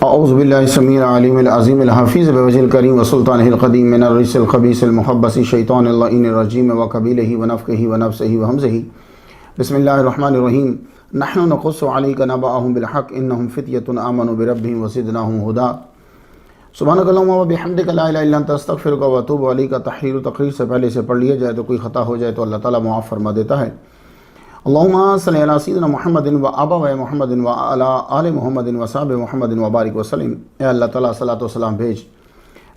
اعوذ باللہ السمیع العلیم العظیم الحفیظ بوجہ الکریم وسلطانہ القدیم من الرجس الخبیث المخبث شیطان اللعین الرجیم وقبیلہ ونفخہ ونفثہ وہمزہ بسم اللہ الرحمن الرحیم نحن نقص علیک نبأہم بالحق انہم فتیۃ آمنوا بربہم وزدناہم ہدی سبحانک اللہم وبحمدک لا الہ الا انت استغفرک واتوب الیک۔ تحریر و تقریر سے پہلے سے پڑھ لیا جائے تو کوئی خطا ہو جائے تو اللہ تعالیٰ معاف فرما دیتا ہے۔ اللہم صلی علی سیدنا محمد و آباء محمد و علی آل محمد و صحابہ محمد و بارک وسلم۔ اے اللہ تعالیٰ صلاۃ و سلام بھیج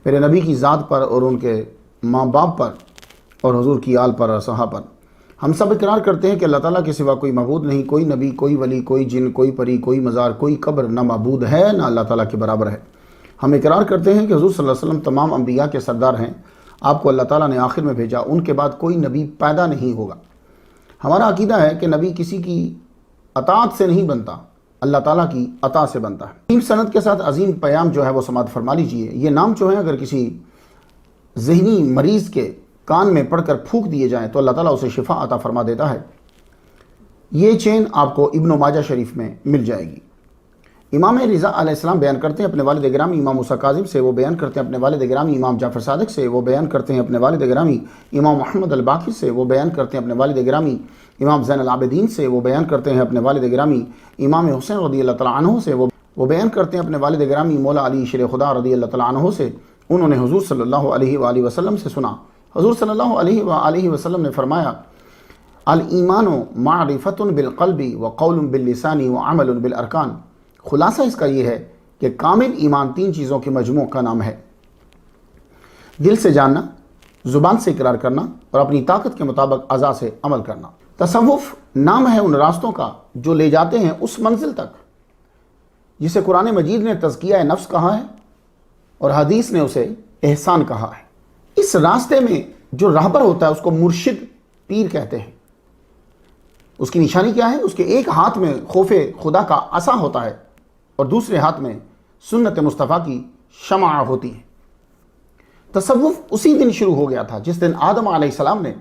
میرے نبی کی ذات پر اور ان کے ماں باپ پر اور حضور کی آل پر اور صحابہ پر۔ ہم سب اقرار کرتے ہیں کہ اللہ تعالیٰ کے سوا کوئی معبود نہیں، کوئی نبی، کوئی ولی، کوئی جن، کوئی پری، کوئی مزار، کوئی قبر نہ معبود ہے نہ اللہ تعالیٰ کے برابر ہے۔ ہم اقرار کرتے ہیں کہ حضور صلی اللہ علیہ وسلم تمام انبیاء کے سردار ہیں، آپ کو اللہ تعالیٰ نے آخر میں بھیجا، ان کے بعد کوئی نبی پیدا نہیں ہوگا۔ ہمارا عقیدہ ہے کہ نبی کسی کی اطاعت سے نہیں بنتا، اللہ تعالیٰ کی عطا سے بنتا ہے۔ عظیم سند کے ساتھ عظیم پیام جو ہے وہ سماعت فرما لیجئے۔ یہ نام جو ہے اگر کسی ذہنی مریض کے کان میں پڑھ کر پھونک دیے جائیں تو اللہ تعالیٰ اسے شفا عطا فرما دیتا ہے۔ یہ چین آپ کو ابن ماجہ شریف میں مل جائے گی۔ امام رضا علیہ السلام بیان کرتے ہیں اپنے والد گرامی امام موسیٰ کاظم سے، وہ بیان کرتے ہیں اپنے والد گرامی امام جعفر صادق سے، وہ بیان کرتے ہیں اپنے والد گرامی امام محمد الباقر سے، وہ بیان کرتے ہیں اپنے والد گرامی امام زین العابدین سے، وہ بیان کرتے ہیں اپنے والد گرامی امام حسین رضی اللہ تعالیٰ عنہ سے، وہ بیان کرتے ہیں اپنے والد گرامی مولا علی شیر خدا رضی اللہ تعالیٰ عنہ سے۔ انہوں نے حضور صلی اللہ علیہ وآلہ وسلم سے سنا، حضور صلی اللہ علیہ وآلہ وسلم نے فرمایا الایمان معرفۃ بالقلب وقول باللسان وعمل بالارکان۔ خلاصہ اس کا یہ ہے کہ کامل ایمان تین چیزوں کے مجموع کا نام ہے: دل سے جاننا، زبان سے اقرار کرنا اور اپنی طاقت کے مطابق اعضاء سے عمل کرنا۔ تصوف نام ہے ان راستوں کا جو لے جاتے ہیں اس منزل تک جسے قرآن مجید نے تزکیہ نفس کہا ہے اور حدیث نے اسے احسان کہا ہے۔ اس راستے میں جو راہبر ہوتا ہے اس کو مرشد پیر کہتے ہیں۔ اس کی نشانی کیا ہے؟ اس کے ایک ہاتھ میں خوف خدا کا عصا ہوتا ہے اور دوسرے ہاتھ میں سنت مصطفیٰ کی شمع ہوتی ہے۔ تصوف اسی دن شروع ہو گیا تھا جس دن آدم علیہ السلام نے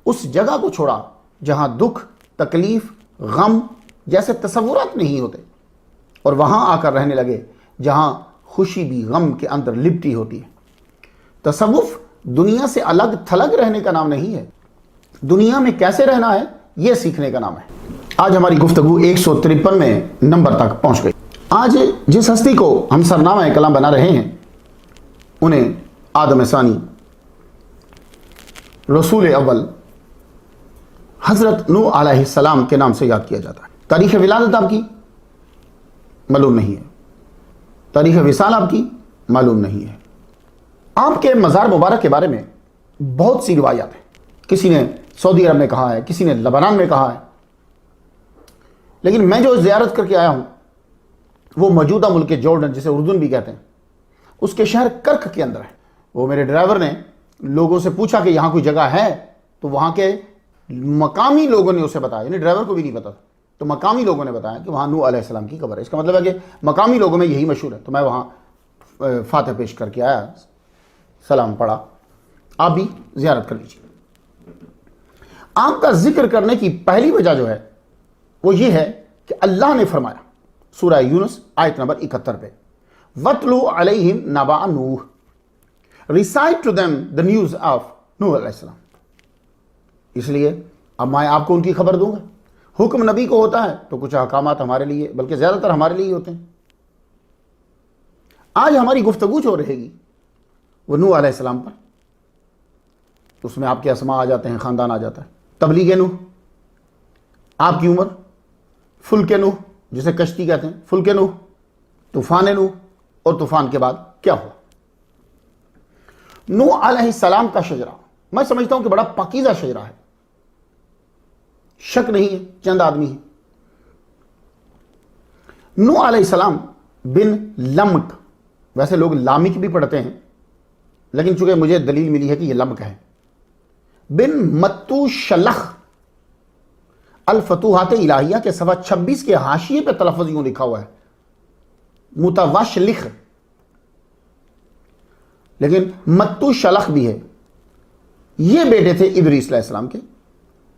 اس جگہ کو چھوڑا جہاں دکھ، تکلیف، غم جیسے تصورات نہیں ہوتے اور وہاں آ کر رہنے لگے جہاں خوشی بھی غم کے اندر لپٹی ہوتی ہے۔ تصوف دنیا سے الگ تھلگ رہنے کا نام نہیں ہے، دنیا میں کیسے رہنا ہے یہ سیکھنے کا نام ہے۔ آج ہماری گفتگو 153 نمبر تک پہنچ گئی۔ آج جس ہستی کو ہم سرنامہ کلام بنا رہے ہیں انہیں آدم ثانی، رسول اول حضرت نوح علیہ السلام کے نام سے یاد کیا جاتا ہے۔ تاریخ ولادت آپ کی معلوم نہیں ہے، تاریخ وصال آپ کی معلوم نہیں ہے۔ آپ کے مزار مبارک کے بارے میں بہت سی روایات ہیں، کسی نے سعودی عرب میں کہا ہے، کسی نے لبنان میں کہا ہے، لیکن میں جو زیارت کر کے آیا ہوں وہ موجودہ ملک جارڈن جسے اردن بھی کہتے ہیں اس کے شہر کرک کے اندر ہے۔ وہ میرے ڈرائیور نے لوگوں سے پوچھا کہ یہاں کوئی جگہ ہے تو وہاں کے مقامی لوگوں نے اسے بتایا، یعنی ڈرائیور کو بھی نہیں پتا تھا، تو مقامی لوگوں نے بتایا کہ وہاں نوح علیہ السلام کی قبر ہے۔ اس کا مطلب ہے کہ مقامی لوگوں میں یہی مشہور ہے، تو میں وہاں فاتح پیش کر کے آیا، سلام پڑھا۔ آپ بھی زیارت کر لیجیے۔ آپ کا ذکر کرنے کی پہلی وجہ جو ہے وہ یہ ہے کہ اللہ نے فرمایا سورہ یونس آیت نمبر 71 پہ وَاتْلُو عَلَيْهِمْ نَبَأَ نُوح، recite to them the news of نوح علیہ السلام۔ اس لیے اب میں آپ کو ان کی خبر دوں گا۔ حکم نبی کو ہوتا ہے تو کچھ احکامات ہمارے لیے، بلکہ زیادہ تر ہمارے لیے ہوتے ہیں۔ آج ہماری گفتگو جو رہے گی وہ نوح علیہ السلام پر، اس میں آپ کے اسماء آ جاتے ہیں، خاندان آ جاتا ہے۔ تبلیغ نوح، آپ کی عمر، فلک نوح جسے کشتی کہتے ہیں، فلک نوح، طوفان نوح، اور طوفان کے بعد کیا ہوا۔ نوح علیہ السلام کا شجرہ میں سمجھتا ہوں کہ بڑا پاکیزہ شجرہ ہے، شک نہیں ہے، چند آدمی ہیں۔ نوح علیہ السلام بن لمک، ویسے لوگ لامک بھی پڑھتے ہیں لیکن چونکہ مجھے دلیل ملی ہے کہ یہ لمک ہے، بن متو شلخ، الفتوحات الہیہ کے صفحہ 26 کے حاشیے پہ تلفظ یوں لکھا ہوا ہے متوشلخ، لیکن متو شلخ بھی ہے۔ یہ بیٹے تھے ادریس علیہ السلام کے،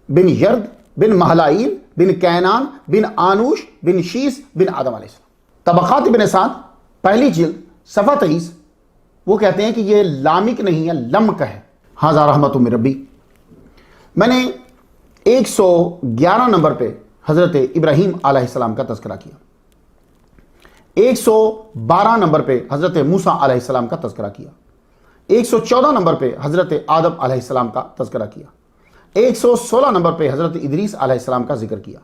بن یرد بن مہلائیل بن کینان بن آنوش بن شیس بن آدم علیہ السلام۔ طبقات ابن سعد پہلی جلد صفحہ 23، وہ کہتے ہیں کہ یہ لامک نہیں ہے، لمک ہے. ھذا رحمت من ربی. میں نے 111 نمبر پہ حضرت ابراہیم علیہ السلام کا تذکرہ کیا، 112 نمبر پہ حضرت موسیٰ علیہ السلام کا تذکرہ کیا، 114 نمبر پہ حضرت آدم علیہ السلام کا تذکرہ کیا، 116 نمبر پہ حضرت ادریس علیہ السلام کا ذکر کیا،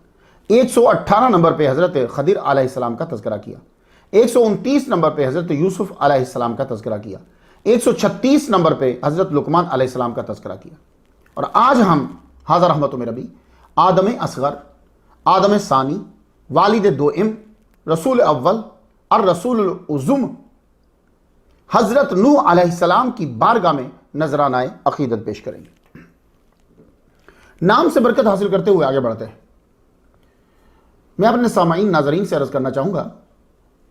118 نمبر پہ حضرت خضر علیہ السلام کا تذکرہ کیا، 129 نمبر پہ حضرت یوسف علیہ السلام کا تذکرہ کیا، 136 نمبر پہ حضرت لقمان علیہ السلام کا تذکرہ کیا. اور آج ہم ھذا رحمت من ربی، آدم اصغر، آدم ثانی، والد دوئم، رسول اول، الرسول العظم، حضرت نوح علیہ السلام کی بارگاہ میں نذرانہ عقیدت پیش کریں گے. نام سے برکت حاصل کرتے ہوئے آگے بڑھتے ہیں. میں اپنے سامعین ناظرین سے عرض کرنا چاہوں گا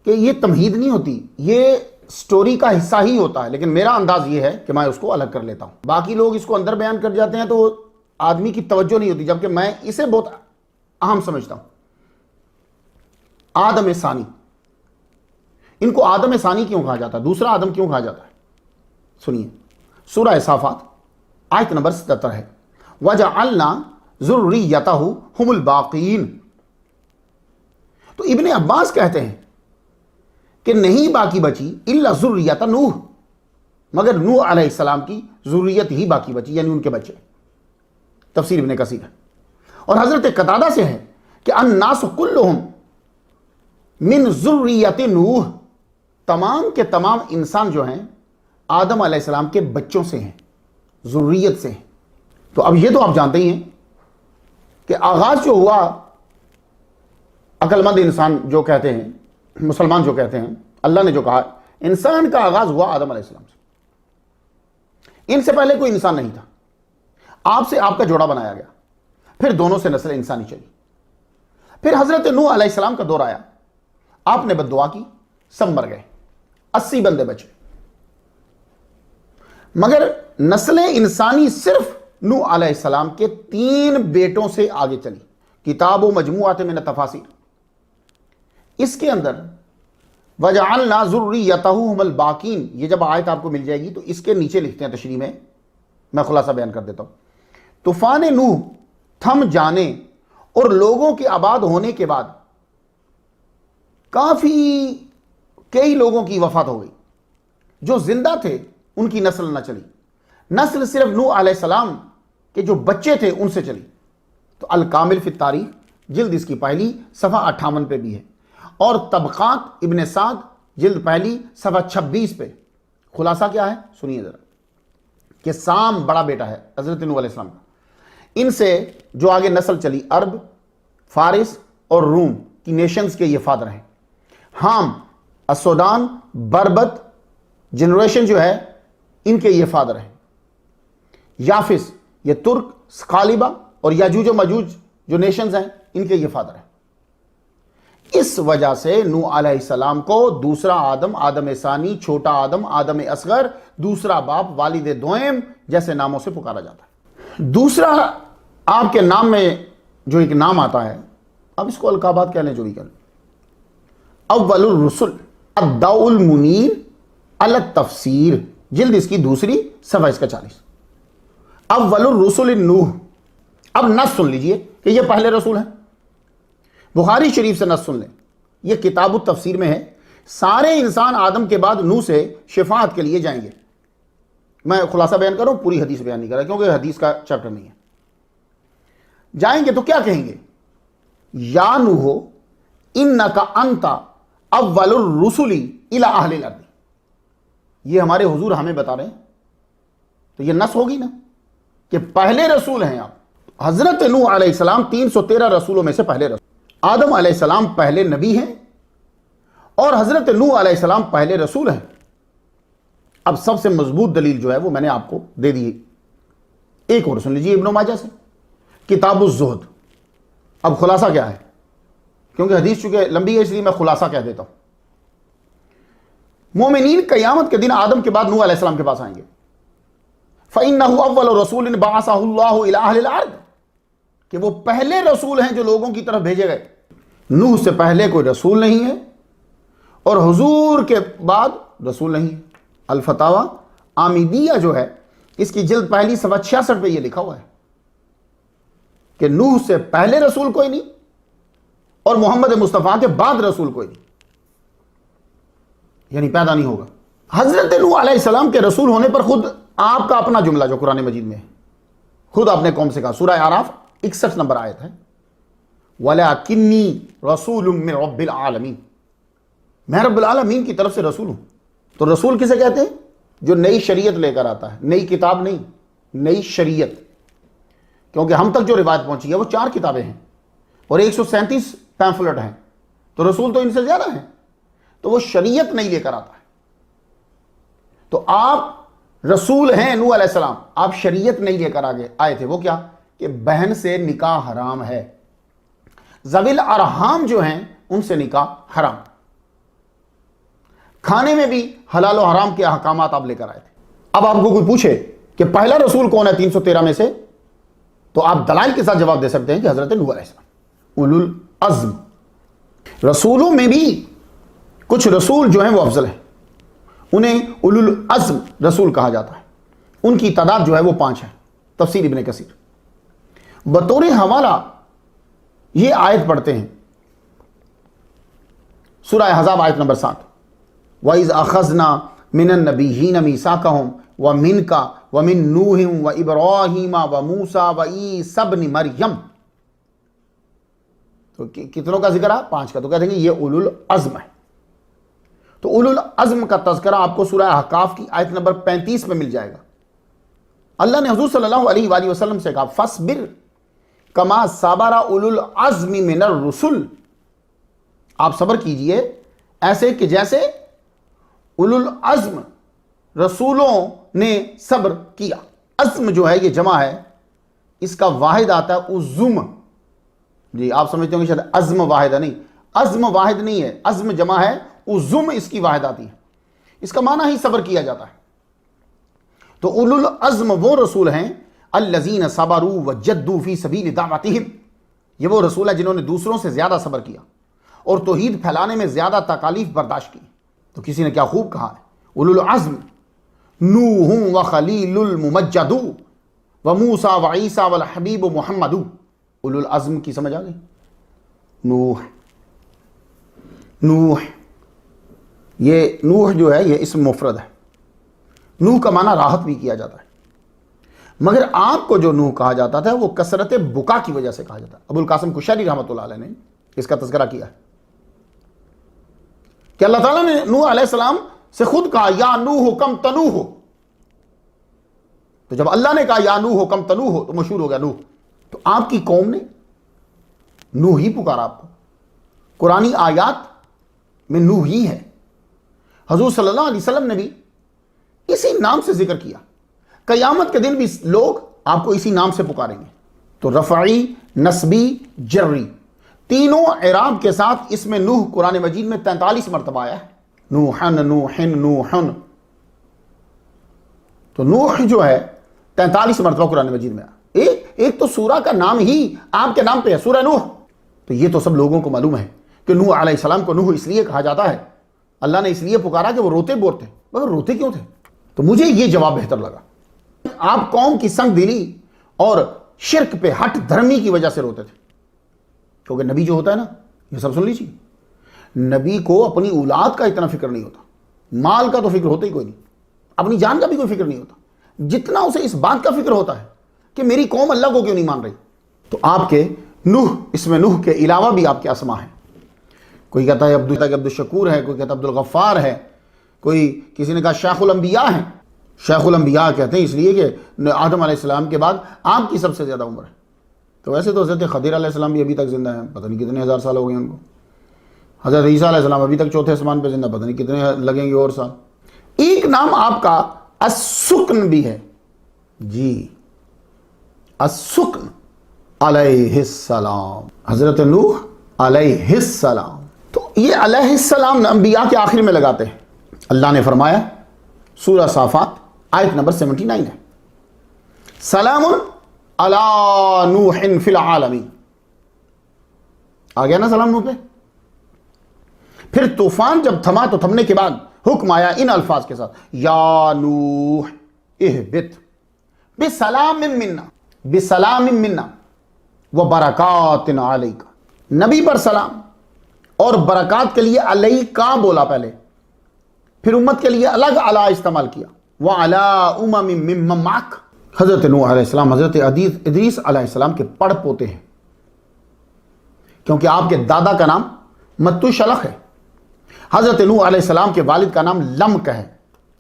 کہ یہ تمہید نہیں ہوتی، یہ سٹوری کا حصہ ہی ہوتا ہے، لیکن میرا انداز یہ ہے کہ میں اس کو الگ کر لیتا ہوں. باقی لوگ اس کو اندر بیان کر جاتے ہیں تو آدمی کی توجہ نہیں ہوتی، جبکہ میں اسے بہت اہم سمجھتا ہوں. آدم ثانی، ان کو آدم ثانی کیوں کہا جاتا ہے، دوسرا آدم کیوں کہا جاتا ہے؟ سنیے، سورہ صافات آیت نمبر 77 ہے، وَجَعَلْنَا ذُرِّيَّتَهُ هُمُ الْبَاقِينَ. تو ابن عباس کہتے ہیں کہ نہیں باقی بچی الا ذریت نوح، مگر نوح علیہ السلام کی ذریت ہی باقی بچی، یعنی ان کے بچے. تفسیر ابن کثیر ہے. اور حضرت قتادہ سے ہے کہ الناس کلہم من ذریت نوح، تمام کے تمام انسان جو ہیں آدم علیہ السلام کے بچوں سے ہیں، ذریت سے ہیں. تو اب یہ تو آپ جانتے ہی ہیں کہ آغاز جو ہوا، عقل مند انسان جو کہتے ہیں، مسلمان جو کہتے ہیں، اللہ نے جو کہا انسان کا آغاز ہوا آدم علیہ السلام سے. ان سے پہلے کوئی انسان نہیں تھا، آپ سے آپ کا جوڑا بنایا گیا، پھر دونوں سے نسل انسانی چلی. پھر حضرت نوح علیہ السلام کا دور آیا، آپ نے بد دعا کی، سب مر گئے، 80 بندے بچے. مگر نسل انسانی صرف نوح علیہ السلام کے 3 بیٹوں سے آگے چلی. کتاب و مجموعات من التفاسیر، اس کے اندر وَجَعَلْنَا ذُرِّيَّتَهُ هُمُ الْبَاقِينَ، یہ جب آیت آپ کو مل جائے گی تو اس کے نیچے لکھتے ہیں تشریح میں خلاصہ بیان کر دیتا ہوں. طوفان نوح تھم جانے اور لوگوں کے آباد ہونے کے بعد کئی لوگوں کی وفات ہو گئی. جو زندہ تھے ان کی نسل نہ چلی، نسل صرف نوح علیہ السلام کے جو بچے تھے ان سے چلی. تو الکامل فی التاریخ جلد اس کی پہلی صفحہ 58 پہ بھی ہے، اور طبقات ابن سعد جلد پہلی صفحہ 26 پہ. خلاصہ کیا ہے سنیے ذرا، کہ سام بڑا بیٹا ہے حضرت نوح علیہ السلام کا، ان سے جو آگے نسل چلی عرب، فارس اور روم کی نیشنز کے یہ فادر ہیں. حام، السودان، بربط جنریشن جو ہے ان کے یہ فادر ہیں. یافس، یہ ترک، سقالبہ اور یاجوج و ماجوج جو نیشنز ہیں ان کے یہ فادر ہیں. اس وجہ سے نوح علیہ السلام کو دوسرا آدم، آدم ثانی، چھوٹا آدم، آدم اصغر، دوسرا باپ، والد دوئم جیسے ناموں سے پکارا جاتا ہے. دوسرا آپ کے نام میں جو ایک نام آتا ہے، اب اس کو القابات کہہ لیں جو بھی کہہ لیں. اول الرسل، الضوء المنیر علی التفسیر، جلد اس کی دوسری صفحہ اس کا 40. اول الرسل نوح. اب نص سن لیجئے کہ یہ پہلے رسول ہیں. بخاری شریف سے نص سن لیں، یہ کتاب التفسیر میں ہے. سارے انسان آدم کے بعد نوح سے شفاعت کے لیے جائیں گے. میں خلاصہ بیان کر رہا ہوں، پوری حدیث بیان نہیں کر رہا کیونکہ حدیث کا چیپٹر نہیں ہے. جائیں گے تو کیا کہیں گے؟ یا نوح انک انت اول الرسل الی اہل الارض. یہ ہمارے حضور ہمیں بتا رہے ہیں، تو یہ نص ہوگی نا کہ پہلے رسول ہیں آپ. حضرت نوح علیہ السلام 313 رسولوں میں سے پہلے رسول. آدم علیہ السلام پہلے نبی ہیں اور حضرت نوح علیہ السلام پہلے رسول ہیں. اب سب سے مضبوط دلیل جو ہے وہ میں نے آپ کو دے دی. ایک اور سن لیجیے ابن ماجہ سے، کتاب الزہد. اب خلاصہ کیا ہے، کیونکہ حدیث چونکہ لمبی ہے اس لیے میں خلاصہ کہہ دیتا ہوں. مومنین قیامت کے دن آدم کے بعد نوح علیہ السلام کے پاس آئیں گے. فَإِنَّهُ أَوَّلُ رَسُولٍ بَعَثَهُ اللَّهُ إِلَىٰ أَهْلِ الْأَرْضِ، کہ وہ پہلے رسول ہیں جو لوگوں کی طرف بھیجے گئے. نوح سے پہلے کوئی رسول نہیں ہے اور حضور کے بعد رسول نہیں ہے۔ الفتاوی آمیدیہ جو ہے اس کی جلد پہلی صفحہ 66 پہ یہ لکھا ہوا ہے کہ نوح سے پہلے رسول کوئی نہیں اور محمد مصطفیٰ کے بعد رسول کوئی نہیں، یعنی پیدا نہیں ہوگا۔ حضرت نوح علیہ السلام کے رسول ہونے پر خود آپ کا اپنا جملہ جو قرآن مجید میں ہے، خود اپنے قوم سے کہا، سورہ اعراف 61 نمبر آیت ہے، وَلَكِنِّي رَسُولٌ مِّن رَبِّ الْعَالَمِينَ، میں رب العالمین کی طرف سے رسول ہوں۔ تو رسول کسے کہتے ہیں؟ جو نئی شریعت لے کر آتا ہے، نئی کتاب نہیں، نئی شریعت، کیونکہ ہم تک جو روایت پہنچی ہے وہ 4 کتابیں ہیں اور 137 پیمفلٹ ہیں، تو رسول تو ان سے زیادہ ہیں، تو وہ شریعت نہیں لے کر آتا ہے۔ تو آپ رسول ہیں نوح علیہ السلام، آپ شریعت نہیں لے کر آئے تھے، وہ کیا کہ بہن سے نکاح حرام ہے، ذوی الارحام جو ہیں ان سے نکاح حرام، کھانے میں بھی حلال و حرام کے احکامات آپ لے کر آئے تھے۔ اب آپ کو کوئی پوچھے کہ پہلا رسول کون ہے 313 میں سے، تو آپ دلائل کے ساتھ جواب دے سکتے ہیں کہ حضرت نوح علیہ السلام، اولو العزم۔ رسولوں میں بھی کچھ رسول جو ہیں وہ افضل ہیں، انہیں اولو العزم رسول کہا جاتا ہے، ان کی تعداد جو ہے وہ 5 ہے۔ تفسیر ابن کثیر بطور حوالہ یہ آیت پڑھتے ہیں، سورہ احزاب آیت نمبر 7، وَإِذْ أَخَذْنَا مِنَ النَّبِيِّينَ مِيثَاقَهُمْ وَمِنْكَ وَمِن نُوحٍ وَإِبْرَاهِيمَ وَمُوسَىٰ وَعِيسَىٰ ابْنِ مَرْيَمَ، تو کتنوں کا ذکر ہے؟ 5 کا، تو کہتے ہیں کہ یہ اولو العزم ہے۔ تو اولو العزم کا تذکرہ آپ کو سورہ احقاف کی آیت نمبر 35 میں مل جائے گا۔ اللہ نے حضور صلی اللہ علیہ وآلہ وسلم سے کہا، فَاصْبِرْ كَمَا صَبَرَ أُولُو الْعَزْمِ مِنَ الرُّسُلِ، آپ صبر کیجئے ایسے کہ جیسے اولو العزم رسولوں نے صبر کیا۔ عزم جو ہے یہ جمع ہے، اس کا واحد آتا ہے عزم، جی آپ سمجھتے ہوں گے شاید عزم واحد ہے، نہیں، عزم واحد نہیں ہے، عزم جمع ہے، عزم اس کی واحد آتی ہے، اس کا معنی ہی صبر کیا جاتا ہے۔ تو اولو العزم وہ رسول ہیں الذین صبروا وجدوا فی سبیل دعوتہم، یہ وہ رسول ہے جنہوں نے دوسروں سے زیادہ صبر کیا اور توحید پھیلانے میں زیادہ تکالیف برداشت کی۔ تو کسی نے کیا خوب کہا ہے، اولو العزم نوح وخلیل الممجد وموسیٰ وعیسیٰ والحبیب محمد۔ اولو العزم کی سمجھ آ گئی؟ نوح یہ نوح جو ہے یہ اسم مفرد ہے، نوح کا معنی راحت بھی کیا جاتا ہے، مگر آپ کو جو نوح کہا جاتا تھا وہ کثرت بکا کی وجہ سے کہا جاتا ہے۔ ابو القاسم کشیری رحمۃ اللہ علیہ نے اس کا تذکرہ کیا ہے کہ اللہ تعالیٰ نے نوح علیہ السلام سے خود کہا، یا نوح کم تنوح، تو جب اللہ نے کہا یا نوح کم تنوح تو مشہور ہو گیا نوح۔ تو آپ کی قوم نے نوح ہی پکارا آپ کو، قرآنی آیات میں نوح ہی ہے، حضور صلی اللہ علیہ وسلم نے بھی اسی نام سے ذکر کیا، قیامت کے دن بھی لوگ آپ کو اسی نام سے پکاریں گے۔ تو رفعی، نصبی، جری تینوں اعراب کے ساتھ اس میں نوح قرآن مجید میں 43 مرتبہ آیا ہے، نوحن نوحن نوحن، تو نوح جو ہے 43 مرتبہ قرآن مجید میں آیا۔ ایک تو سورہ کا نام ہی آپ کے نام پہ ہے، سورہ نوح۔ تو یہ تو سب لوگوں کو معلوم ہے کہ نوح علیہ السلام کو نوح اس لیے کہا جاتا ہے، اللہ نے اس لیے پکارا کہ وہ روتے بولتے، مگر روتے کیوں تھے؟ تو مجھے یہ جواب بہتر لگا، آپ قوم کی سنگ دلی اور شرک پہ ہٹ دھرمی کی وجہ سے روتے تھے، کیونکہ نبی جو ہوتا ہے نا، یہ سب سن لیجیے، نبی کو اپنی اولاد کا اتنا فکر نہیں ہوتا، مال کا تو فکر ہوتا ہی کوئی نہیں، اپنی جان کا بھی کوئی فکر نہیں ہوتا، جتنا اسے اس بات کا فکر ہوتا ہے کہ میری قوم اللہ کو کیوں نہیں مان رہی۔ تو آپ کے نوح، اس میں نوح کے علاوہ بھی آپ کے اسما ہیں، کوئی کہتا ہے عبد الشکور ہے، کوئی کہتا ہے عبد الغفار ہے، کوئی کسی نے کہا شیخ الانبیاء ہیں۔ شیخ الانبیاء کہتے ہیں اس لیے کہ آدم علیہ السلام کے بعد آپ کی سب سے زیادہ عمر ہے۔ تو ویسے تو حضرت خضر علیہ السلام بھی ابھی تک زندہ ہیں، پتہ نہیں کتنے ہزار سال ہو گئے ان کو۔ حضرت عیسیٰ علیہ السلام ابھی تک چوتھے آسمان پہ زندہ، پتہ نہیں کتنے لگیں گے اور سال۔ ایک نام آپ کا السکن بھی ہے، جی السکن علیہ السلام، حضرت نوح علیہ السلام۔ تو یہ علیہ السلام انبیاء کے آخر میں لگاتے ہیں۔ اللہ نے فرمایا سورہ صافات آیت نمبر 79 ہے، سلام علی نوح فی العالمین، آ گیا نا سلام نوح پہ۔ پھر طوفان جب تھما تو تھمنے کے بعد حکم آیا ان الفاظ کے ساتھ، یا نوح اہبط بسلام منا، بسلام منا وبرکات علیک، نبی پر سلام اور برکات کے لیے علیکا بولا پہلے، پھر امت کے لیے الگ علی استعمال کیا، وعلی امم ممن معک۔ حضرت نوح علیہ السلام حضرت ادریس علیہ السلام کے پڑ پوتے ہیں، کیونکہ آپ کے دادا کا نام متو شلخ ہے، حضرت نوح علیہ السلام کے والد کا نام لمک ہے،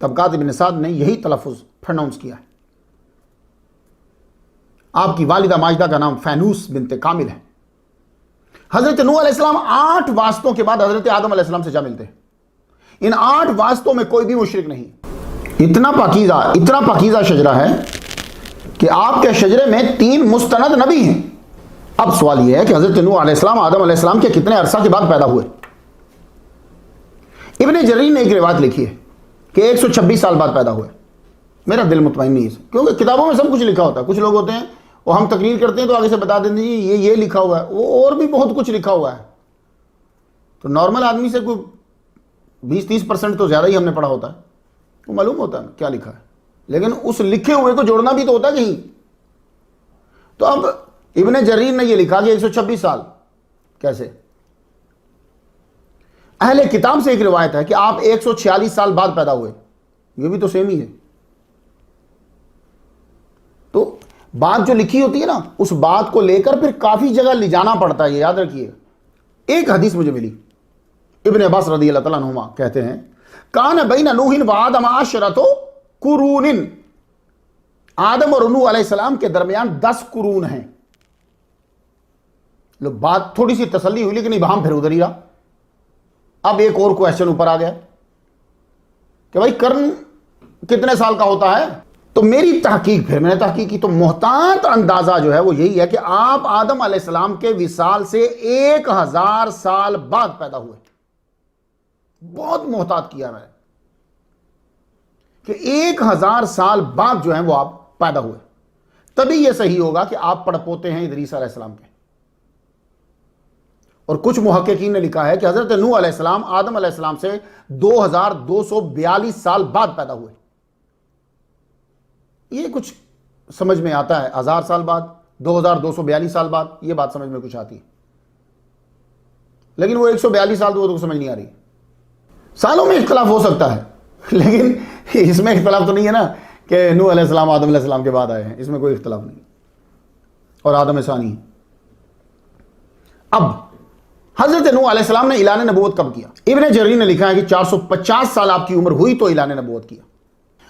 طبقات ابن سعد نے یہی تلفظ پروناؤنس کیا ہے۔ آپ کی والدہ ماجدہ کا نام فینوس بنت کامل ہے۔ حضرت نوح علیہ السلام 8 واسطوں کے بعد حضرت آدم علیہ السلام سے جا ملتے ہیں، ان 8 واسطوں میں کوئی بھی مشرک نہیں۔ اتنا پاکیزہ شجرہ ہے کہ آپ کے شجرے میں 3 مستند نبی ہیں۔ اب سوال یہ ہے کہ حضرت نوح علیہ السلام آدم علیہ السلام کے کتنے عرصہ کے بعد پیدا ہوئے؟ ابن جریر نے ایک روایت لکھی ہے کہ 126 سال بعد پیدا ہوئے۔ میرا دل مطمئن نہیں ہے، کیونکہ کتابوں میں سب کچھ لکھا ہوتا ہے۔ کچھ لوگ ہوتے ہیں وہ ہم تقریر کرتے ہیں تو آگے سے بتا دیتے ہیں جی یہ لکھا ہوا ہے، وہ اور بھی بہت کچھ لکھا ہوا ہے۔ تو نارمل آدمی سے کوئی 20-30% تو زیادہ ہی ہم نے پڑھا ہوتا ہے، وہ معلوم ہوتا ہے کیا لکھا ہے، لیکن اس لکھے ہوئے کو جوڑنا بھی تو ہوتا ہے کہیں۔ تو اب ابن جریر نے یہ لکھا کہ 126 سال کیسے؟ اہل کتاب سے ایک روایت ہے کہ آپ 146 سال بعد پیدا ہوئے، یہ بھی تو سیم ہی ہے۔ تو بات جو لکھی ہوتی ہے نا، اس بات کو لے کر پھر کافی جگہ لے جانا پڑتا ہے، یہ یاد رکھیے۔ ایک حدیث مجھے ملی، ابن عباس رضی اللہ تعالیٰ عنہما کہتے ہیں کان بین نوح و آدم عشرۃ قرون، آدم اور نوح علیہ السلام کے درمیان 10 قرون ہیں۔ لوگ بات تھوڑی سی تسلی ہوئی، لیکن ابہام پھر ادھر ہی رہا۔ اب ایک اور کویسچن اوپر آ گیا کہ بھائی قرن کتنے سال کا ہوتا ہے؟ تو میری تحقیق، پھر میں نے تحقیق کی تو محتاط اندازہ جو ہے وہ یہی ہے کہ آپ آدم علیہ السلام کے وصال سے 1000 سال بعد پیدا ہوئے۔ بہت محتاط کیا میں نے کہ 1000 سال بعد جو ہیں وہ آپ پیدا ہوئے، تبھی یہ صحیح ہوگا کہ آپ پڑپوتے ہیں ادریس علیہ السلام کے۔ اور کچھ محققین نے لکھا ہے کہ حضرت نوح علیہ السلام آدم علیہ السلام سے 2242 سال بعد پیدا ہوئے۔ یہ کچھ سمجھ میں آتا ہے، 1000 سال بعد، 2242 سال بعد، یہ بات سمجھ میں کچھ آتی ہے، لیکن وہ 142 سال تو سمجھ نہیں آ رہی۔ سالوں میں اختلاف ہو سکتا ہے، لیکن اس میں اختلاف تو نہیں ہے نا کہ نوح علیہ السلام آدم علیہ السلام کے بعد آئے ہیں، اس میں کوئی اختلاف نہیں، اور آدم ثانی۔ اب حضرت نوح علیہ السلام نے اعلان نبوت کب کیا؟ ابن جریر نے لکھا ہے کہ 450 سال آپ کی عمر ہوئی تو اعلان نبوت کیا۔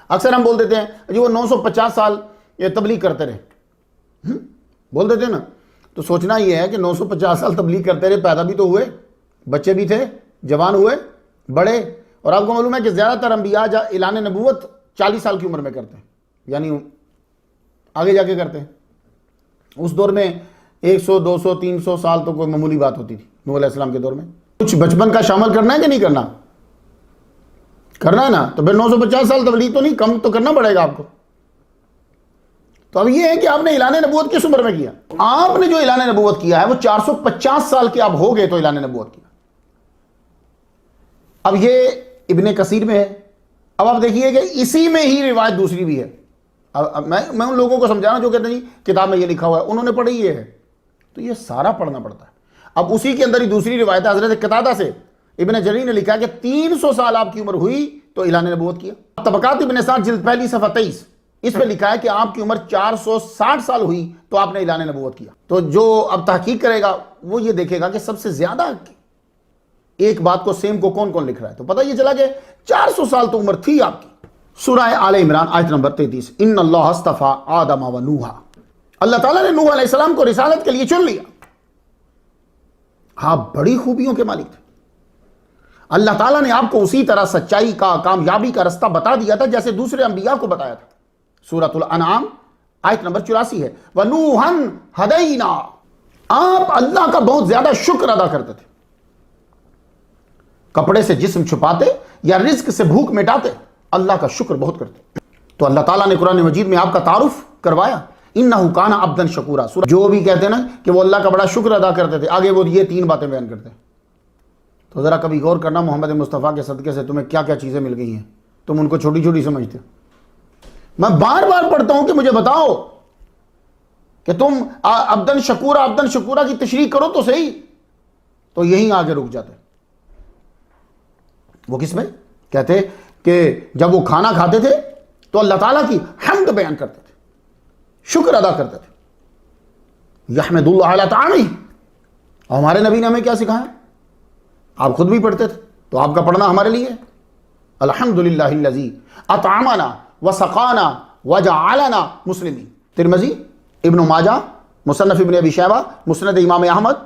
اکثر ہم بول دیتے ہیں جی وہ 950 سال یہ تبلیغ کرتے رہے، بول دیتے ہیں نا، تو سوچنا یہ ہے کہ 950 سال تبلیغ کرتے رہے، پیدا بھی تو ہوئے، بچے بھی تھے، جوان ہوئے، بڑے۔ اور آپ کو معلوم ہے کہ زیادہ تر انبیاء اعلان نبوت 40 سال کی عمر میں کرتے ہیں، یعنی آگے جا کے کرتے ہیں۔ اس دور میں 100 200 300 سال تو کوئی معمولی بات ہوتی تھی نوح علیہ السلام کے دور میں۔ کچھ بچپن کا شامل کرنا ہے کہ نہیں کرنا؟ کرنا ہے نا، تو پھر 950 سال تبلیغ تو نہیں، کم تو کرنا پڑے گا آپ کو۔ تو اب یہ ہے کہ آپ نے اعلان نبوت کس عمر میں کیا؟ آپ نے جو اعلان نبوت کیا ہے وہ 450 سال کے اب ہو گئے تو اعلان نبوت کیا۔ اب یہ ابن کثیر میں ہے۔ اب آپ دیکھیے کہ اسی میں ہی روایت دوسری بھی ہے۔ اب میں ان لوگوں کو سمجھانا جو کہتے ہیں جی کتاب میں یہ لکھا ہوا ہے، انہوں نے پڑھی یہ ہے، تو یہ سارا پڑھنا پڑتا ہے۔ اب اسی کے اندر ہی دوسری روایت ہے حضرت قتادہ سے، ابن جریر نے لکھا کہ 300 سال آپ کی عمر ہوئی تو اعلان نبوت کیا۔ طبقات ابن سعد جلد پہلی صفحہ 23، اس پہ لکھا ہے کہ آپ کی عمر 460 سال ہوئی تو آپ نے اعلان نبوت کیا۔ تو جو اب تحقیق کرے گا وہ یہ دیکھے گا کہ سب سے زیادہ ایک بات کو سیم کو کون کون لکھ رہا ہے، تو پتہ یہ چلا کہ 400 سال تو عمر تھی آپ کی۔ سورہ آل عمران آیت نمبر 33، ان اللہ اصطفیٰ آدم و نوح، اللہ تعالیٰ نے نوح علیہ السلام کو رسالت کے لیے چن لیا۔ ہاں، بڑی خوبیوں کے مالک تھے۔ اللہ تعالیٰ نے آپ کو اسی طرح سچائی کا، کامیابی کا رستہ بتا دیا تھا جیسے دوسرے انبیاء کو بتایا تھا۔ سورۃ الانعام آیت نمبر 84 ہے، وَنُوحًا هَدَيْنَا، آپ اللہ کا بہت زیادہ شکر ادا کرتے تھے۔ کپڑے سے جسم چھپاتے یا رزق سے بھوک مٹاتے، اللہ کا شکر بہت کرتے۔ تو اللہ تعالیٰ نے قرآن مجید میں آپ کا تعارف کروایا، اِنَّهُ كَانَ عَبْدًا شَكُورًا۔ جو بھی کہتے ہیں نا کہ وہ اللہ کا بڑا شکر ادا کرتے تھے، آگے وہ یہ 3 باتیں بیان کرتے ہیں۔ تو ذرا کبھی غور کرنا محمد مصطفیٰ کے صدقے سے تمہیں کیا کیا چیزیں مل گئی ہیں، تم ان کو چھوٹی چھوٹی سمجھتے ہو۔ میں بار بار پڑھتا ہوں کہ مجھے بتاؤ کہ تم عبدن شکورہ کی تشریح کرو تو صحیح، تو یہیں آگے رک جاتے۔ وہ کس میں کہتے کہ جب وہ کھانا کھاتے تھے تو اللہ تعالیٰ کی حمد بیان کرتے تھے، شکر ادا کرتے تھے، یحمد اللہ علی طعامہ۔ اور ہمارے نبی نے ہمیں کیا سکھایا؟ آپ خود بھی پڑھتے تھے تو آپ کا پڑھنا ہمارے لیے ہے۔ الحمدللہ الذی اطعمنا وسقانا وجعلنا مسلمین۔ ترمذی، ابن ماجہ، مصنف ابن ابی شیبہ، مسند امام احمد،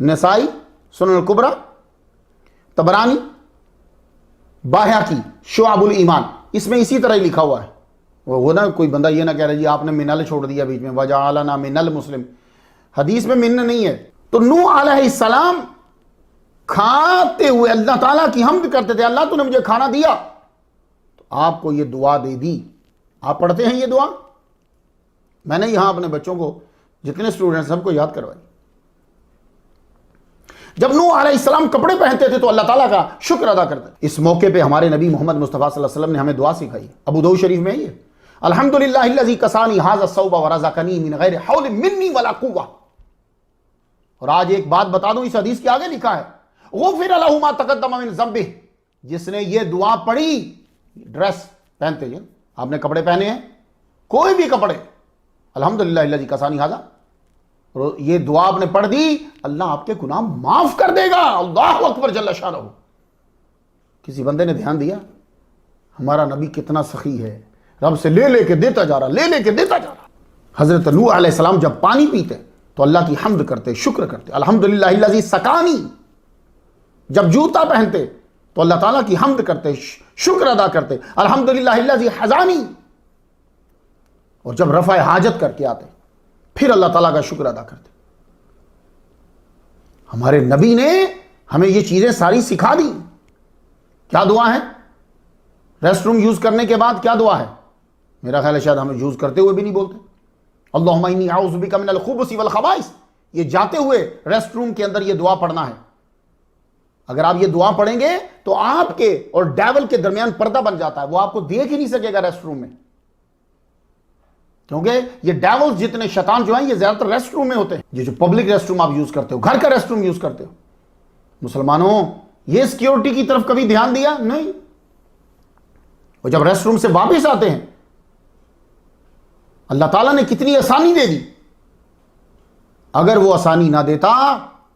نسائی، سنن الکبریٰ، طبرانی، باہقی، شعب الایمان، اس میں اسی طرح ہی لکھا ہوا ہے۔ وہ نا کوئی بندہ یہ نہ کہہ رہا جی آپ نے منل چھوڑ دیا بیچ میں، وجعلنا منل مسلم، حدیث میں من نہیں ہے۔ تو نوح علیہ السلام کھاتے ہوئے اللہ تعالیٰ کی حمد کرتے تھے، اللہ تو نے مجھے کھانا دیا، تو آپ کو یہ دعا دے دی۔ آپ پڑھتے ہیں یہ دعا؟ میں نے یہاں اپنے بچوں کو، جتنے اسٹوڈنٹس سب کو یاد کروائی۔ جب نوح علیہ السلام کپڑے پہنتے تھے تو اللہ تعالیٰ کا شکر ادا کرتے تھے۔ اس موقع پہ ہمارے نبی محمد مصطفیٰ صلی اللہ علیہ وسلم نے ہمیں دعا سکھائی، ابو داؤد شریف میں ہے یہ، الحمدللہ الذی کسانی ھذا الثوب ورزقنی من غیر حول منی ولا قوہ۔ اور آج ایک بات بتا دوں، اس حدیث کے آگے لکھا ہے غفر لہ ما تقدم من ذنبہ، جس نے یہ دعا پڑھی، ڈریس پہنتے ہیں آپ نے، کپڑے پہنے ہیں، کوئی بھی کپڑے، الحمدللہ الذی کسانی ھذا، اور یہ دعا آپ نے پڑھ دی، اللہ آپ کے گناہ معاف کر دے گا۔ اللہ اکبر جل شانہ۔ کسی بندے نے دھیان دیا ہمارا نبی کتنا سخی ہے، رب سے لے لے کے دیتا جا رہا، لے لے کے دیتا جا رہا۔ حضرت نوح علیہ السلام جب پانی پیتے تو اللہ کی حمد کرتے، شکر کرتے، الحمدللہ الذی سقانی۔ جب جوتا پہنتے تو اللہ تعالیٰ کی حمد کرتے، شکر ادا کرتے، الحمدللہ الذی حزانی۔ اور جب رفع حاجت کر کے آتے پھر اللہ تعالیٰ کا شکر ادا کرتے۔ ہمارے نبی نے ہمیں یہ چیزیں ساری سکھا دی۔ کیا دعا ہے؟ ریسٹ روم یوز کرنے کے بعد کیا دعا ہے؟ میرا خیال ہے شاید ہمیں یوز کرتے ہوئے بھی نہیں بولتے، اللہم انی اعوذ بک من الخبث والخبائث۔ یہ جاتے ہوئے ریسٹ روم کے اندر یہ دعا پڑھنا ہے۔ اگر آپ یہ دعا پڑھیں گے تو آپ کے اور ڈیول کے درمیان پردہ بن جاتا ہے، وہ آپ کو دیکھ ہی نہیں سکے گا ریسٹ روم میں، کیونکہ یہ ڈیول جتنے شیطان جو ہیں یہ زیادہ تر ریسٹ روم میں ہوتے ہیں۔ یہ جو پبلک ریسٹ روم آپ یوز کرتے ہو، گھر کا ریسٹ روم یوز کرتے ہو، مسلمانوں یہ سیکیورٹی کی طرف کبھی دھیان دیا نہیں؟ اور جب ریسٹ روم سے واپس آتے ہیں اللہ تعالیٰ نے کتنی آسانی دے دی، اگر وہ آسانی نہ دیتا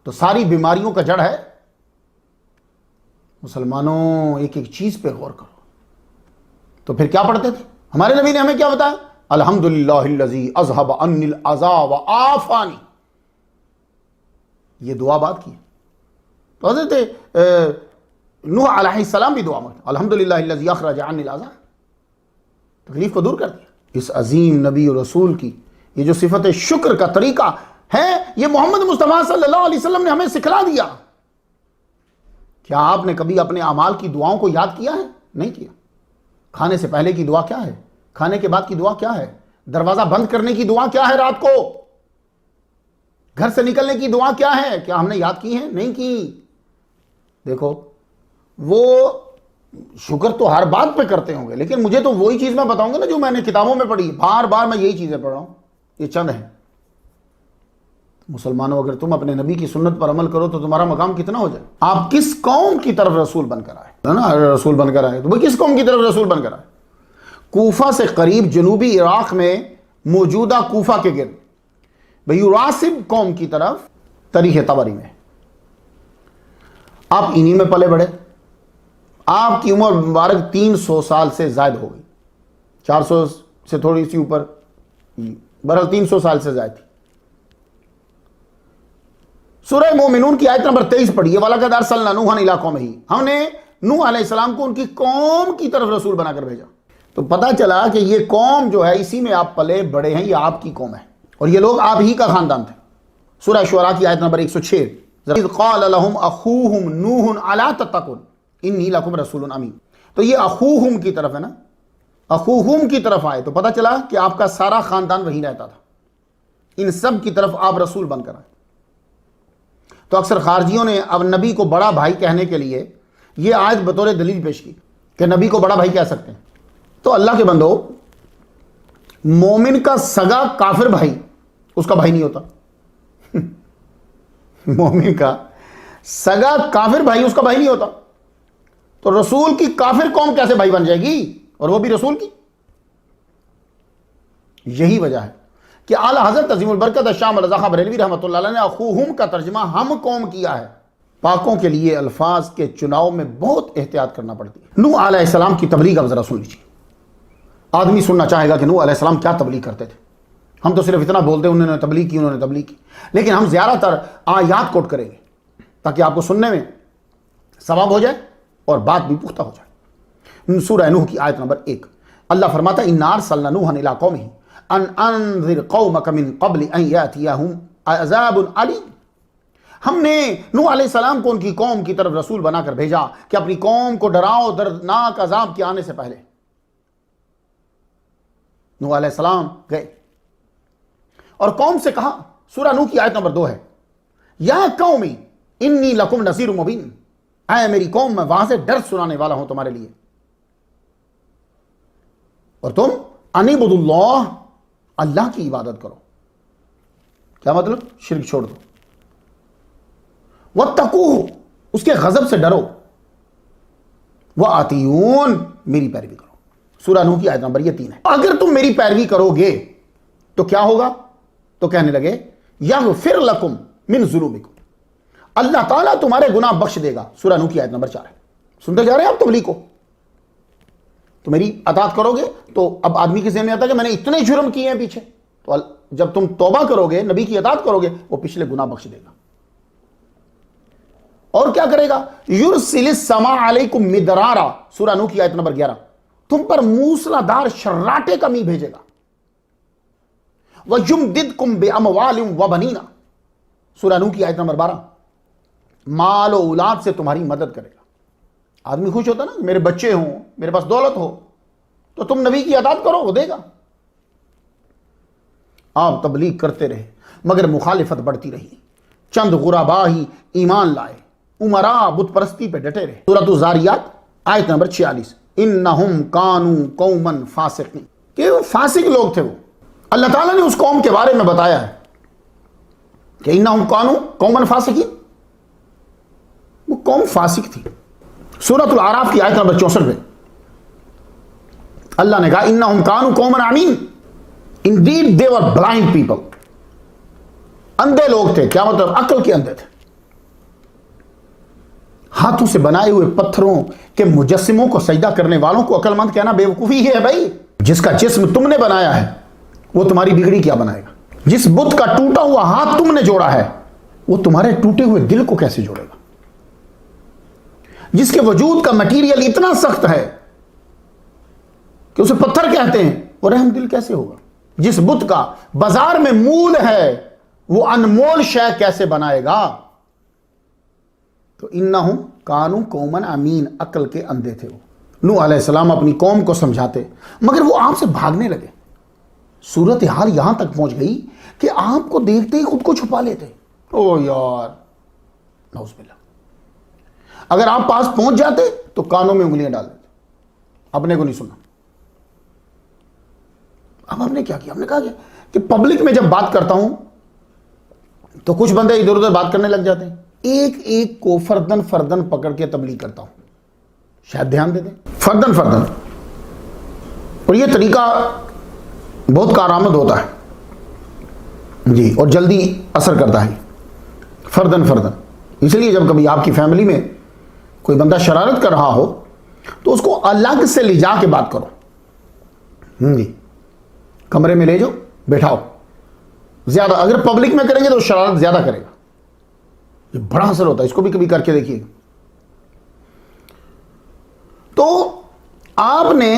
تو ساری بیماریوں کا جڑ ہے۔ مسلمانوں ایک ایک چیز پہ غور کرو۔ تو پھر کیا پڑھتے تھے؟ ہمارے نبی نے ہمیں کیا بتایا؟ الحمدللہ الذی اذھب عنی العذا وعافانی۔ یہ دعا بات کی۔ تو حضرت نوح علیہ السلام بھی دعا مانگتے، الحمدللہ الذی اخرج عنی العذا، تکلیف کو دور کر دیا۔ اس عظیم نبی و رسول کی یہ جو صفت شکر کا طریقہ ہے، یہ محمد مصطفیٰ صلی اللہ علیہ وسلم نے ہمیں سکھلا دیا۔ کیا آپ نے کبھی اپنے اعمال کی دعاؤں کو یاد کیا ہے؟ نہیں کیا۔ کھانے سے پہلے کی دعا کیا ہے؟ کھانے کے بعد کی دعا کیا ہے؟ دروازہ بند کرنے کی دعا کیا ہے؟ رات کو گھر سے نکلنے کی دعا کیا ہے؟ کیا ہم نے یاد کی ہیں؟ نہیں کی۔ دیکھو وہ شکر تو ہر بات پہ کرتے ہوں گے، لیکن مجھے تو وہی چیز میں بتاؤں گا نا جو میں نے کتابوں میں پڑھی، بار بار میں یہی چیزیں پڑھ رہا ہوں، یہ چند ہیں۔ مسلمانوں اگر تم اپنے نبی کی سنت پر عمل کرو تو تمہارا مقام کتنا ہو جائے۔ آپ کس قوم کی طرف رسول بن کر آئے نا؟ رسول بن کر آئے تو وہ کس قوم کی طرف رسول بن کر آئے؟ کوفہ سے قریب جنوبی عراق میں موجودہ کوفہ کے گرد بیوراسب قوم کی طرف تاریخ طبری میں آپ انہی میں پلے بڑھے۔ آپ کی عمر مبارک 300 سال سے زائد ہو گئی، 400 سے تھوڑی سی اوپر، بہرحال 300 سال سے زائد تھی۔ سورہ مومنون کی آیت نمبر 23 پڑھیے، وَلَقَدْ أَرْسَلْنَا نُوحًا إِلَىٰ قَوْمِهِ، ہم نے نوح علیہ السلام کو ان کی قوم کی طرف رسول بنا کر بھیجا۔ تو پتہ چلا کہ یہ قوم جو ہے اسی میں آپ پلے بڑے ہیں، یہ آپ کی قوم ہے اور یہ لوگ آپ ہی کا خاندان تھے۔ سورہ شعراء کی آیت نمبر 106، اِذْ قَالَ لَهُمْ أَخُوهُمْ نُوحٌ أَلَا تَتَّقُونَ إِنِّي لَكُمْ رَسُولٌ أَمِينٌ۔ تو یہ اخوہم کی طرف ہے نا، اخوہم کی طرف آئے تو پتہ چلا کہ آپ کا سارا خاندان وہیں رہتا تھا، ان سب کی طرف آپ رسول بن کر آئے۔ تو اکثر خارجیوں نے اب نبی کو بڑا بھائی کہنے کے لیے یہ آیت بطور دلیل پیش کی کہ نبی کو بڑا بھائی کہہ سکتے ہیں. تو اللہ کے بندو، مومن کا سگا کافر بھائی اس کا بھائی نہیں ہوتا. مومن کا سگا کافر بھائی اس کا بھائی نہیں ہوتا. تو رسول کی کافر قوم کیسے بھائی بن جائے گی، اور وہ بھی رسول کی؟ یہی وجہ ہے کہ اعلیٰ حضرت عظیم البرکت شاہ رضا خان بریلوی رحمۃ اللہ علیہ نے اخوہم کا ترجمہ ہم قوم کیا ہے. پاکوں کے لیے الفاظ کے چناؤ میں بہت احتیاط کرنا پڑتی ہے. نوح علیہ السلام کی تبلیغ اب ذرا سن لیجیے. آدمی سننا چاہے گا کہ نوح علیہ السلام کیا تبلیغ کرتے تھے. ہم تو صرف اتنا بولتے ہیں انہوں نے تبلیغ کی، انہوں نے تبلیغ کی، لیکن ہم زیادہ تر آیات کوٹ کریں گے تاکہ آپ کو سننے میں ثواب ہو جائے اور بات بھی پختہ ہو جائے. سورہ نوح کی آیت نمبر 1 اللہ فرماتا ہے اِنَّا أَرْسَلْنَا نُوحًا إِلَىٰ قَوْمِهِ ان انذر قومك من قبل ان ياتيهم عذاب علیم. ہم نے نوح علیہ السلام کو ان کی قوم کی طرف رسول بنا کر بھیجا کہ اپنی قوم کو ڈراؤ دردناک عذاب کے آنے سے پہلے. نوح علیہ السلام گئے اور قوم سے کہا، سورہ نوح کی آیت نمبر 2 ہے، یا قومی انی لکم نذیر مبین، اے میری قوم میں واضح ڈر سنانے والا ہوں تمہارے لیے، اور تم انعبدوا اللہ، اللہ کی عبادت کرو. کیا مطلب؟ شرک چھوڑ دو. واتقوہ، اس کے غضب سے ڈرو. وَأَطِیعُونِ، میری پیروی کرو. سورہ نوح کی آیت نمبر یہ 3 ہے. اگر تم میری پیروی کرو گے تو کیا ہوگا؟ تو کہنے لگے یغفر لکم من ذنوبکم، اللہ تعالیٰ تمہارے گناہ بخش دے گا. سورہ نوح کی آیت نمبر 4 ہے. سنتے جا رہے ہیں آپ تبلیغ کو؟ تو میری اطاعت کرو گے تو اب آدمی کے ذہن میں آتا ہے کہ میں نے اتنے جرم کیے ہیں پیچھے، تو جب تم توبہ کرو گے، نبی کی اطاعت کرو گے، وہ پچھلے گناہ بخش دے گا. اور کیا کرے گا؟ یرسل السماء علیکم مدرارا، سورہ نوح کی آیت نمبر 11، تم پر موسلا دار شراٹے کا می بھیجے گا. وَيُمْدِدْكُمْ بِأَمْوَالٍ وَبَنِينَ، سورہ نوح کی آیت نمبر 12، مال و اولاد سے تمہاری مدد کرے گا. آدمی خوش ہوتا نا، میرے بچے ہوں، میرے پاس دولت ہو، تو تم نبی کی اطاعت کرو، وہ دے گا. آپ تبلیغ کرتے رہے مگر مخالفت بڑھتی رہی. چند غربا ہی ایمان لائے، امراء بت پرستی پہ ڈٹے رہے. سورۃ الذاریات آیت نمبر 46، انہم کانوا قوما فاسقین، کہ وہ فاسق لوگ تھے. وہ اللہ تعالیٰ نے اس قوم کے بارے میں بتایا ہے کہ انہم کانوا قوما فاسقین، وہ قوم فاسق تھی. سورۃ الاعراف کی آیت نمبر 64 میں اللہ نے کہا انہم کانوا قوما عمین، انڈیڈ دے ور بلائنڈ پیپل، اندھے لوگ تھے. کیا مطلب؟ عقل کے اندھے تھے. ہاتھوں سے بنائے ہوئے پتھروں کے مجسموں کو سجدہ کرنے والوں کو عقل مند کہنا بے وقوفی ہے. بھائی جس کا جسم تم نے بنایا ہے وہ تمہاری بگڑی کیا بنائے گا؟ جس بت کا ٹوٹا ہوا ہاتھ تم نے جوڑا ہے وہ تمہارے ٹوٹے ہوئے دل کو کیسے جوڑے گا؟ جس کے وجود کا مٹیریل اتنا سخت ہے کہ اسے پتھر کہتے ہیں، وہ رحم دل کیسے ہوگا؟ جس بت کا بازار میں مول ہے وہ انمول شے کیسے بنائے گا؟ تو انہم کانوا قوما عمین، عقل کے اندھے تھے. وہ نوح علیہ السلام اپنی قوم کو سمجھاتے مگر وہ آپ سے بھاگنے لگے. صورتحال یہاں تک پہنچ گئی کہ آپ کو دیکھتے ہی خود کو چھپا لیتے. او یار، نعوذ باللہ. اگر آپ پاس پہنچ جاتے تو کانوں میں انگلیاں ڈال دیتے، اپنے کو نہیں سننا. اب ہم نے کیا کیا؟ ہم نے کہا کہ پبلک میں جب بات کرتا ہوں تو کچھ بندے ادھر ادھر بات کرنے لگ جاتے ہیں، ایک ایک کو فردن فردن پکڑ کے تبلیغ کرتا ہوں. شاید دھیان دے دیں، فردن فردن. اور یہ طریقہ بہت کارآمد ہوتا ہے جی، اور جلدی اثر کرتا ہے. فردن فردن. اس لیے جب کبھی آپ کی فیملی میں کوئی بندہ شرارت کر رہا ہو تو اس کو الگ سے لے جا کے بات کرو جی، کمرے میں لے جاؤ، بیٹھاؤ. زیادہ اگر پبلک میں کریں گے تو شرارت زیادہ کرے گا. یہ بڑا اثر ہوتا ہے، اس کو بھی کبھی کر کے دیکھیے. تو آپ نے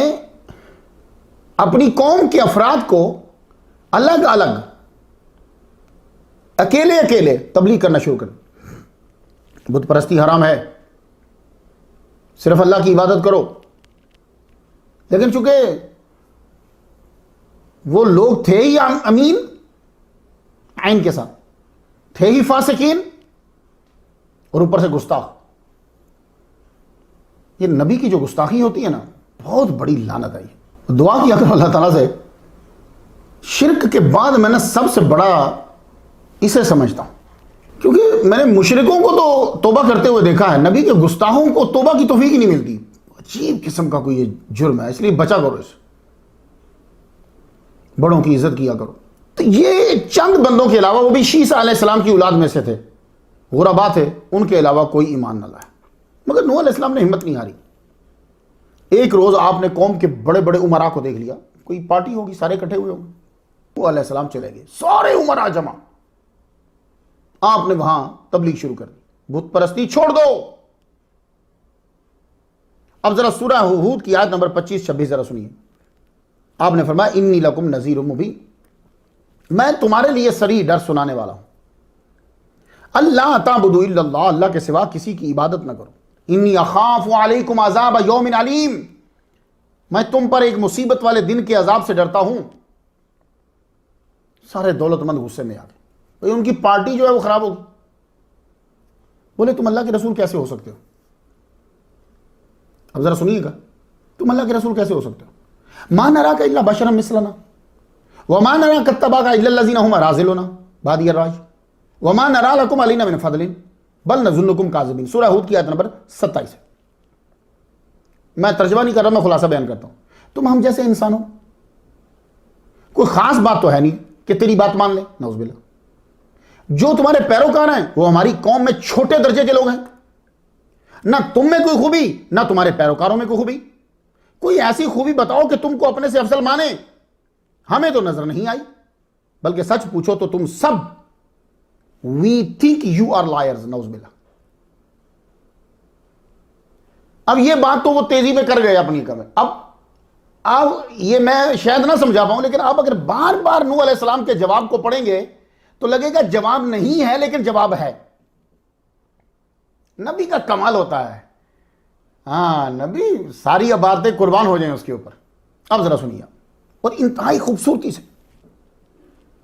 اپنی قوم کے افراد کو الگ الگ، اکیلے اکیلے تبلیغ کرنا شروع کر. بت پرستی حرام ہے، صرف اللہ کی عبادت کرو. لیکن چونکہ وہ لوگ تھے ہی امین عین کے ساتھ، تھے ہی فاسقین، اور اوپر سے گستاخ. یہ نبی کی جو گستاخی ہوتی ہے نا، بہت بڑی لعنت ہے. دعا کیا کرو اللہ تعالیٰ سے. شرک کے بعد میں نے سب سے بڑا اسے سمجھتا ہوں، کیونکہ میں نے مشرکوں کو تو توبہ کرتے ہوئے دیکھا ہے، نبی کے گستاخوں کو توبہ کی توفیق ہی نہیں ملتی. عجیب قسم کا کوئی یہ جرم ہے، اس لیے بچا کرو اسے. بڑوں کی عزت کیا کرو. تو یہ چند بندوں کے علاوہ، وہ بھی شیس علیہ السلام کی اولاد میں سے تھے، غربا تھے، ان کے علاوہ کوئی ایمان نہ لائے. مگر نوح علیہ السلام نے ہمت نہیں ہاری. ایک روز آپ نے قوم کے بڑے بڑے عمراء کو دیکھ لیا، کوئی پارٹی ہوگی، سارے اکٹھے ہوئے ہوں گے. نوح علیہ السلام چلے گئے، سارے عمراء جمع. آپ نے وہاں تبلیغ شروع کر دی، بت پرستی چھوڑ دو. اب ذرا سورہ ہود کی آیت نمبر 25-26 ذرا سنیے. آپ نے فرمایا انی لکم نذیر مبین، میں تمہارے لیے صریح ڈر سنانے والا ہوں. اللہ تعبدوا الا اللہ، اللہ کے سوا کسی کی عبادت نہ کرو. انی اخاف علیکم عذاب یوم علیم، میں تم پر ایک مصیبت والے دن کے عذاب سے ڈرتا ہوں. سارے دولت مند غصے میں آ گئے، ان کی پارٹی جو ہے وہ خراب ہوگی. بولے تم اللہ کے رسول کیسے ہو سکتے ہو؟ اب ذرا سنیے گا، تم اللہ کے رسول کیسے ہو سکتے ہو؟ ما نراک الا بشرا مثلنا وما نراک اتبعک الا الذین هم اراذلون بادی الرأی وما نرى لكم علینا من فضل بل نظنکم کاذبین. سورہ ہود کی آیت نمبر 27. میں ترجمہ نہیں کر رہا، میں خلاصہ بیان کرتا ہوں. تم ہم جیسے انسان ہو، کوئی خاص بات تو ہے نہیں کہ تیری بات مان لیں. نعوذ باللہ. جو تمہارے پیروکار ہیں وہ ہماری قوم میں چھوٹے درجے کے لوگ ہیں. نہ تم میں کوئی خوبی، نہ تمہارے پیروکاروں میں کوئی خوبی. کوئی ایسی خوبی بتاؤ کہ تم کو اپنے سے افضل مانے، ہمیں تو نظر نہیں آئی. بلکہ سچ پوچھو تو تم سب we think you are liars. نعوذ باللہ. اب یہ بات تو وہ تیزی میں کر گئے اپنی کمر. اب یہ میں شاید نہ سمجھا پاؤں، لیکن آپ اگر بار بار نوح علیہ السلام کے جواب کو پڑھیں گے تو لگے گا جواب نہیں ہے لیکن جواب ہے. نبی کا کمال ہوتا ہے. ہاں، نبی ساری باتیں قربان ہو جائیں اس کے اوپر. اب ذرا سنیے، اور انتہائی خوبصورتی سے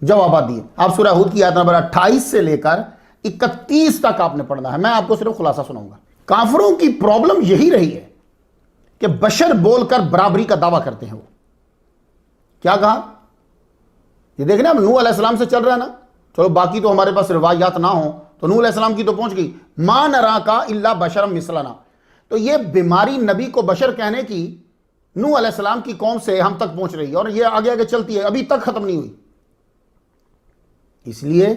جوابات دیے. آپ سورہ ہود کی آیت نمبر 28 سے لے کر 31 تک آپ نے پڑھنا ہے. میں آپ کو صرف خلاصہ سناؤں گا. کافروں کی پرابلم یہی رہی ہے کہ بشر بول کر برابری کا دعویٰ کرتے ہیں. وہ کیا کہا؟ یہ دیکھنا اب نوح علیہ السلام سے چل رہا ہے نا. چلو باقی تو ہمارے پاس روایات نہ ہوں تو نوح علیہ السلام کی تو پہنچ گئی. ما نراک الا بشرا مثلنا. تو یہ بیماری نبی کو بشر کہنے کی نوح علیہ السلام کی قوم سے ہم تک پہنچ رہی ہے، اور یہ آگے آگے چلتی ہے، ابھی تک ختم نہیں ہوئی. اس لیے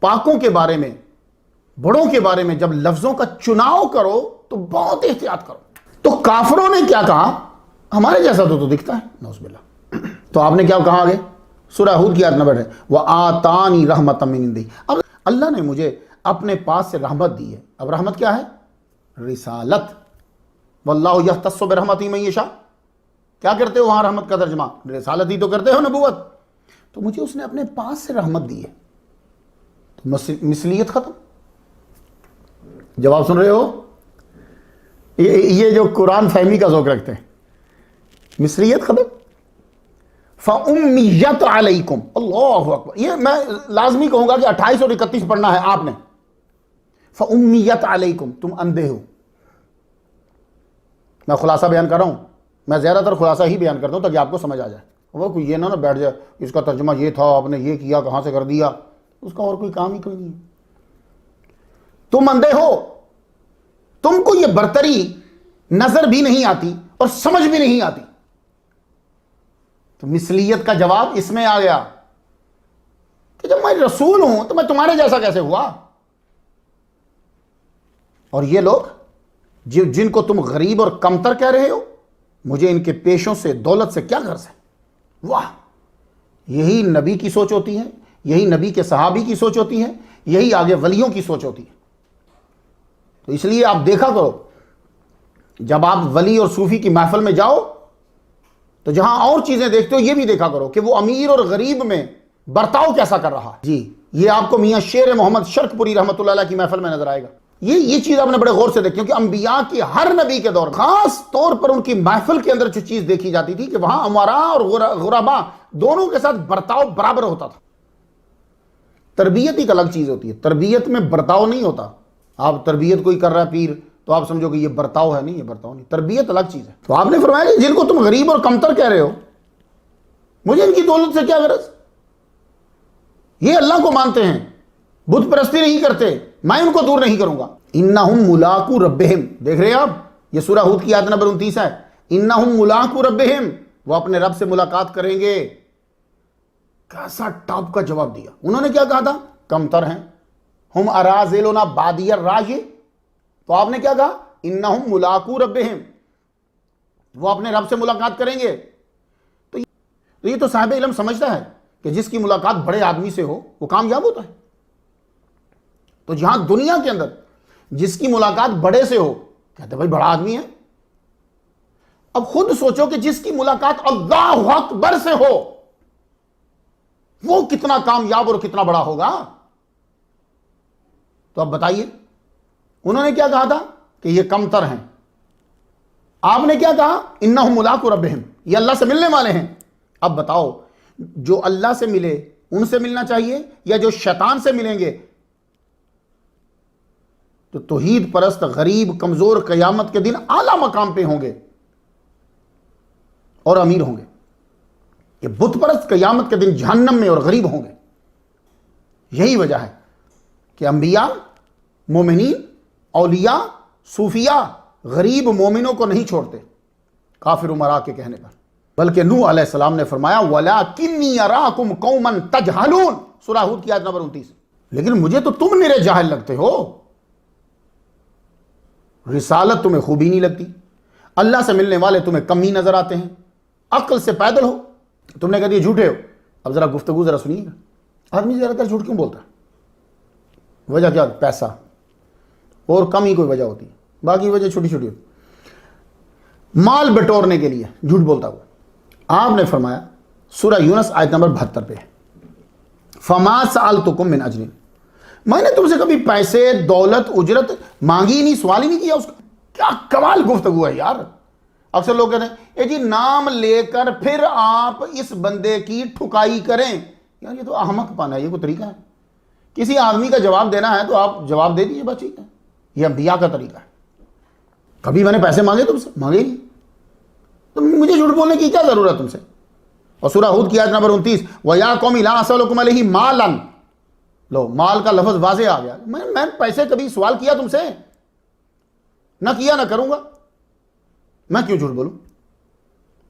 پاکوں کے بارے میں، بڑوں کے بارے میں جب لفظوں کا چناؤ کرو تو بہت احتیاط کرو. تو کافروں نے کیا کہا؟ ہمارے جیسا تو دکھتا ہے. نعوذ باللہ. تو آپ نے کیا کہا آگے؟ سورہ ہود کی آیت نمبر ہے وَآتَانِي رَحْمَةً مِّنْ عِندِهِ. اب اللہ نے مجھے اپنے پاس سے رحمت دی ہے. اب رحمت کیا ہے؟ رسالت. وَاللَّهُ يَخْتَصُّ بِرَحْمَتِهِ مَن يَشَاءُ. کیا کرتے ہو وہاں رحمت کا ترجمہ؟ رسالت ہی تو کرتے ہو، نبوت. تو مجھے اس نے اپنے پاس سے رحمت دی ہے. تو مثلیت ختم. جواب سن رہے ہو؟ یہ جو قرآن فہمی کا ذوق رکھتے ہیں، مثلیت ختم. فَأُمِّيَّتْ عَلَيْكُمْ. اللہ اکبر. یہ میں لازمی کہوں گا کہ 28 اور 31 پڑھنا ہے آپ نے. فَأُمِّيَّتْ عَلَيْكُمْ. تم اندھے ہو. میں خلاصہ بیان کر رہا ہوں، میں زیادہ تر خلاصہ ہی بیان کرتا ہوں تاکہ آپ کو سمجھ آ جائے. وہ کوئی یہ نہ بیٹھ جائے اس کا ترجمہ یہ تھا، آپ نے یہ کیا، کہاں سے کر دیا. اس کا اور کوئی کام ہی کوئی نہیں ہے. تم اندھے ہو، تم کو یہ برتری نظر بھی نہیں آتی اور سمجھ بھی نہیں آتی. تو مثلیت کا جواب اس میں آ گیا کہ جب میں رسول ہوں تو میں تمہارے جیسا کیسے ہوا. اور یہ لوگ جن کو تم غریب اور کمتر کہہ رہے ہو، مجھے ان کے پیشوں سے، دولت سے کیا غرض ہے. واہ، یہی نبی کی سوچ ہوتی ہے، یہی نبی کے صحابی کی سوچ ہوتی ہے، یہی آگے ولیوں کی سوچ ہوتی ہے. تو اس لیے آپ دیکھا کرو، جب آپ ولی اور صوفی کی محفل میں جاؤ تو جہاں اور چیزیں دیکھتے ہو یہ بھی دیکھا کرو کہ وہ امیر اور غریب میں برتاؤ کیسا کر رہا. جی، یہ آپ کو میاں شیر محمد شرک پوری رحمۃ اللہ علیہ کی محفل میں نظر آئے گا. یہ چیز آپ نے بڑے غور سے دیکھی، کیونکہ انبیاء کی ہر نبی کے دور، خاص طور پر ان کی محفل کے اندر جو چیز دیکھی جاتی تھی کہ وہاں امراء اور غربا دونوں کے ساتھ برتاؤ برابر ہوتا تھا. تربیت ایک الگ چیز ہوتی ہے، تربیت میں برتاؤ نہیں ہوتا. آپ تربیت کوئی کر رہا ہے پیر تو آپ سمجھو کہ یہ برتاؤ ہے. نہیں، یہ برتاؤ نہیں، تربیت الگ چیز ہے. تو آپ نے فرمایا کہ جن کو تم غریب اور کمتر کہہ رہے ہو، مجھے ان کی دولت سے کیا غرض؟ یہ اللہ کو مانتے ہیں، بت پرستی نہیں کرتے، میں ان کو دور نہیں کروں گا. انہم ملاقو ربہم، دیکھ رہے ہیں آپ، یہ سورہ ہود کی آیت نمبر 29 ہے. انہم ملاقو ربہم، وہ اپنے رب سے ملاقات کریں گے. کیسا ٹاپ کا جواب دیا. انہوں نے کیا کہا تھا؟ کمتر ہیں. ہم اراذلنا بادی الرائے، تو آپ نے کیا کہا؟ انہم ملاقو ربہم، وہ اپنے رب سے ملاقات کریں گے. تو یہ تو صاحب علم سمجھتا ہے کہ جس کی ملاقات بڑے آدمی سے ہو وہ کامیاب ہوتا ہے. تو جہاں دنیا کے اندر جس کی ملاقات بڑے سے ہو، کہتے بھائی بڑا آدمی ہے. اب خود سوچو کہ جس کی ملاقات اللہ اکبر سے ہو وہ کتنا کامیاب اور کتنا بڑا ہوگا. تو اب بتائیے، انہوں نے کیا کہا تھا کہ یہ کمتر ہیں. آپ نے کیا کہا؟ انہم ملاقو ربہم، یہ اللہ سے ملنے والے ہیں. اب بتاؤ، جو اللہ سے ملے ان سے ملنا چاہیے یا جو شیطان سے ملیں گے؟ تو توحید پرست غریب کمزور قیامت کے دن اعلیٰ مقام پہ ہوں گے اور امیر ہوں گے. یہ بت پرست قیامت کے دن جہنم میں اور غریب ہوں گے. یہی وجہ ہے کہ انبیاء، مومنین، اولیاء، صوفیاء غریب مومنوں کو نہیں چھوڑتے کافر امراء کے کہنے پر. بلکہ نوح علیہ السلام نے فرمایا وَلَٰكِنِّي أَرَاكُمْ قَوْمًا تَجْهَلُونَ، سورہ ہود کی آیت نمبر 29. لیکن مجھے تو تم میرے جاہل لگتے ہو. رسالت تمہیں خوبی نہیں لگتی، اللہ سے ملنے والے تمہیں کم ہی نظر آتے ہیں، عقل سے پیدل ہو. تم نے کہا یہ جھوٹے ہو. اب ذرا گفتگو ذرا سنیے گا. آدمی زیادہ تر جھوٹ کیوں بولتا ہے؟ وجہ کیا؟ پیسہ، اور کم ہی کوئی وجہ ہوتی ہے، باقی وجہ چھوٹی چھوٹی ہوتی. مال بٹورنے کے لیے جھوٹ بولتا ہوا. آپ نے فرمایا سورہ یونس آیت نمبر 72 پہ، فما سألتکم من اجر، میں نے تم سے کبھی پیسے، دولت، اجرت مانگی ہی نہیں، سوال ہی نہیں کیا اس کا. کیا کمال گفتگو ہے یار. اکثر لوگ کہتے ہیں اے جی نام لے کر پھر آپ اس بندے کی ٹھکائی کریں. یار یہ تو احمق پن ہے، یہ کوئی طریقہ ہے؟ کسی آدمی کا جواب دینا ہے تو آپ جواب دے دیجئے، بس ٹھیک ہے. یہ انبیاء کا طریقہ ہے. کبھی میں نے پیسے مانگے تم سے؟ مانگے ہی نہیں. تو مجھے جھوٹ بولنے کی کیا ضرورت تم سے؟ اور سورہ ہود کی آیت نمبر 29، وَيَا قَوْمِ لَا أَسْأَلُكُمْ عَلَيْهِ مَالًا، لو مال کا لفظ واضح آ گیا. میں پیسے کبھی سوال کیا تم سے؟ نہ کیا، نہ کروں گا. میں کیوں جھوٹ بولوں؟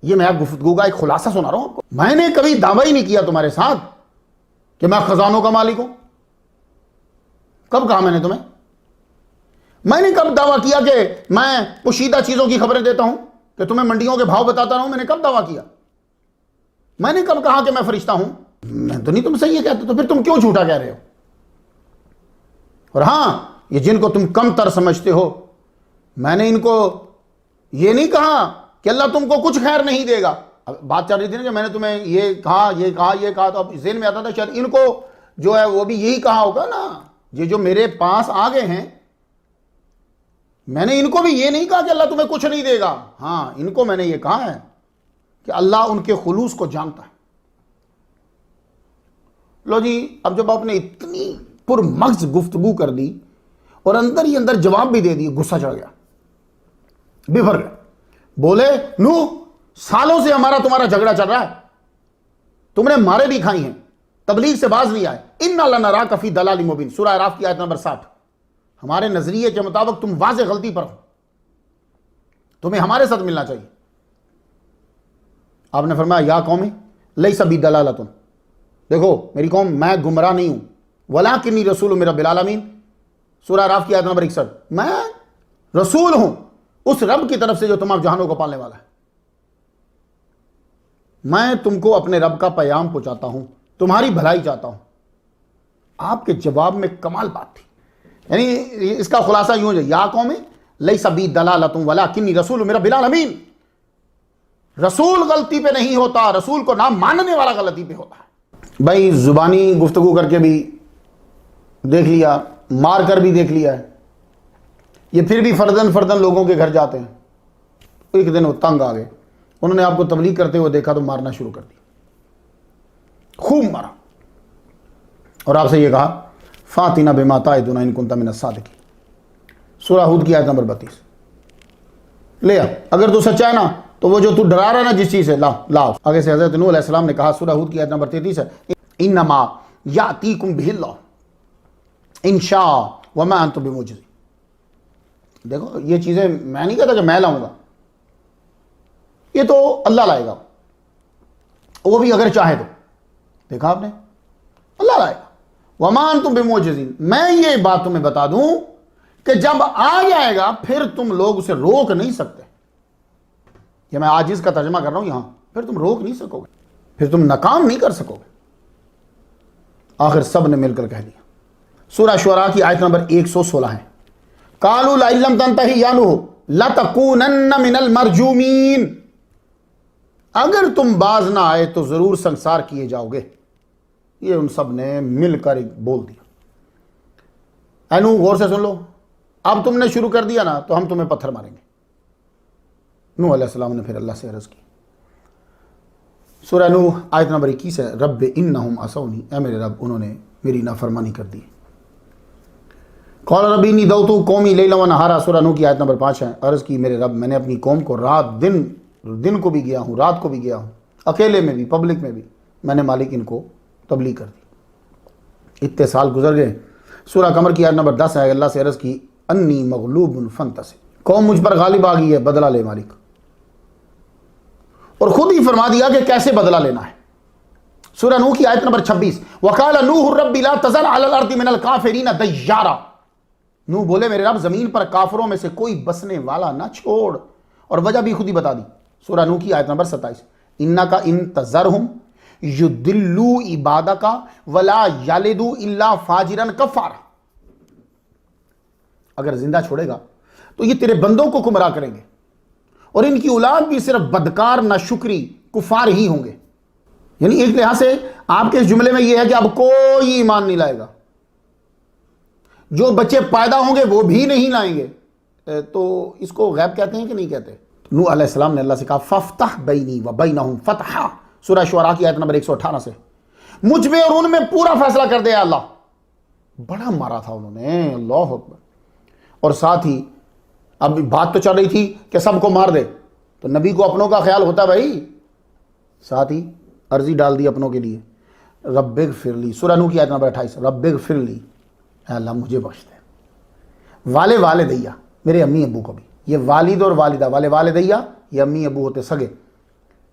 یہ میں گفتگو کا ایک خلاصہ سنا رہا ہوں آپ کو. میں نے کبھی دعویٰ ہی نہیں کیا تمہارے ساتھ کہ میں خزانوں کا مالک ہوں. کب کہا میں نے تمہیں؟ میں نے کب دعویٰ کیا کہ میں پوشیدہ چیزوں کی خبریں دیتا ہوں، کہ تمہیں منڈیوں کے بھاؤ بتاتا رہا ہوں؟ میں نے کب دعویٰ کیا؟ میں نے کب کہا کہ میں فرشتہ ہوں؟ میں تو نہیں تم سے یہ کہتا. تو پھر تم کیوں جھوٹا کہہ رہے ہو؟ اور ہاں، یہ جن کو تم کم تر سمجھتے ہو، میں نے ان کو یہ نہیں کہا کہ اللہ تم کو کچھ خیر نہیں دے گا. اب بات چل رہی تھی نا کہ میں نے تمہیں یہ کہا یہ کہا یہ کہا، تو اب ذہن میں آتا تھا شاید ان کو جو ہے وہ بھی یہی کہا ہوگا نا. یہ جو میرے پاس آ گئے ہیں، میں نے ان کو بھی یہ نہیں کہا کہ اللہ تمہیں کچھ نہیں دے گا. ہاں، ان کو میں نے یہ کہا ہے کہ اللہ ان کے خلوص کو جانتا ہے. لو جی، اب جب آپ نے اتنی پرمغز گفتگو کر دی اور اندر ہی اندر جواب بھی دے دی، غصہ چڑھ گیا، بفر گئے. بولے نوح، سالوں سے ہمارا تمہارا جھگڑا چل رہا ہے، تم نے مارے بھی کھائی ہیں، تبلیغ سے باز نہیں آئے. اِنَّا لَنَرَاكَ فِي ضَلَالٍ مُبِينٍ، سورہ اعراف کی آیت نمبر 60. ہمارے نظریے کے مطابق تم واضح غلطی پر ہو، تمہیں ہمارے ساتھ ملنا چاہیے. آپ نے فرمایا یا قوم لیس بی ضلالۃ، دیکھو میری قوم، میں گمراہ نہیں ہوں. وَلَٰكِنِّي رَسُولٌ مِّن رَبِّ الْعَالَمِينَ، سورہ اعراف کی آیت نمبر 61. میں رسول ہوں اس رب کی طرف سے جو تمام جہانوں کو پالنے والا ہے. میں تم کو اپنے رب کا پیغام پہنچاتا ہوں، تمہاری بھلائی چاہتا ہوں. آپ کے جواب میں کمال بات تھی. یعنی اس کا خلاصہ یوں ہے، یا قوم لیس بی ضلالۃ ولٰکنی رسول من رب العالمین. رسول غلطی پہ نہیں ہوتا، رسول کو نہ ماننے والا غلطی پہ ہوتا ہے. بھائی زبانی گفتگو کر کے بھی دیکھ لیا، مار کر بھی دیکھ لیا ہے. یہ پھر بھی فردن لوگوں کے گھر جاتے ہیں. ایک دن وہ تنگ آ گئے، انہوں نے آپ کو تبلیغ کرتے ہوئے دیکھا تو مارنا شروع کر دی، خوب مارا، اور آپ سے یہ کہا فاتنا بما تعدنا ان کنت من الصادقین، سورہ ہود کی آیت نمبر 32 لے آ، اگر تو سچا ہے نا تو وہ جو تو ڈرا رہا ہے نا جس چیز سے لا آگے سے حضرت نوح علیہ السلام نے کہا، سورہ ہود کی آیت نمبر 33 ہے، انما یاتیکم بہ اللہ ان شاء وما انتم بمعجزین۔ دیکھو یہ چیزیں میں نہیں کہتا کہ میں لاؤں گا، یہ تو اللہ لائے گا، وہ بھی اگر چاہے تو۔ دیکھا آپ نے، اللہ لائے گا، وما انتم بمعجزین۔ میں یہ بات تمہیں بتا دوں کہ جب آ جائے گا پھر تم لوگ اسے روک نہیں سکتے۔ یہ میں عاجز کا ترجمہ کر رہا ہوں یہاں، پھر تم روک نہیں سکو گے، پھر تم ناکام نہیں کر سکو گے۔ آخر سب نے مل کر کہہ دیا۔ سورہ شعراء کی آیت نمبر 116 ہے، قالوا لئن لم تنتہی یا نوح لتکونن من المرجومین۔ اگر تم باز نہ آئے تو ضرور سنسار کیے جاؤ گے۔ یہ ان سب نے مل کر بول دیا۔ اے نوح غور سے سن لو، اب تم نے شروع کر دیا نا تو ہم تمہیں پتھر ماریں گے۔ نوح علیہ السلام نے پھر اللہ سے عرض کی۔ سورہ نوح آیت نمبر 21 ہے، رب انہم عصونی، اے میرے رب انہوں نے میری نافرمانی کر دی۔ قال رب انی دعوت قومی لیلا و نہارا، سورہ نوح کی آیت نمبر 5 ہے، عرض کی میرے رب میں نے اپنی قوم کو دن کو بھی گیا ہوں، رات کو بھی گیا ہوں، اکیلے میں بھی پبلک میں بھی، میں نے مالک ان کو تبلیغ کر دی۔ اتنے سال گزر گئے۔ سورہ قمر کی آیت نمبر 10 ہے، اللہ سے عرض کی انی مغلوب فانتصر، قوم مجھ پر غالب آ گئی ہے، بدلہ لے مالک۔ اور خود ہی فرما دیا کہ کیسے بدلہ لینا ہے۔ سورہ نوح کی آیت نمبر 26، وقال نوح رب لا تذر علی الارض من الکافرین دیارا۔ نوح بولے میرے رب زمین پر کافروں میں سے کوئی بسنے والا نہ چھوڑ، اور وجہ بھی خود ہی بتا دی۔ سورہ نوح کی آیت نمبر 27، انکا ان تذرہم یضلوا عبادک ولا یلدوا الا فاجرا کفارا۔ اگر زندہ چھوڑے گا تو یہ تیرے بندوں کو گمراہ کریں گے، اور ان کی اولاد بھی صرف بدکار ناشکری کفار ہی ہوں گے۔ یعنی ایک لحاظ سے آپ کے اس جملے میں یہ ہے کہ اب کوئی ایمان نہیں لائے گا، جو بچے پیدا ہوں گے وہ بھی نہیں لائیں گے۔ تو اس کو غیب کہتے ہیں کہ نہیں کہتے؟ نوح علیہ السلام نے اللہ سے کہا فافتح بینی و بینہم فتحا، سورہ شعراء کی آیت نمبر 118 سے، مجھ میں اور ان میں پورا فیصلہ کر دے اللہ۔ بڑا مارا تھا انہوں نے، اللہ اکبر۔ اور ساتھ ہی اب بات تو چل رہی تھی کہ سب کو مار دے، تو نبی کو اپنوں کا خیال ہوتا بھائی، ساتھ ہی عرضی ڈال دی اپنوں کے لیے، رب اغفر لی، سورہ نوح کی آیت نمبر 28، رب اغفر لی، اے اللہ مجھے بخش دے، والدیہ، میرے امی ابو کو بھی۔ یہ والد اور والدہ، والدیہ یہ امی ابو ہوتے سگے،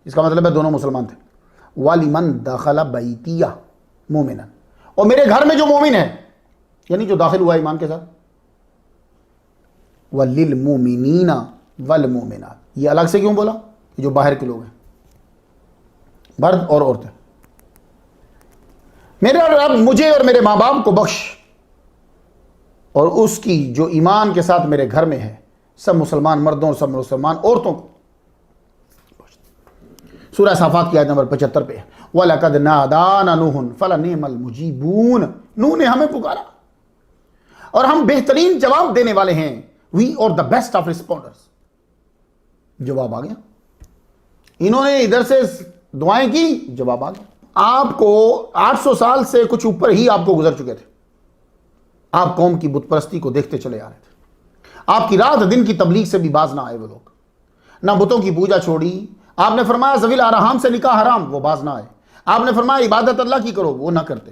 اس کا مطلب ہے دونوں مسلمان تھے۔ وَلِمَنْ دَخَلَ بَيْتِيَ مُؤْمِنًا، اور میرے گھر میں جو مومن ہے، یعنی جو داخل ہوا ایمان کے ساتھ۔ وَلِلْمُؤْمِنِينَ وَالْمُؤْمِنَاتِ، یہ الگ سے کیوں بولا؟ جو باہر کے لوگ ہیں، مرد اور عورتیں۔ میرے رب مجھے اور میرے ماں باپ کو بخش، اور اس کی جو ایمان کے ساتھ میرے گھر میں ہے، سب مسلمان مردوں اور سب مسلمان عورتوں کو۔ سورہ صافات کی آیت نمبر 75 پہ، وَلَقَدْ نَادَانَا نُوحٌ فَلَنِعْمَ الْمُجِيبُونَ، نوح نے ہمیں پکارا اور ہم بہترین جواب دینے والے ہیں، we are the best of responders۔ جواب آ گیا، انہوں نے ادھر سے دعائیں کی، جواب آ گیا۔ آپ کو 800 سال سے کچھ اوپر ہی آپ کو گزر چکے تھے، آپ قوم کی بت پرستی کو دیکھتے چلے آ رہے تھے، آپ کی رات دن کی تبلیغ سے بھی باز نہ آئے وہ لوگ، نہ بتوں کی پوجا چھوڑی۔ آپ نے فرمایا ذوی الارحام سے نکاح حرام، وہ باز نہ آئے۔ آپ نے فرمایا عبادت اللہ کی کرو، وہ نہ کرتے۔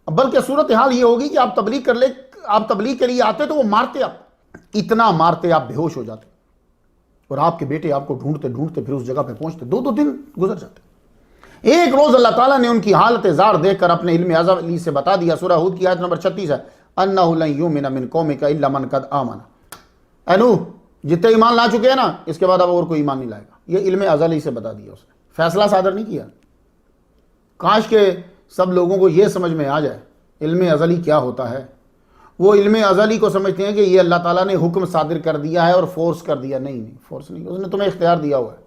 بلکہ صورتحال یہ ہوگی کہ آپ تبلیغ کے لیے آتے تو وہ مارتے، آپ اتنا مارتے آپ بے ہوش ہو جاتے، اور آپ کے بیٹے آپ کو ڈھونڈتے ڈھونڈتے پھر اس جگہ پہ پہنچتے، 2 دن گزر جاتے۔ ایک روز اللہ تعالیٰ نے ان کی حالت زار دیکھ کر اپنے علم ازلی سے بتا دیا۔ سورہ ہود کی آیت نمبر 36 ہے، اَنَّهُ لَن يُؤْمِنَ مِن قَوْمِكَ إِلَّا مَنْ قَدْ آمَنَ۔ اے نوح جتنے ایمان لا چکے ہیں نا، اس کے بعد اب اور کوئی ایمان نہیں لائے گا۔ یہ علم ازلی سے بتا دیا، اس نے فیصلہ صادر نہیں کیا۔ کاش کہ سب لوگوں کو یہ سمجھ میں آ جائے علم ازلی کیا ہوتا ہے۔ وہ علم ازلی کو سمجھتے ہیں کہ یہ اللہ تعالیٰ نے حکم صادر کر دیا ہے اور فورس کر دیا۔ نہیں، فورس نہیں، اس نے تمہیں اختیار دیا ہوا ہے۔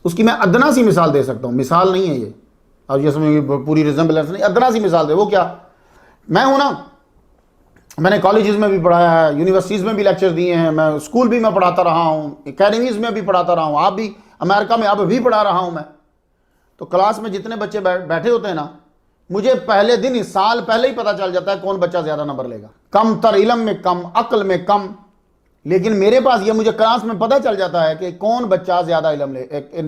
اس کی میں ادنا سی مثال دے سکتا ہوں، مثال نہیں ہے یہ، اب یہ سمجھ پوری ریزمبلنس نہیں، ادنا سی مثال دے۔ وہ کیا؟ میں ہوں نا، میں نے کالجز میں بھی پڑھایا ہے، یونیورسٹیز میں بھی لیکچر دیے ہیں، میں اسکول بھی میں پڑھاتا رہا ہوں، اکیڈمیز میں بھی پڑھاتا رہا ہوں، آپ بھی امریکہ میں اب بھی پڑھا رہا ہوں میں۔ تو کلاس میں جتنے بچے بیٹھے ہوتے ہیں نا، مجھے پہلے دن سال پہلے ہی پتہ چل جاتا ہے کون بچہ زیادہ نمبر لے گا، کم تر علم میں کم، عقل میں کم، لیکن میرے پاس یہ مجھے کلاس میں پتہ چل جاتا ہے کہ کون بچہ زیادہ علم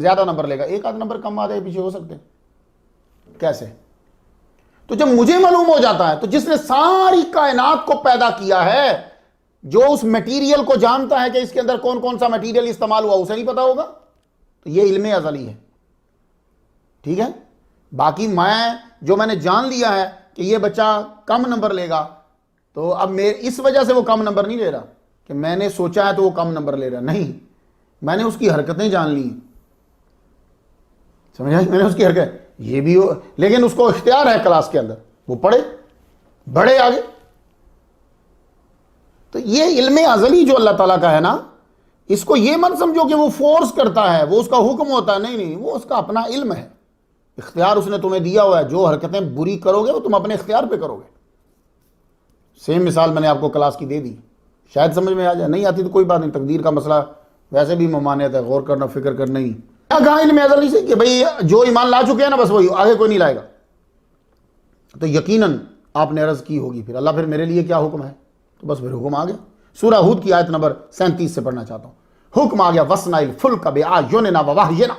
زیادہ نمبر لے گا، ایک آدھ نمبر کم آدھے پیچھے ہو سکتے ہیں، کیسے؟ تو جب مجھے معلوم ہو جاتا ہے تو جس نے ساری کائنات کو پیدا کیا ہے، جو اس میٹیریل کو جانتا ہے کہ اس کے اندر کون کون سا میٹیریل استعمال ہوا، اسے نہیں پتا ہوگا؟ تو یہ علم ازلی ہے، ٹھیک ہے؟ باقی میں نے جان لیا ہے کہ یہ بچہ کم نمبر لے گا، تو اب اس وجہ سے وہ کم نمبر نہیں لے رہا کہ میں نے سوچا ہے تو وہ کم نمبر لے رہا، نہیں، میں نے اس کی حرکتیں جان لی، سمجھا؟ میں نے اس کی حرکت یہ بھی ہو، لیکن اس کو اختیار ہے کلاس کے اندر وہ پڑھے بڑھے آگے۔ تو یہ علم ازلی جو اللہ تعالیٰ کا ہے نا، اس کو یہ مت سمجھو کہ وہ فورس کرتا ہے، وہ اس کا حکم ہوتا ہے، نہیں، وہ اس کا اپنا علم ہے، اختیار اس نے تمہیں دیا ہوا ہے، جو حرکتیں بری کرو گے وہ تم اپنے اختیار پہ کرو گے۔ سیم مثال میں نے آپ کو کلاس کی دے دی، شاید سمجھ میں آ جائے، نہیں آتی تو کوئی بات نہیں، تقدیر کا مسئلہ ویسے بھی ممانعت ہے، غور کرنا، فکر کرنا ہی کہاں علم ازلی سے کہ بھئی جو ایمان لا چکے ہیں نا بس وہی، آگے کوئی نہیں لائے گا۔ تو یقیناً آپ نے عرض کی ہوگی پھر اللہ میرے لیے کیا حکم ہے، تو بس پھر حکم آ گیا۔ سورہ ہود کی آیت نمبر 37 سے پڑھنا چاہتا ہوں، حکم آ گیا، وَاصْنَعِ الْفُلْكَ بِأَعْيُنِنَا وَوَحْيِنَا،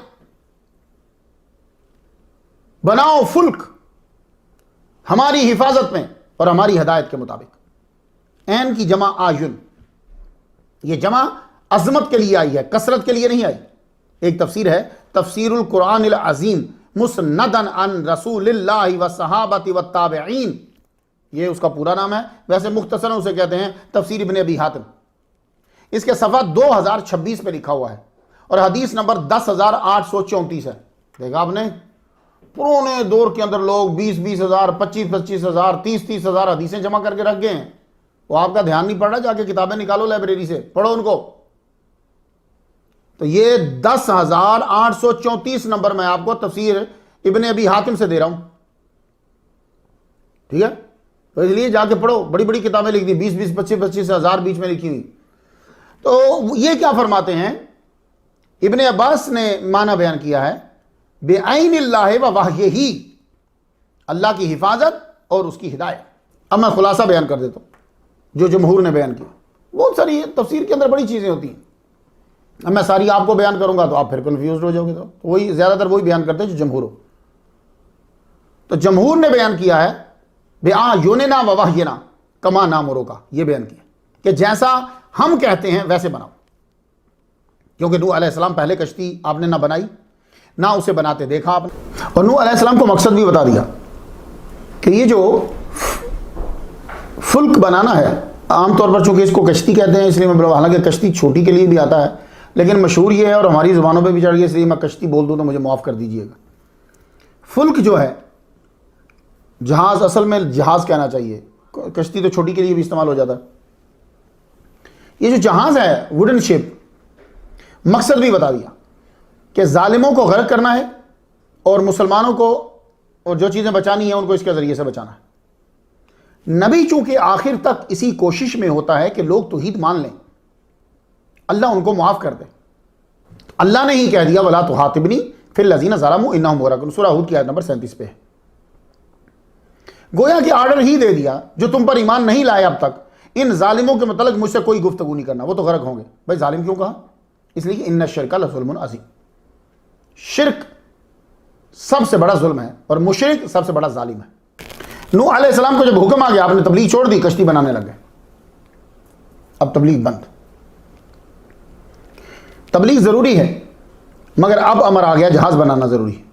بناؤ فلک ہماری حفاظت میں اور ہماری ہدایت کے مطابق۔ عین کی جمع آیون، یہ جمع عظمت کے لیے آئی ہے، کثرت کے لیے نہیں آئی۔ ایک تفسیر ہے تفسیر القرآن العظیم مسندن عن رسول اللہ والصحابۃ والتابعین، یہ اس کا پورا نام ہے، ویسے مختصراً اسے کہتے ہیں تفسیر ابن ابی حاتم۔ اس کے صفحہ 2026 پہ لکھا ہوا ہے اور حدیث نمبر 10,834 ہے۔ دیکھا آپ نے، پرانے دور کے اندر لوگ 20,000 ہزار 25,000 ہزار 30,000 ہزار حدیثیں جمع کر کے رکھ گئے ہیں، وہ آپ کا دھیان نہیں پڑ رہا، جا کے کتابیں نکالو لائبریری سے، پڑھو ان کو۔ تو یہ 10,834 نمبر میں آپ کو تفسیر ابن ابی حاتم سے دے رہا ہوں، ٹھیک ہے؟ تو اس لیے جا کے پڑھو، بڑی بڑی کتابیں لکھ دی، 20,000 25,000 ہزار بیچ میں لکھی ہوئی۔ تو یہ کیا فرماتے ہیں، ابن عباس نے معنی بیان کیا ہے بِعَيْنِ اللَّهِ وَوَحْيِهِ، اللہ کی حفاظت اور اس کی ہدایت۔ اب میں خلاصہ بیان کر دیتا ہوں جو جمہور نے بیان کیا، بہت ساری تفسیر کے اندر بڑی چیزیں ہوتی ہیں، اب میں ساری آپ کو بیان کروں گا تو آپ پھر کنفیوزڈ ہو جاؤ گے، تو وہی زیادہ تر وہی بیان کرتے ہیں جو جمہور ہو۔ تو جمہور نے بیان کیا ہے بِأَعْيُنِنَا وَوَحْيِنَا كَمَا نَأْمُرُكَ، یہ بیان کیا کہ جیسا ہم کہتے ہیں ویسے بناؤ، کیونکہ نوح علیہ السلام پہلے کشتی آپ نے نہ بنائی نہ اسے بناتے دیکھا آپ نے، اور نوح علیہ السلام کو مقصد بھی بتا دیا کہ یہ جو فلک بنانا ہے، عام طور پر چونکہ اس کو کشتی کہتے ہیں اس لیے میں بولا، حالانکہ کشتی چھوٹی کے لیے بھی آتا ہے لیکن مشہور یہ ہے اور ہماری زبانوں پہ بھی چڑھ گئی، اس لیے میں کشتی بول دوں تو مجھے معاف کر دیجئے گا۔ فلک جو ہے، جہاز، اصل میں جہاز کہنا چاہیے، کشتی تو چھوٹی کے لیے بھی استعمال ہو جاتا ہے۔ یہ جو جہاز ہے ووڈن شپ، مقصد بھی بتا دیا کہ ظالموں کو غرق کرنا ہے اور مسلمانوں کو اور جو چیزیں بچانی ہیں ان کو اس کے ذریعے سے بچانا ہے۔ نبی چونکہ آخر تک اسی کوشش میں ہوتا ہے کہ لوگ توحید مان لیں، اللہ ان کو معاف کر دے۔ اللہ نے ہی کہہ دیا وَلَا تُخَاطِبْنِي فِي الَّذِينَ ظَلَمُوا إِنَّهُمْ مُغْرَقُونَ، سورہ ہود کی آیت نمبر 37 پہ ہے۔ گویا کہ آرڈر ہی دے دیا، جو تم پر ایمان نہیں لائے اب تک، ان ظالموں کے متعلق مجھ سے کوئی گفتگو نہیں کرنا، وہ تو غرق ہوں گے۔ بھائی ظالم کیوں کہا؟ اس لیے کہ ان الشرک لظلم عظیم، شرک سب سے بڑا ظلم ہے اور مشرک سب سے بڑا ظالم ہے۔ نوح علیہ السلام کو جب حکم آ گیا، آپ نے تبلیغ چھوڑ دی، کشتی بنانے لگ گئے، اب تبلیغ بند۔ تبلیغ ضروری ہے مگر اب امر آ گیا جہاز بنانا ضروری ہے۔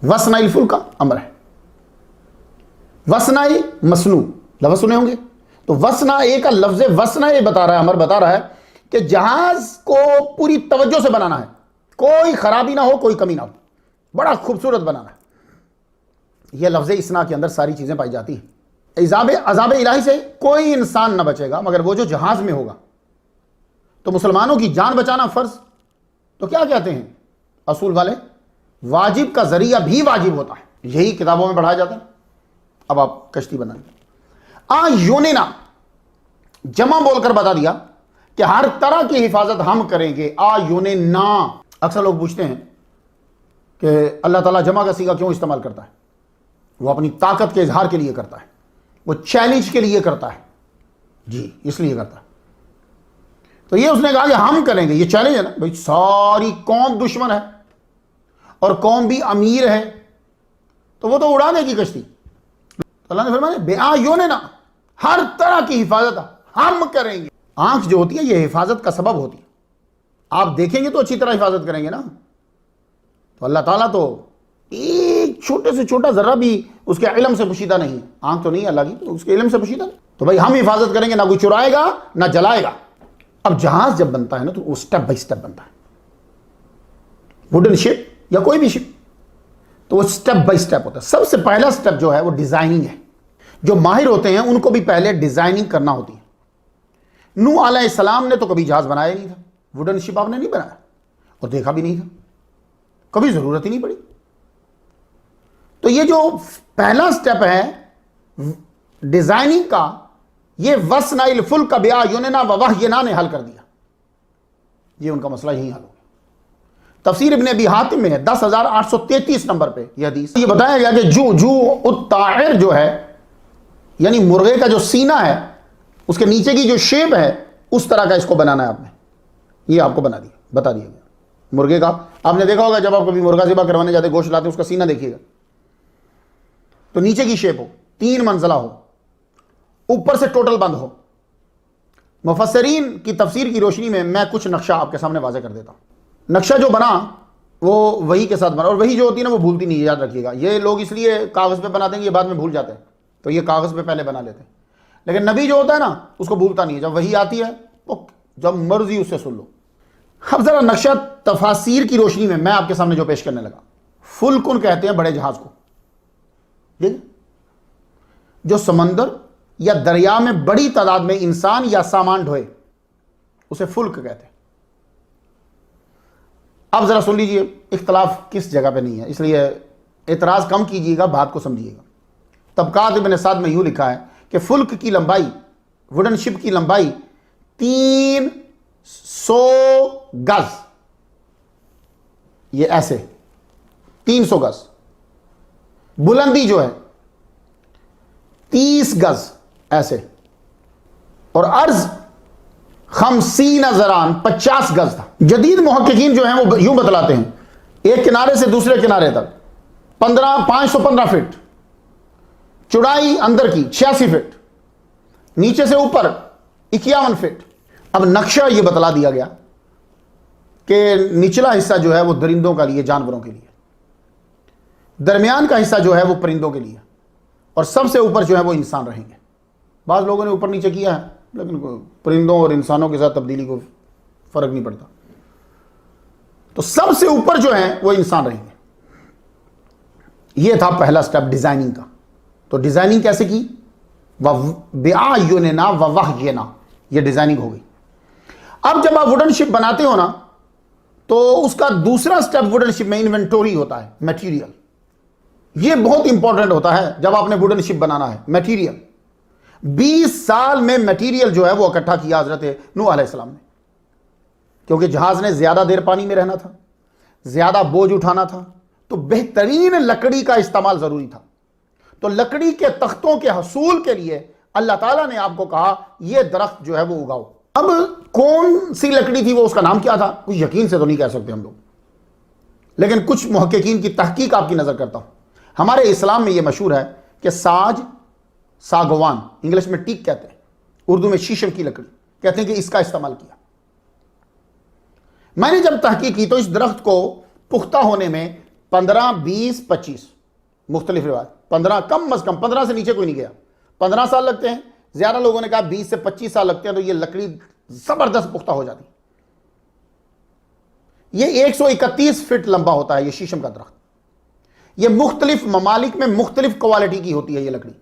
وَاصْنَعِ الْفُلْكَ امر ہے، وَاصْنَعِ مصنوع لفظ سنے ہوں گے، تو وَاصْنَع ایک لفظ وَاصْنَع یہ بتا رہا ہے، امر بتا رہا ہے کہ جہاز کو پوری توجہ سے بنانا ہے، کوئی خرابی نہ ہو، کوئی کمی نہ ہو، بڑا خوبصورت بنانا ہے۔ یہ لفظ اصنع کے اندر ساری چیزیں پائی جاتی ہیں۔ عذاب الہی سے کوئی انسان نہ بچے گا مگر وہ جو جہاز میں ہوگا۔ تو مسلمانوں کی جان بچانا فرض، تو کیا کہتے ہیں اصول والے، واجب کا ذریعہ بھی واجب ہوتا ہے، یہی کتابوں میں پڑھایا جاتا ہے۔ اب آپ کشتی بنائیں، آیوننا جمع بول کر بتا دیا کہ ہر طرح کی حفاظت ہم کریں گے۔ آیوننا، اکثر لوگ پوچھتے ہیں کہ اللہ تعالیٰ جمع کا صیغہ کیوں استعمال کرتا ہے؟ وہ اپنی طاقت کے اظہار کے لیے کرتا ہے، وہ چیلنج کے لیے کرتا ہے، جی اس لیے کرتا ہے۔ تو یہ اس نے کہا کہ ہم کریں گے، یہ چیلنج ہے نا بھائی، ساری قوم دشمن ہے اور قوم بھی امیر ہے، تو وہ تو اڑانے کی کشتی۔ اللہ نے فرمایا بِأَعْيُنِنَا، ہر طرح کی حفاظت ہم کریں گے۔ آنکھ جو ہوتی ہے یہ حفاظت کا سبب ہوتی ہے، آپ دیکھیں گے تو اچھی طرح حفاظت کریں گے نا۔ تو اللہ تعالیٰ تو ایک چھوٹے سے چھوٹا ذرہ بھی اس کے علم سے پوشیدہ نہیں ہے، آنکھ تو نہیں اللہ کی، تو اس کے علم سے پوشیدہ نہیں، تو بھائی ہم حفاظت کریں گے، نہ کوئی چرائے گا نہ جلائے گا۔ اب جہاز جب بنتا ہے نا تو وہ سٹیپ بائی سٹیپ بنتا ہے، ووڈن شپ یا کوئی بھی شپ، تو وہ سٹیپ بائی سٹیپ ہوتا ہے۔ سب سے پہلا سٹیپ جو ہے وہ ڈیزائننگ ہے، جو ماہر ہوتے ہیں ان کو بھی پہلے ڈیزائننگ کرنا ہوتی ہے۔ نوح علیہ السلام نے تو کبھی جہاز بنایا نہیں تھا، ووڈن شپ آپ نے نہیں بنایا اور دیکھا بھی نہیں تھا، کبھی ضرورت ہی نہیں پڑی۔ تو یہ جو پہلا سٹیپ ہے ڈیزائننگ کا، یہ وَصْنَعِ الْفُلْكَ بِأَعْيُنِنَا وَوَحْيِنَا نے حل کر دیا، یہ ان کا مسئلہ یہی حل ہو گیا۔ تفسیر ابن ابی حاتم میں ہے 10,833 نمبر پہ یہ حدیث، یہ بتایا گیا کہ جو الطائر جو ہے، یعنی مرغے کا جو سینہ ہے، اس کے نیچے کی جو شیپ ہے، اس طرح کا اس کو بنانا ہے آپ نے، یہ آپ کو بتا دیا گیا۔ مرغے کا آپ نے دیکھا ہوگا، جب آپ کبھی مرغا ذبح کروانے جاتے گوشت لاتے اس کا سینہ دیکھیے گا، تو نیچے کی شیپ ہو، 3 منزلہ ہو، اوپر سے ٹوٹل بند ہو۔ مفسرین کی تفسیر کی روشنی میں میں کچھ نقشہ آپ کے سامنے واضح کر دیتا ہوں۔ نقشہ جو بنا وہ وہی کے ساتھ بنا، اور وہی جو ہوتی ہے نا وہ بھولتی نہیں ہے، یاد رکھیے گا۔ یہ لوگ اس لیے کاغذ پہ بناتے ہیں کہ یہ بعد میں بھول جاتے ہیں، تو یہ کاغذ پہ پہلے بنا لیتے ہیں، لیکن نبی جو ہوتا ہے نا اس کو بھولتا نہیں ہے، جب وہی آتی ہے وہ جب مرضی اس سے سن لو۔ اب ذرا نقشہ تفاسیر کی روشنی میں میں آپ کے سامنے جو پیش کرنے لگا، فلکن کہتے ہیں بڑے جہاز کو، ٹھیک ہے، جو سمندر یا دریا میں بڑی تعداد میں انسان یا سامان ڈھوئے اسے فلک کہتے ہیں۔ اب ذرا سن لیجئے، اختلاف کس جگہ پہ نہیں ہے، اس لیے اعتراض کم کیجیے گا، بات کو سمجھیے گا۔ طبقات ابن سعد میں یوں لکھا ہے کہ فلک کی لمبائی، ووڈن شپ کی لمبائی 300 گز، یہ ایسے 300 گز، بلندی جو ہے 30 گز ایسے، اور عرض 50 ذراعً 50 گز تھا۔ جدید محققین جو ہیں وہ یوں بتلاتے ہیں، ایک کنارے سے دوسرے کنارے تک 515 فٹ، چوڑائی اندر کی 86 فٹ، نیچے سے اوپر 51 فٹ۔ اب نقشہ یہ بتلا دیا گیا کہ نچلا حصہ جو ہے وہ درندوں کا لیے، جانوروں کے لیے، درمیان کا حصہ جو ہے وہ پرندوں کے لیے، اور سب سے اوپر جو ہے وہ انسان رہیں گے۔ بعض لوگوں نے اوپر نیچے کیا ہے، لیکن پرندوں اور انسانوں کے ساتھ تبدیلی کو فرق نہیں پڑتا، تو سب سے اوپر جو ہیں وہ انسان رہیں گے۔ یہ تھا پہلا سٹیپ ڈیزائننگ کا۔ تو ڈیزائننگ کیسے کی؟ بِأَعْيُنِنَا وَوَحْيِنَا، یہ ڈیزائننگ ہو گئی۔ اب جب آپ ووڈن شپ بناتے ہو نا تو اس کا دوسرا سٹیپ ووڈن شپ میں انوینٹوری ہوتا ہے، میٹیریل۔ یہ بہت امپورٹنٹ ہوتا ہے جب آپ نے ووڈن شپ بنانا ہے، میٹیریل۔ 20 سال میں میٹیریل جو ہے وہ اکٹھا کیا حضرت نوح علیہ السلام نے، کیونکہ جہاز نے زیادہ دیر پانی میں رہنا تھا، زیادہ بوجھ اٹھانا تھا، تو بہترین لکڑی کا استعمال ضروری تھا۔ تو لکڑی کے تختوں کے حصول کے لیے اللہ تعالیٰ نے آپ کو کہا یہ درخت جو ہے وہ اگاؤ۔ اب کون سی لکڑی تھی وہ، اس کا نام کیا تھا، کچھ یقین سے تو نہیں کہہ سکتے ہم لوگ، لیکن کچھ محققین کی تحقیق آپ کی نظر کرتا ہوں۔ ہمارے اسلام میں یہ مشہور ہے کہ ساج، ساگوان، انگلش میں ٹیک کہتے ہیں، اردو میں شیشم کی لکڑی کہتے ہیں کہ اس کا استعمال کیا۔ میں نے جب تحقیق کی تو اس درخت کو پختہ ہونے میں 15، 20، 25 مختلف روایت، 15 کم از کم 15 سے نیچے کوئی نہیں گیا، 15 سال لگتے ہیں، زیادہ لوگوں نے کہا 20 سے 25 سال لگتے ہیں، تو یہ لکڑی زبردست پختہ ہو جاتی۔ یہ 131 فٹ لمبا ہوتا ہے یہ شیشم کا درخت۔ یہ مختلف ممالک میں مختلف کوالٹی کی ہوتی ہے یہ لکڑی۔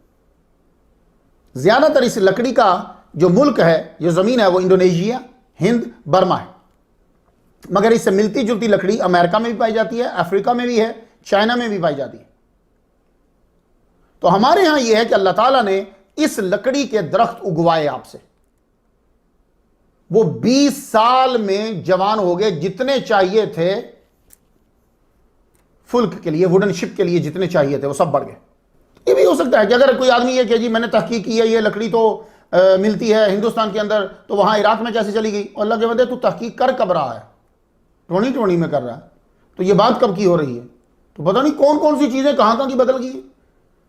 زیادہ تر اس لکڑی کا جو ملک ہے، جو زمین ہے، وہ انڈونیشیا، ہند، برما ہے، مگر اس سے ملتی جلتی لکڑی امریکہ میں بھی پائی جاتی ہے، افریقہ میں بھی ہے، چائنا میں بھی پائی جاتی ہے۔ تو ہمارے ہاں یہ ہے کہ اللہ تعالیٰ نے اس لکڑی کے درخت اگوائے آپ سے، وہ 20 سال میں جوان ہو گئے، جتنے چاہیے تھے فلک کے لیے، ووڈن شپ کے لیے جتنے چاہیے تھے وہ سب بڑھ گئے۔ یہ بھی ہو سکتا ہے کہ اگر کوئی آدمی ہے کہ جی میں نے تحقیق کی ہے یہ لکڑی تو ملتی ہے ہندوستان کے اندر، تو وہاں عراق میں کیسے چلی گئی؟ اور اللہ کے بندے تو تحقیق کر کب رہا ہے؟ ٹونی ٹونی میں کر رہا ہے، تو یہ بات کب کی ہو رہی ہے؟ تو پتہ نہیں کون کون سی چیزیں کہاں کہاں کی بدل گئی ہے۔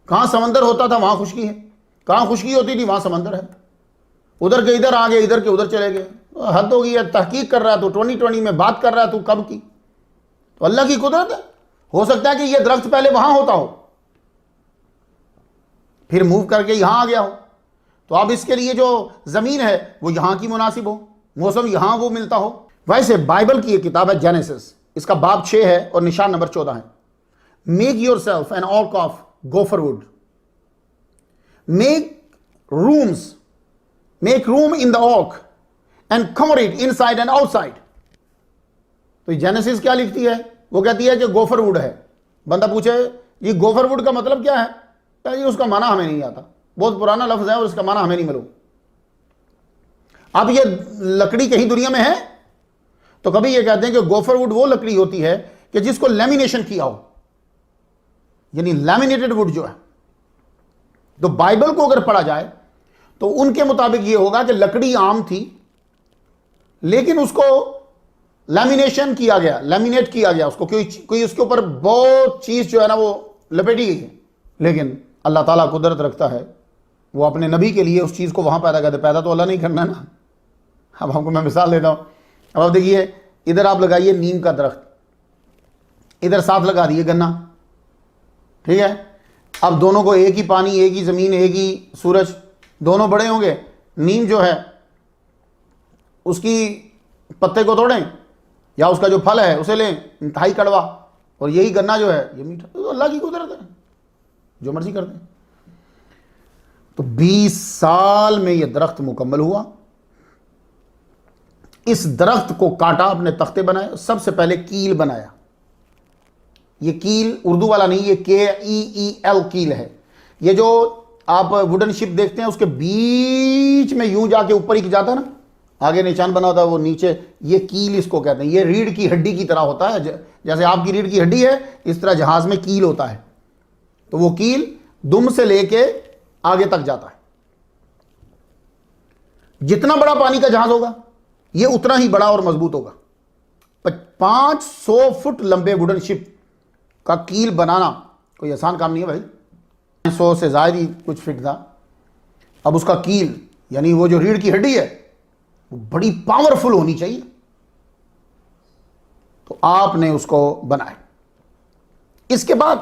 کہاں سمندر ہوتا تھا وہاں خشکی ہے، کہاں خشکی ہوتی تھی وہاں سمندر ہے، ادھر کے ادھر آ گئے، ادھر کے ادھر چلے گئے۔ حد ہو گئی ہے، تحقیق کر رہا ہے تو ٹونی ٹونی میں بات کر رہا ہے، تو کب کی؟ تو اللہ کی قدرت ہے، ہو سکتا ہے کہ یہ درخت پہلے وہاں ہوتا ہو پھر موو کر کے یہاں آ گیا ہو، تو اب اس کے لیے جو زمین ہے وہ یہاں کی مناسب ہو، موسم یہاں وہ ملتا ہو۔ ویسے بائبل کی ایک کتاب ہے جینیسس، اس کا باب 6 ہے اور نشان نمبر 14 ہے۔ Make yourself an ark of gopher wood, make room in the ark and cover it inside and outside. تو جینیسس کیا لکھتی ہے؟ وہ کہتی ہے کہ گوفر ووڈ ہے۔ بندہ پوچھے یہ گوفر ووڈ کا مطلب کیا ہے؟ یہ اس کا معنی ہمیں نہیں آتا، بہت پرانا لفظ ہے اور اس کا معنی ہمیں نہیں معلوم۔ اب یہ لکڑی کہیں دنیا میں ہے؟ تو کبھی یہ کہتے ہیں کہ گوفر ووڈ وہ لکڑی ہوتی ہے کہ جس کو لیمینیشن کیا ہو، یعنی لیمینیٹڈ ووڈ جو ہے۔ تو بائبل کو اگر پڑھا جائے تو ان کے مطابق یہ ہوگا کہ لکڑی عام تھی لیکن اس کو لیمینیشن کیا گیا، لیمینیٹ کیا گیا، اس کو کوئی اس کے اوپر بہت چیز جو ہے نا وہ لپیٹی گئی ہے۔ لیکن اللہ تعالیٰ قدرت رکھتا ہے، وہ اپنے نبی کے لیے اس چیز کو وہاں پیدا کرتے، پیدا تو اللہ نہیں کرنا نا۔ اب ہم کو میں مثال دیتا ہوں، اب آپ دیکھیے ادھر آپ لگائیے نیم کا درخت، ادھر ساتھ لگا دیے گنا، ٹھیک ہے؟ اب دونوں کو ایک ہی پانی، ایک ہی زمین، ایک ہی سورج، دونوں بڑے ہوں گے۔ نیم جو ہے اس کی پتے کو توڑیں یا اس کا جو پھل ہے اسے لیں، انتہائی کڑوا، اور یہی گنا جو ہے یہ میٹھا۔ تو اللہ کی قدرت ہے، جو مرضی کرتے ہیں۔ تو 20 سال میں یہ درخت مکمل ہوا، اس درخت کو کاٹا، اپنے تختے بنائے، سب سے پہلے کیل بنایا۔ یہ کیل اردو والا نہیں، یہ KEEL کیل ہے۔ یہ جو آپ ووڈن شپ دیکھتے ہیں اس کے بیچ میں یوں جا کے اوپر ہی جاتا ہے نا، آگے نشان بنا ہوتا ہے وہ نیچے، یہ کیل اس کو کہتے ہیں۔ یہ ریڑھ کی ہڈی کی طرح ہوتا ہے، جیسے آپ کی ریڑھ کی ہڈی ہے اس طرح جہاز میں کیل ہوتا ہے۔ تو وہ کیل دم سے لے کے آگے تک جاتا ہے۔ جتنا بڑا پانی کا جہاز ہوگا یہ اتنا ہی بڑا اور مضبوط ہوگا۔ 500 فٹ لمبے ووڈن شپ کا کیل بنانا کوئی آسان کام نہیں ہے بھائی، 100 سے زائد ہی کچھ فٹ تھا۔ اب اس کا کیل یعنی وہ جو ریڑھ کی ہڈی ہے وہ بڑی پاورفل ہونی چاہیے، تو آپ نے اس کو بنایا۔ اس کے بعد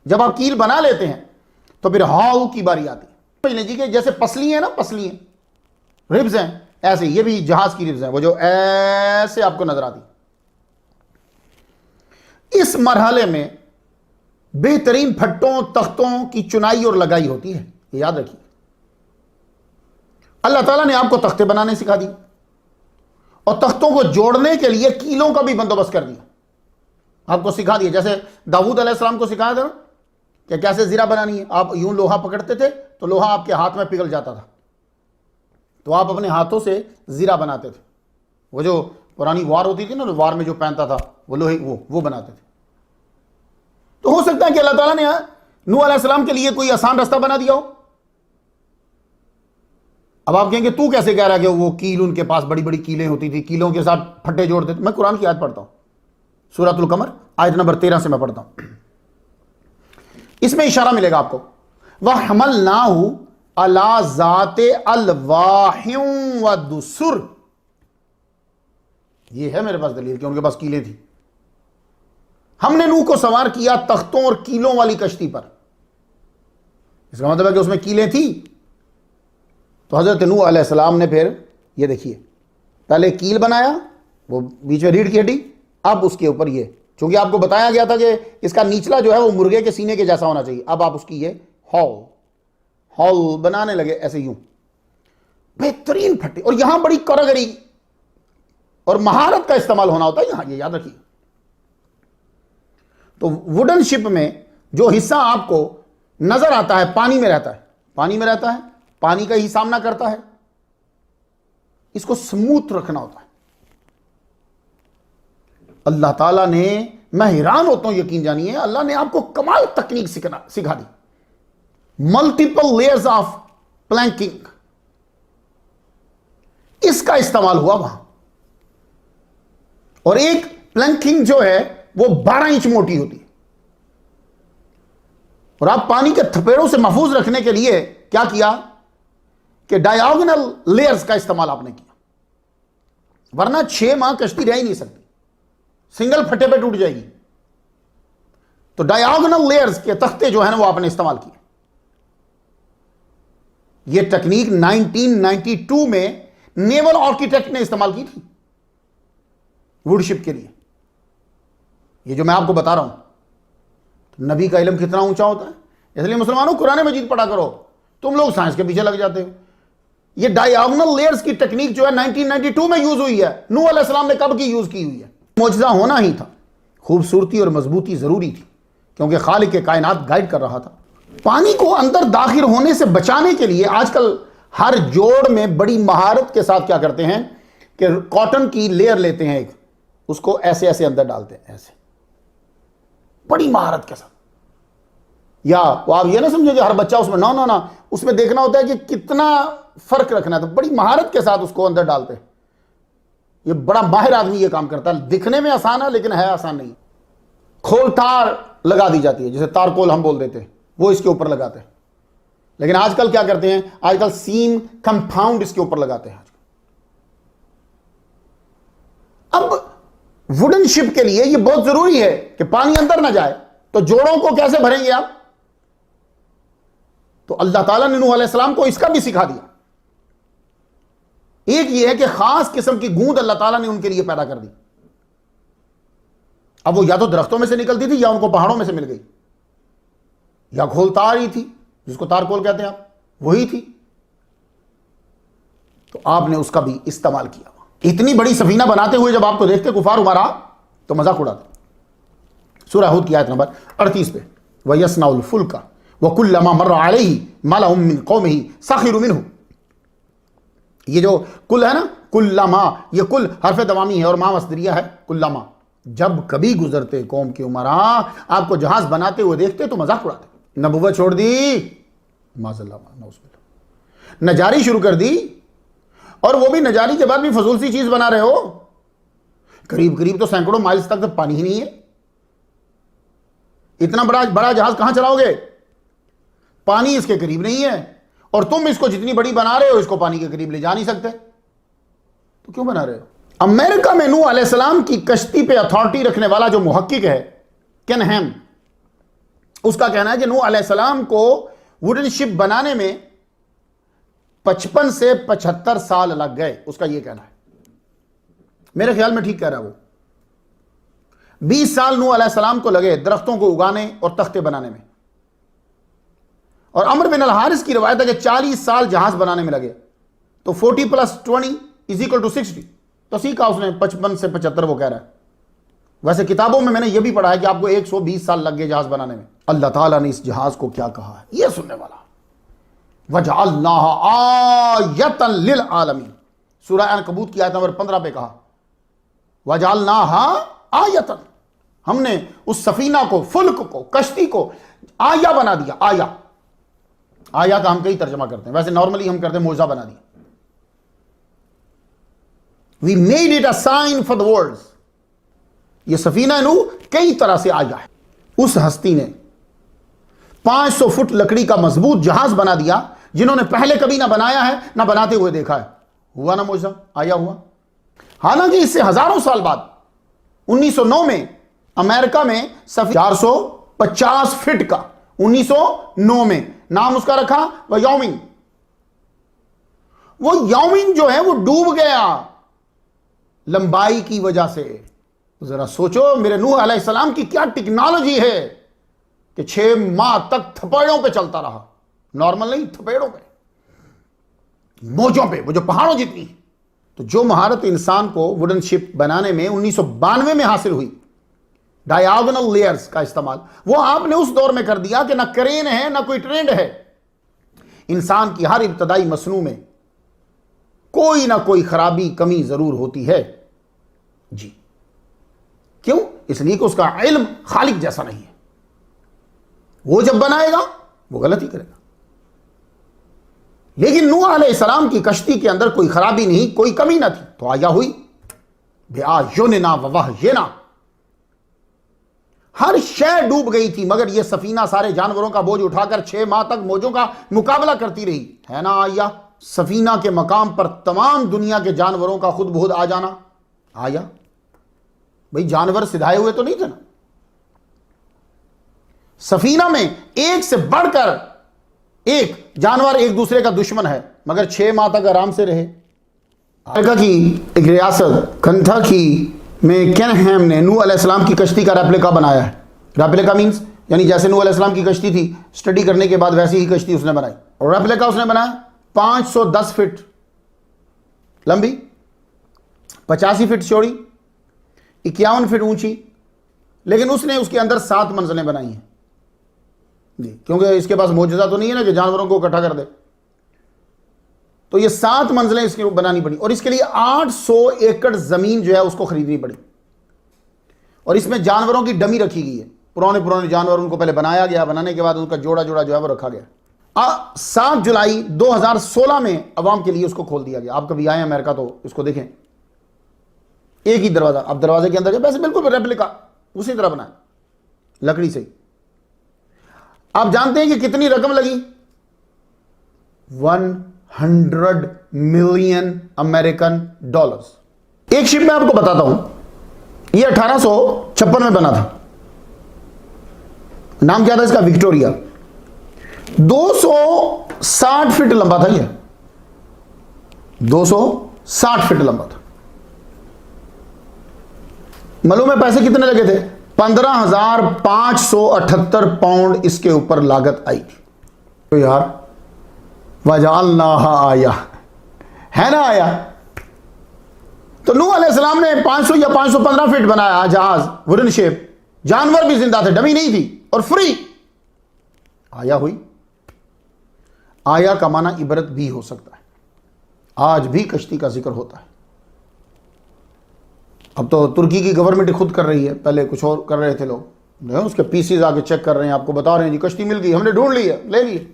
جب آپ کیل بنا لیتے ہیں تو پھر ہاؤ کی باری آتی ہے۔ سمجھ لیجیے کہ جیسے پسلی ہیں نا، پسلی ہیں، ربز ہیں، ایسے یہ بھی جہاز کی ربز ہیں، وہ جو ایسے آپ کو نظر آتی۔ اس مرحلے میں بہترین پھٹوں تختوں کی چنائی اور لگائی ہوتی ہے، یہ یاد رکھیے۔ اللہ تعالیٰ نے آپ کو تختے بنانے سکھا دی اور تختوں کو جوڑنے کے لیے کیلوں کا بھی بندوبست کر دیا، آپ کو سکھا دیا۔ جیسے داؤد علیہ السلام کو سکھایا تھا کہ کیسے زرہ بنانی ہے، آپ یوں لوہا پکڑتے تھے تو لوہا آپ کے ہاتھ میں پگھل جاتا تھا، تو آپ اپنے ہاتھوں سے زرہ بناتے تھے۔ وہ جو پرانی وار ہوتی تھی نا، وار میں جو پہنتا تھا وہ لوہے وہ بناتے تھے۔ تو ہو سکتا ہے کہ اللہ تعالیٰ نے نوح علیہ السلام کے لیے کوئی آسان راستہ بنا دیا ہو۔ اب آپ کہیں گے تو کیسے کہہ رہا ہے کہ وہ کیل ان کے پاس بڑی بڑی کیلیں ہوتی تھی، کیلوں کے ساتھ پھٹے جوڑتے تھے؟ میں قرآن کی آیت پڑھتا ہوں، سورۃ القمر آیت نمبر 13 سے میں پڑھتا ہوں۔ اس میں اشارہ ملے گا آپ کو، وَحَمَلْنَاهُ عَلَى ذَاتِ أَلْوَاحٍ وَدُسُرٍ۔ یہ ہے میرے پاس دلیل کہ ان کے پاس کیلیں تھیں۔ ہم نے نوح کو سوار کیا تختوں اور کیلوں والی کشتی پر۔ اس کا مطلب ہے کہ اس میں کیلیں تھیں۔ تو حضرت نوح علیہ السلام نے پھر یہ دیکھیے پہلے کیل بنایا، وہ بیچ میں ریڑھ کی ہڈی، اب اس کے اوپر یہ، چونکہ آپ کو بتایا گیا تھا کہ اس کا نیچلا جو ہے وہ مرغے کے سینے کے جیسا ہونا چاہیے، اب آپ اس کی یہ ہال بنانے لگے، ایسے یوں بہترین پھٹے۔ اور یہاں بڑی کاریگری اور مہارت کا استعمال ہونا ہوتا ہے یہاں، یہ یاد رکھیے۔ تو ووڈن شپ میں جو حصہ آپ کو نظر آتا ہے پانی میں رہتا ہے، پانی کا ہی سامنا کرتا ہے، اس کو سموتھ رکھنا ہوتا ہے۔ اللہ تعالیٰ نے، میں حیران ہوتا ہوں، یقین جانیے اللہ نے آپ کو کمال تکنیک سکھا دی۔ ملٹیپل لیئرز آف پلانکنگ، اس کا استعمال ہوا وہاں. اور ایک پلانکنگ جو ہے وہ 12 انچ موٹی ہوتی ہے. اور آپ پانی کے تھپیڑوں سے محفوظ رکھنے کے لیے کیا کیا کہ ڈائیاگنل لیئرز کا استعمال آپ نے کیا، ورنہ 6 ماہ کشتی رہ ہی نہیں سکتی، سنگل پھٹے پہ ٹوٹ جائے گی. تو ڈائیاگنل لیئرز کے تختے جو ہیں وہ آپ نے استعمال کیے. یہ ٹیکنیک 1992 میں نیول آرکیٹیکٹ نے استعمال کی تھی ووڈ شپ کے لیے. یہ جو میں آپ کو بتا رہا ہوں، نبی کا علم کتنا اونچا ہوتا ہے. اس لیے مسلمانوں قرآن مجید پڑھا کرو، تم لوگ سائنس کے پیچھے لگ جاتے ہو. یہ ڈائیاگنل لیئرز کی ٹیکنیک جو ہے 1992 میں یوز ہوئی ہے. نوح علیہ السلام نے کب کی یوز کی ہوئی ہے؟ معجزہ ہونا ہی تھا، خوبصورتی اور مضبوطی ضروری تھی، کیونکہ خالق کائنات گائیڈ کر رہا تھا. پانی کو اندر داخل ہونے سے بچانے کے لیے آج کل ہر جوڑ میں بڑی مہارت کے ساتھ کیا کرتے ہیں کہ کاٹن کی لیئر لیتے ہیں، ایک اس کو ایسے ایسے اندر ڈالتے ہیں، ایسے بڑی مہارت کے ساتھ. یا وہ آپ یہ نہ سمجھے کہ ہر بچہ اس میں نہ اس میں دیکھنا ہوتا ہے کہ کتنا فرق رکھنا ہے، تو بڑی مہارت کے ساتھ اس کو اندر ڈالتے ہیں. یہ بڑا ماہر آدمی یہ کام کرتا ہے. دکھنے میں آسان ہے لیکن ہے آسان نہیں. کھول تار لگا دی جاتی ہے، جسے تار کول ہم بول دیتے ہیں، وہ اس کے اوپر لگاتے ہیں. لیکن آج کل کیا کرتے ہیں؟ آج کل سیم کمپاؤنڈ اس کے اوپر لگاتے ہیں. اب ووڈن شپ کے لیے یہ بہت ضروری ہے کہ پانی اندر نہ جائے، تو جوڑوں کو کیسے بھریں گے آپ؟ تو اللہ تعالیٰ نے نوح علیہ السلام کو اس کا بھی سکھا دیا. ایک یہ ہے کہ خاص قسم کی گوند اللہ تعالیٰ نے ان کے لیے پیدا کر دی. اب وہ یا تو درختوں میں سے نکلتی تھی یا ان کو پہاڑوں میں سے مل گئی، یا کھول تار ہی تھی، جس کو تار کول کہتے ہیں آپ، وہی تھی. تو آپ نے اس کا بھی استعمال کیا. اتنی بڑی سفینہ بناتے ہوئے جب آپ کو دیکھتے کفار ہمارا تو مذاق اڑاتے. سورہ ہود کی آیت نمبر 38 پہ وَيَصْنَعُ الْفُلْكَ وَكُلَّمَا مَرَّ عَلَيْهِ مَلَأٌ مِّن قَوْمِهِ سَخِرُوا مِنْهُ. یہ جو کل ہے نا، کلما، یہ کل حرف دوامی ہے اور ما مصدریہ ہے. کلما، جب کبھی گزرتے قوم کے عمرا آپ کو جہاز بناتے ہوئے دیکھتے تو مذاق اڑاتے. نبوت چھوڑ دی، معاذ اللہ، نجاری شروع کر دی، اور وہ بھی نجاری کے بعد بھی فضول سی چیز بنا رہے ہو. قریب قریب تو سینکڑوں مائلز تک تو پانی ہی نہیں ہے. اتنا بڑا جہاز کہاں چلاؤ گے؟ پانی اس کے قریب نہیں ہے، اور تم اس کو جتنی بڑی بنا رہے ہو اس کو پانی کے قریب لے جا نہیں سکتے، تو کیوں بنا رہے ہو؟ امریکہ میں نوح علیہ السلام کی کشتی پہ اتھارٹی رکھنے والا جو محقق ہے کین ہیم، اس کا کہنا ہے کہ نوح علیہ السلام کو ووڈن شپ بنانے میں 55 سے 75 سال لگ گئے. اس کا یہ کہنا ہے، میرے خیال میں ٹھیک کہہ رہا ہے. وہ 20 سال نوح علیہ السلام کو لگے درختوں کو اگانے اور تختے بنانے میں، اور عمر بن الحارث کی روایت ہے کہ 40 سال جہاز بنانے میں لگے. تو 40 + 20 = 60. تو سیکھا اس نے 55 سے 75 وہ کہہ رہا ہے. ویسے کتابوں میں نے یہ بھی پڑھا ہے کہ آپ کو 120 سال لگ گئے جہاز بنانے میں. اللہ تعالیٰ نے اس جہاز کو کیا کہا ہے یہ سننے والا، وَجَعَلْنَاهَا آیَةً لِلْعَالَمِينَ. سورہ عنکبوت کی آیت نمبر 15 پہ کہا وَجَعَلْنَاهَا آیَةً، ہم نے اس سفینہ کو، فلک کو، کشتی کو آیا بنا دیا. آیا کا ہم کئی ترجمہ کرتے ہیں، ویسے نارملی ہم کرتے ہیں معجزہ بنا دیا. We made it a sign for the world. یہ سفینہ نوح کئی طرح سے آیا ہے. اس ہستی نے 500 فٹ لکڑی کا مضبوط جہاز بنا دیا، جنہوں نے پہلے کبھی نہ بنایا ہے نہ بناتے ہوئے دیکھا ہے. ہوا نا معجزہ، آیا ہوا. حالانکہ اس سے ہزاروں سال بعد 1909 میں امریکہ میں 450 فٹ کا، 1909 میں نام اس کا رکھا ویومنگ. وہ یومنگ جو ہے وہ ڈوب گیا لمبائی کی وجہ سے. ذرا سوچو میرے نوح علیہ السلام کی کیا ٹیکنالوجی ہے کہ 6 ماہ تک تھپیڑوں پہ چلتا رہا. نارمل نہیں، تھپیڑوں پہ، موجوں پہ، وہ جو پہاڑوں جتنی. تو جو مہارت انسان کو ووڈن شپ بنانے میں 1992 میں حاصل ہوئی، ڈائیاگنل لیئرز کا استعمال، وہ آپ نے اس دور میں کر دیا کہ نہ کرین ہے نہ کوئی ٹرینڈ ہے. انسان کی ہر ابتدائی مصنوع میں کوئی نہ کوئی خرابی، کمی ضرور ہوتی ہے. جی کیوں؟ اس لیے کہ اس کا علم خالق جیسا نہیں ہے. وہ جب بنائے گا وہ غلطی کرے گا. لیکن نوح علیہ السلام کی کشتی کے اندر کوئی خرابی نہیں، کوئی کمی نہ تھی، تو آیا ہوئی بِأَعْيُنِنَا وَوَحْيِنَا، ہر شے ڈوب گئی تھی مگر یہ سفینہ سارے جانوروں کا بوجھ اٹھا کر 6 ماہ تک موجوں کا مقابلہ کرتی رہی، ہے نا آیا؟ سفینہ کے مقام پر تمام دنیا کے جانوروں کا خود بخود آ جانا آیا؟ بھئی جانور سدھائے ہوئے تو نہیں تھے نا، سفینہ میں ایک سے بڑھ کر ایک جانور ایک دوسرے کا دشمن ہے، مگر 6 ماہ تک آرام سے رہے۔ امریکہ کی ایک ریاست کنتھاکی میں کینہم نے نوح علیہ السلام کی کشتی کا ریپلیکا بنایا ہے۔ ریپلیکا مینز یعنی جیسے نوح علیہ السلام کی کشتی تھی، سٹڈی کرنے کے بعد ویسی ہی کشتی اس نے بنائی، اور ریپلیکا اس نے بنایا 510 فٹ لمبی، 85 فٹ چوڑی، 51 فٹ اونچی، لیکن اس نے اس کے اندر 7 منزلیں بنائی ہیں جی، کیونکہ اس کے پاس معجزہ تو نہیں ہے نا کہ جانوروں کو اکٹھا کر دے، تو یہ 7 منزلیں اس کی بنانی پڑی، اور اس کے لیے 800 ایکڑ زمین جو ہے اس کو خریدنی پڑی، اور اس میں جانوروں کی ڈمی رکھی گئی ہے، پرانے جانور ان کو پہلے بنایا گیا، بنانے کے بعد ان کا جوڑا جو ہے وہ رکھا گیا۔ 7 جولائی 2016 میں عوام کے لیے اس کو کھول دیا گیا۔ آپ کبھی آئے امریکہ تو اس کو دیکھیں، ایک ہی دروازہ، اب دروازے کے اندر ویسے بالکل ریپلیکا اسی طرح بنا ہے لکڑی سے۔ آپ جانتے ہیں کہ کتنی رقم لگی؟ 100 ملین امریکن ڈالرز۔ ایک شپ میں آپ کو بتاتا ہوں، یہ 1856 میں بنا تھا، نام کیا تھا اس کا؟ وکٹوریا۔ 260 فٹ لمبا تھا، یہ 260 فٹ لمبا تھا۔ معلوم ہے پیسے کتنے لگے تھے؟ 15,578 پاؤنڈ اس کے اوپر لاگت آئی تھی۔ تو یار وَجَعَلْنَاهَا آیا ہے نا آیا؟ تو نوح علیہ السلام نے 500 یا 515 فٹ بنایا جہاز، ووڈن شپ، جانور بھی زندہ تھے، ڈمی نہیں تھی، اور فری آیا ہوئی۔ آیا کا معنی عبرت بھی ہو سکتا ہے، آج بھی کشتی کا ذکر ہوتا ہے۔ اب تو ترکی کی گورنمنٹ خود کر رہی ہے، پہلے کچھ اور کر رہے تھے لوگ، اس کے پیسز آگے چیک کر رہے ہیں، آپ کو بتا رہے ہیں جی کشتی مل گئی، ہم نے ڈھونڈ لی ہے، لے لی ہے۔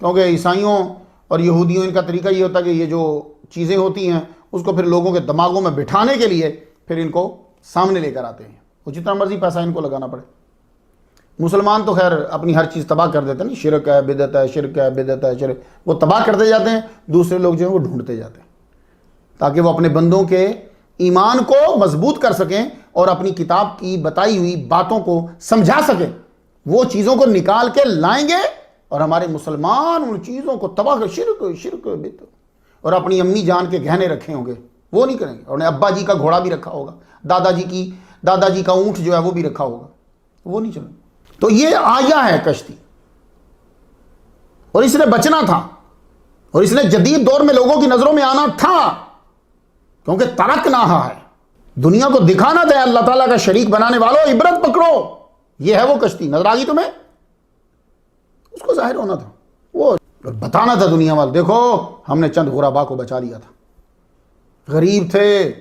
کیونکہ عیسائیوں اور یہودیوں ان کا طریقہ یہ ہوتا ہے کہ یہ جو چیزیں ہوتی ہیں اس کو پھر لوگوں کے دماغوں میں بٹھانے کے لیے پھر ان کو سامنے لے کر آتے ہیں، وہ جتنا مرضی پیسہ ان کو لگانا پڑے۔ مسلمان تو خیر اپنی ہر چیز تباہ کر دیتے ہیں، شرک ہے، بدعت ہے، شرک ہے، بدعت ہے، شرک، وہ تباہ کرتے جاتے ہیں، دوسرے لوگ جو ہیں وہ ڈھونڈتے جاتے ہیں تاکہ وہ اپنے بندوں کے ایمان کو مضبوط کر سکیں اور اپنی کتاب کی بتائی ہوئی باتوں کو سمجھا سکیں۔ وہ چیزوں کو نکال کے لائیں گے اور ہمارے مسلمان ان چیزوں کو تباہ کر، شرک بدعت، اور اپنی امی جان کے گہنے رکھے ہوں گے وہ نہیں کریں گے، اور ابا جی کا گھوڑا بھی رکھا ہوگا، دادا جی کا اونٹ جو ہے وہ بھی رکھا ہوگا، وہ نہیں چلیں۔ تو یہ آیا ہے کشتی، اور اس نے بچنا تھا، اور اس نے جدید دور میں لوگوں کی نظروں میں آنا تھا، کیونکہ ترکناہا ہے، دنیا کو دکھانا تھا اللہ تعالیٰ کا شریک بنانے والوں، عبرت پکڑو، یہ ہے وہ کشتی، نظر آ گئی تمہیں؟ اس کو ظاہر ہونا تھا، وہ بتانا تھا دنیا والے، دیکھو ہم نے چند غربا کو بچا لیا تھا، غریب تھے۔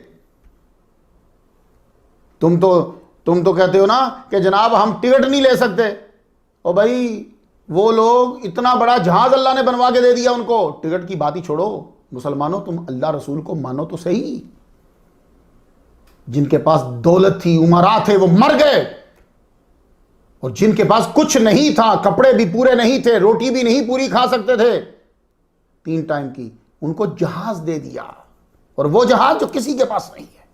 تم تو کہتے ہو نا کہ جناب ہم ٹکٹ نہیں لے سکتے، او بھائی وہ لوگ اتنا بڑا جہاز اللہ نے بنوا کے دے دیا ان کو، ٹکٹ کی بات ہی چھوڑو۔ مسلمانوں تم اللہ رسول کو مانو تو صحیح، جن کے پاس دولت تھی، امراء تھے، وہ مر گئے، اور جن کے پاس کچھ نہیں تھا، کپڑے بھی پورے نہیں تھے، روٹی بھی نہیں پوری کھا سکتے تھے 3 ٹائم کی، ان کو جہاز دے دیا، اور وہ جہاز جو کسی کے پاس نہیں ہے۔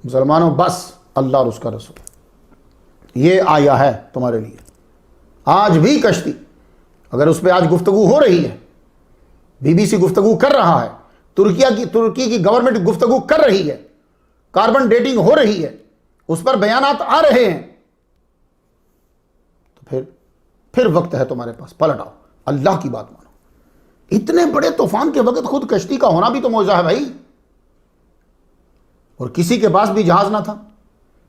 مسلمانوں بس اللہ اور اس کا رسول، یہ آیا ہے تمہارے لیے۔ آج بھی کشتی، اگر اس پہ آج گفتگو ہو رہی ہے، BBC گفتگو کر رہا ہے، ترکی کی گورنمنٹ گفتگو کر رہی ہے، کاربن ڈیٹنگ ہو رہی ہے، اس پر بیانات آ رہے ہیں، تو پھر وقت ہے تمہارے پاس، پلٹ آؤ، اللہ کی بات مانو۔ اتنے بڑے طوفان کے وقت خود کشتی کا ہونا بھی تو معجزہ ہے بھائی، اور کسی کے پاس بھی جہاز نہ تھا،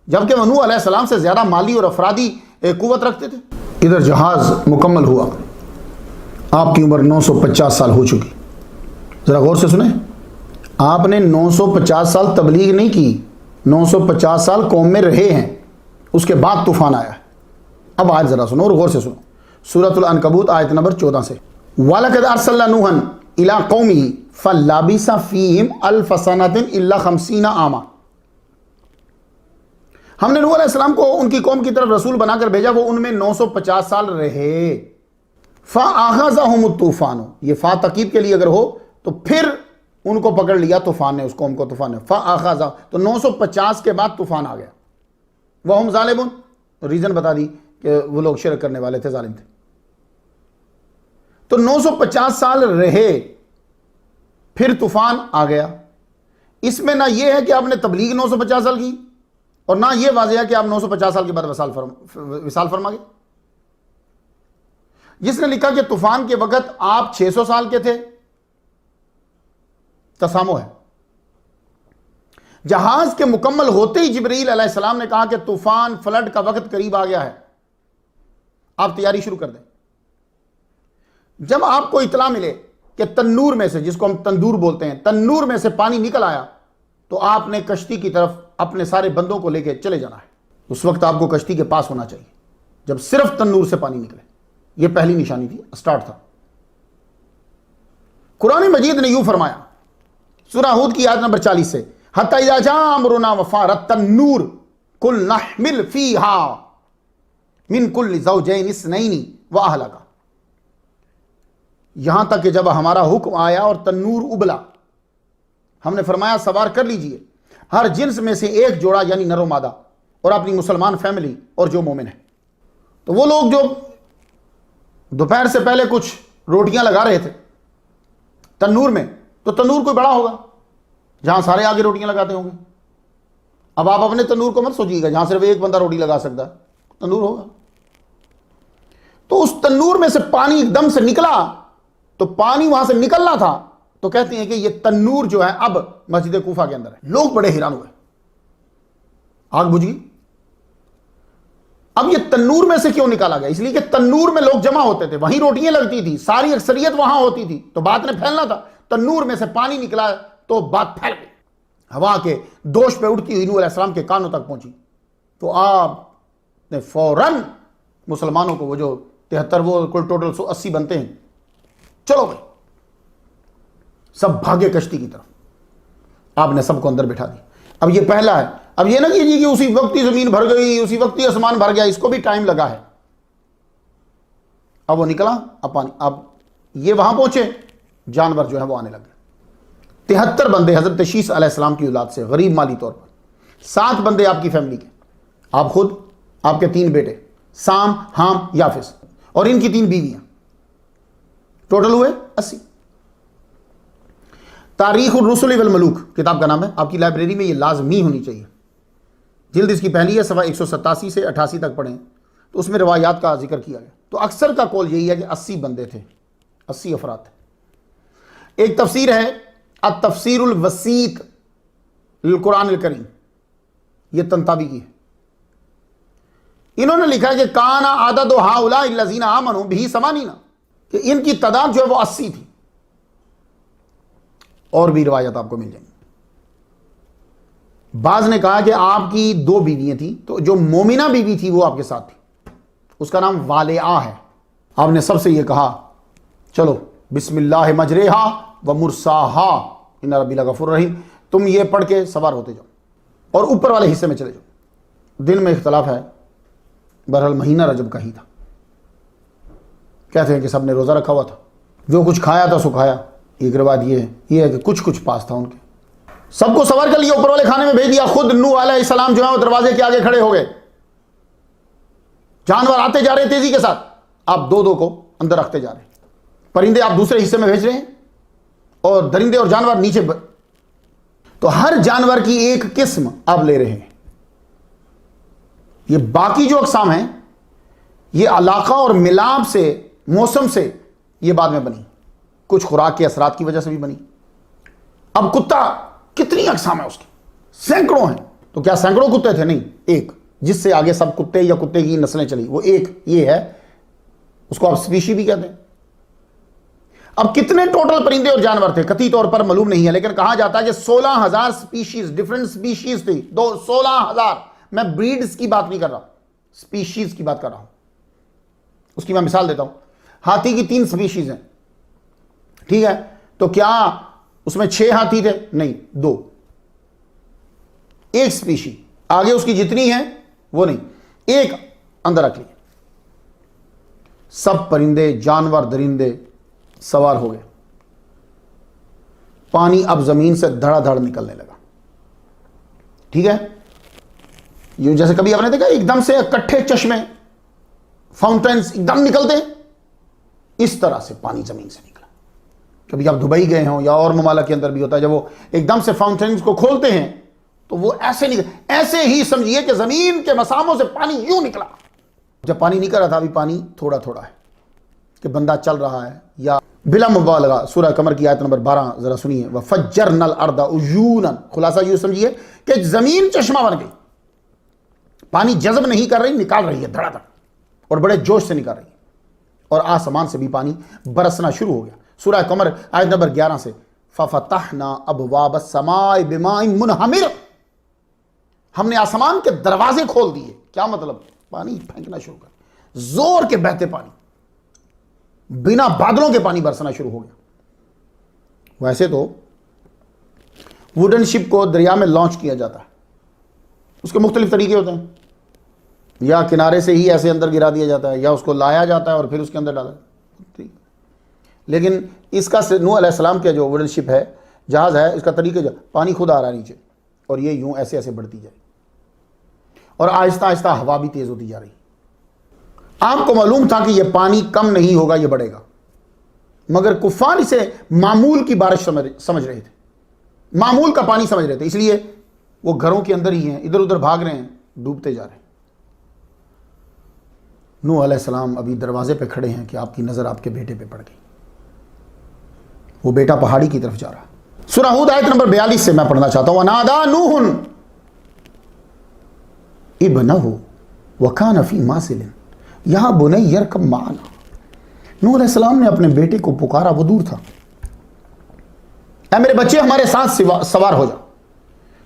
جبکہ وہ نوح علیہ السلام سے زیادہ مالی اور افرادی قوت رکھتے تھے۔ ادھر جہاز مکمل ہوا، آپ کی عمر 950 سال ہو چکی، ذرا غور سے سنیں، آپ نے 950 سال تبلیغ نہیں کی، 950 سال قوم میں رہے ہیں، اس کے بعد طوفان آیا ہے۔ اب آیت ذرا سنو اور غور سے سنو، سورۃ العنکبوت آیت نمبر 14 سے، وَلَقَدْ أَرْسَلْنَا نُوحًا إِلَىٰ قَوْمِهِ فَلَبِثَ فِيهِمْ أَلْفَ سَنَةٍ إِلَّا 50 عَامًا. ہم نے نوح علیہ السلام کو ان کی قوم کی طرف رسول بنا کر بھیجا، وہ ان میں 950 سال رہے. فَأَخَذَهُمُ الطُّوفَانُ، یہ فا تاکید کے لیے اگر ہو تو پھر ان کو پکڑ لیا طوفان نے، اس قوم کو طوفان نے. فَأَخَذَ، تو 950 کے بعد طوفان آ گیا. وَهُمْ ظَالِمُونَ، ریزن بتا دی کہ وہ لوگ شرک کرنے والے تھے، ظالم تھے. تو 950 سال رہے، پھر طوفان آ گیا. اس میں نہ یہ ہے کہ آپ نے تبلیغ 950 سال کی، اور نہ یہ واضح ہے کہ آپ 950 سال کے بعد وصال فرما گئے. جس نے لکھا کہ طوفان کے وقت آپ 600 سال کے تھے، تسامو ہے. جہاز کے مکمل ہوتے ہی جبرائیل علیہ السلام نے کہا کہ طوفان فلڈ کا وقت قریب آ گیا ہے، آپ تیاری شروع کر دیں. جب آپ کو اطلاع ملے کہ تنور میں سے، جس کو ہم تندور بولتے ہیں، تنور میں سے پانی نکل آیا، تو آپ نے کشتی کی طرف اپنے سارے بندوں کو لے کے چلے جانا ہے. اس وقت آپ کو کشتی کے پاس ہونا چاہیے جب صرف تنور سے پانی نکلے. یہ پہلی نشانی تھی، سٹارٹ تھا. قرآن مجید نے یوں فرمایا سورہ ہود کی آیت نمبر 40 سے، حَتَّى إِذَا جَاءَ أَمْرُنَا وَفَارَتِ النُّورُ قُلْ نَحْمِلْ فِيهَا مِنْ كُلِّ زَوْجَيْنِ اثْنَيْنِ وَأَهْلَكَ. یہاں تک کہ جب ہمارا حکم آیا اور تنور ابلا، ہم نے فرمایا سوار کر لیجئے ہر جنس میں سے ایک جوڑا، یعنی نر و مادہ، اور اپنی مسلمان فیملی اور جو مومن ہے. تو وہ لوگ جو دوپہر سے پہلے کچھ روٹیاں لگا رہے تھے تنور میں، تو تنور کوئی بڑا ہوگا جہاں سارے آگے روٹیاں لگاتے ہوں گے. اب آپ اپنے تنور کو مت سوچیے گا جہاں صرف ایک بندہ روٹی لگا سکتا ہے، تنور ہوگا. تو اس تنور میں سے پانی ایک دم سے نکلا، تو پانی وہاں سے نکلنا تھا، تو کہتے ہیں کہ یہ تنور جو ہے اب مسجد کوفہ کے اندر ہے. لوگ بڑے حیران ہوئے، آگ بجھ گئی. اب یہ تنور میں سے کیوں نکالا گیا؟ اس لیے کہ تنور میں لوگ جمع ہوتے تھے، وہیں روٹیاں لگتی تھی، ساری اکثریت وہاں ہوتی تھی، تو بات نے پھیلنا تھا. تنور میں سے پانی نکلا تو بات پھیل گئی، ہوا کے دوش پہ اڑتی ہوئی نوح علیہ السلام کے کانوں تک پہنچی. تو آپ نے فوراً مسلمانوں کو، وہ جو 73، وہ کل ٹوٹل 180 بنتے ہیں، چلو بھائی، سب بھاگے کشتی کی طرف. آپ نے سب کو اندر بٹھا دیا. اب یہ پہلا ہے. اب یہ نہ کیجیے کہ اسی وقت ہی زمین بھر گئی، اسی وقت ہی آسمان بھر گیا، اس کو بھی ٹائم لگا ہے. اب وہ نکلا، اب پانی، اب یہ وہاں پہنچے، جانور جو ہے وہ آنے لگے. 73 بندے حضرت شیس علیہ السلام کی اولاد سے، غریب مالی طور پر. 7 بندے آپ کی فیملی کے، آپ خود، آپ کے 3 بیٹے سام، حام، یافس، اور ان کی 3 بیویاں، ٹوٹل ہوئے 80. تاریخ الرسل والملوک کتاب کا نام ہے، آپ کی لائبریری میں یہ لازمی ہونی چاہیے. جلد اس کی پہلی ہے، صفحہ 187 سے 88 تک پڑھیں تو اس میں روایات کا ذکر کیا گیا. تو اکثر کا قول یہی ہے کہ 80 بندے تھے، 80 افراد تھے. ایک تفسیر ہے التفسیر الوسیط للقرآن الکریم، یہ تنتابی کی ہے. انہوں نے لکھا کہ کان عدد ہؤلاء الذین آمنوا بہ 80، کہ ان کی تعداد جو ہے وہ 80 تھی. اور بھی روایت آپ کو مل جائیں گی. بعض نے کہا کہ آپ کی 2 بیویاں تھیں، تو جو مومنہ بیوی تھی وہ آپ کے ساتھ تھی، اس کا نام والعہ ہے. آپ نے سب سے یہ کہا چلو بسم اللہ مجریہا و مرساہا ان ربی لغفور رحیم، تم یہ پڑھ کے سوار ہوتے جاؤ اور اوپر والے حصے میں چلے جاؤ. دن میں اختلاف ہے، بہرحال مہینہ رجب کا ہی تھا. کہتے ہیں کہ سب نے روزہ رکھا ہوا تھا، جو کچھ کھایا تھا سو کھایا. ایک روایت یہ ہے کہ کچھ پاس تھا ان کے. سب کو سوار کر لیا، اوپر والے کھانے میں بھیج دیا. خود نوح علیہ السلام جو ہے وہ دروازے کے آگے کھڑے ہو گئے. جانور آتے جا رہے ہیں تیزی کے ساتھ، آپ 2 کو اندر رکھتے جا رہے ہیں. پرندے آپ دوسرے حصے میں بھیج رہے ہیں، اور درندے اور جانور نیچے تو ہر جانور کی ایک قسم آپ لے رہے ہیں. یہ باقی جو اقسام ہیں یہ علاقہ اور ملاب سے، موسم سے یہ بعد میں بنی، کچھ خوراک کے اثرات کی وجہ سے بھی بنی. اب کتا کتنی اقسام ہے اس کی، سینکڑوں ہیں. تو کیا سینکڑوں کتے تھے؟ نہیں، ایک، جس سے آگے سب کتے یا کتے کی نسلیں چلی، وہ ایک یہ ہے، اس کو آپ سپیشی بھی کہتے ہیں. اب کتنے ٹوٹل پرندے اور جانور تھے قطعی طور پر معلوم نہیں ہے، لیکن کہا جاتا ہے کہ 16,000 سپیشیز، ڈفرنٹ سپیشیز تھی. 16,000. میں بریڈز کی بات نہیں کر رہا، سپیشیز کی بات کر رہا ہوں. اس کی میں مثال دیتا ہوں. ہاتھی کی 3 سپیشیز ہیں، ٹھیک ہے، تو کیا اس میں 6 ہاتھی تھے؟ نہیں، 2، ایک سپیشی، آگے اس کی جتنی ہے وہ نہیں، ایک اندر رکھ لی، سب پرندے جانور درندے سوار ہو گئے، پانی اب زمین سے دھڑا دھڑ نکلنے لگا، ٹھیک ہے، یہ جیسے کبھی آپ نے دیکھا ایک دم سے اکٹھے چشمے فاؤنٹینز ایک دم نکلتے ہیں، اس طرح سے پانی زمین سے نکلا۔ کبھی آپ دبئی گئے ہوں یا اور ممالک کے اندر بھی ہوتا ہے، جب وہ ایک دم سے فاؤنٹینز کو کھولتے ہیں تو وہ ایسے نکل، ایسے ہی سمجھیے کہ زمین کے مساموں سے پانی یوں نکلا۔ جب پانی نکل رہا تھا، ابھی پانی تھوڑا تھوڑا ہے کہ بندہ چل رہا ہے، یا بلا مبالغہ سورہ قمر کی آیت نمبر 12 ذرا سنیے، وَفَجَّرْنَا الْأَرْضَ عُيُونًا، خلاصہ یوں سمجھیے کہ زمین چشمہ بن گئی، پانی جذب نہیں کر رہی، نکال رہی ہے دھڑا دھڑ، اور بڑے جوش سے نکال رہی ہے، اور آسمان سے بھی پانی برسنا شروع ہو گیا۔ سورہ قمر آیت نمبر 11 سے فَفَتَحْنَا أَبْوَابَ السَّمَاءِ بِمَاءٍ مُنْهَمِرٍ، ہم نے آسمان کے دروازے کھول دیے۔ کیا مطلب؟ پانی پھینکنا شروع کر، زور کے بہتے پانی، بنا بادلوں کے پانی برسنا شروع ہو گیا۔ ویسے تو ووڈن شپ کو دریا میں لانچ کیا جاتا ہے، اس کے مختلف طریقے ہوتے ہیں، یا کنارے سے ہی ایسے اندر گرا دیا جاتا ہے، یا اس کو لایا جاتا ہے اور پھر اس کے اندر ڈالا جاتا ہے۔ لیکن اس کا نوح علیہ السلام کے جو ووڈن شپ ہے، جہاز ہے، اس کا طریقہ جو پانی خود آ رہا ہے نیچے، اور یہ یوں ایسے ایسے بڑھتی جائے، اور آہستہ آہستہ ہوا بھی تیز ہوتی جا رہی۔ آپ کو معلوم تھا کہ یہ پانی کم نہیں ہوگا، یہ بڑھے گا، مگر کفار اسے معمول کی بارش سمجھ رہے تھے، معمول کا پانی سمجھ رہے تھے، اس لیے وہ گھروں کے اندر ہی ہیں، ادھر ادھر بھاگ رہے ہیں، ڈوبتے جا رہے ہیں۔ نوح علیہ السلام ابھی دروازے پہ کھڑے ہیں کہ آپ کی نظر آپ کے بیٹے پہ پڑ گئی، وہ بیٹا پہاڑی کی طرف جا رہا۔ سورہ ہود آیت نمبر 42 سے میں پڑھنا چاہتا ہوں، وَنَادَى نُوحٌ ابْنَهُ وَكَانَ فِي مَعْزِلٍ یَا بُنَيَّ ارْكَب مَعَنَا، نوح علیہ السلام نے اپنے بیٹے کو پکارا، وہ دور تھا، اے میرے بچے ہمارے ساتھ سوار ہو جا،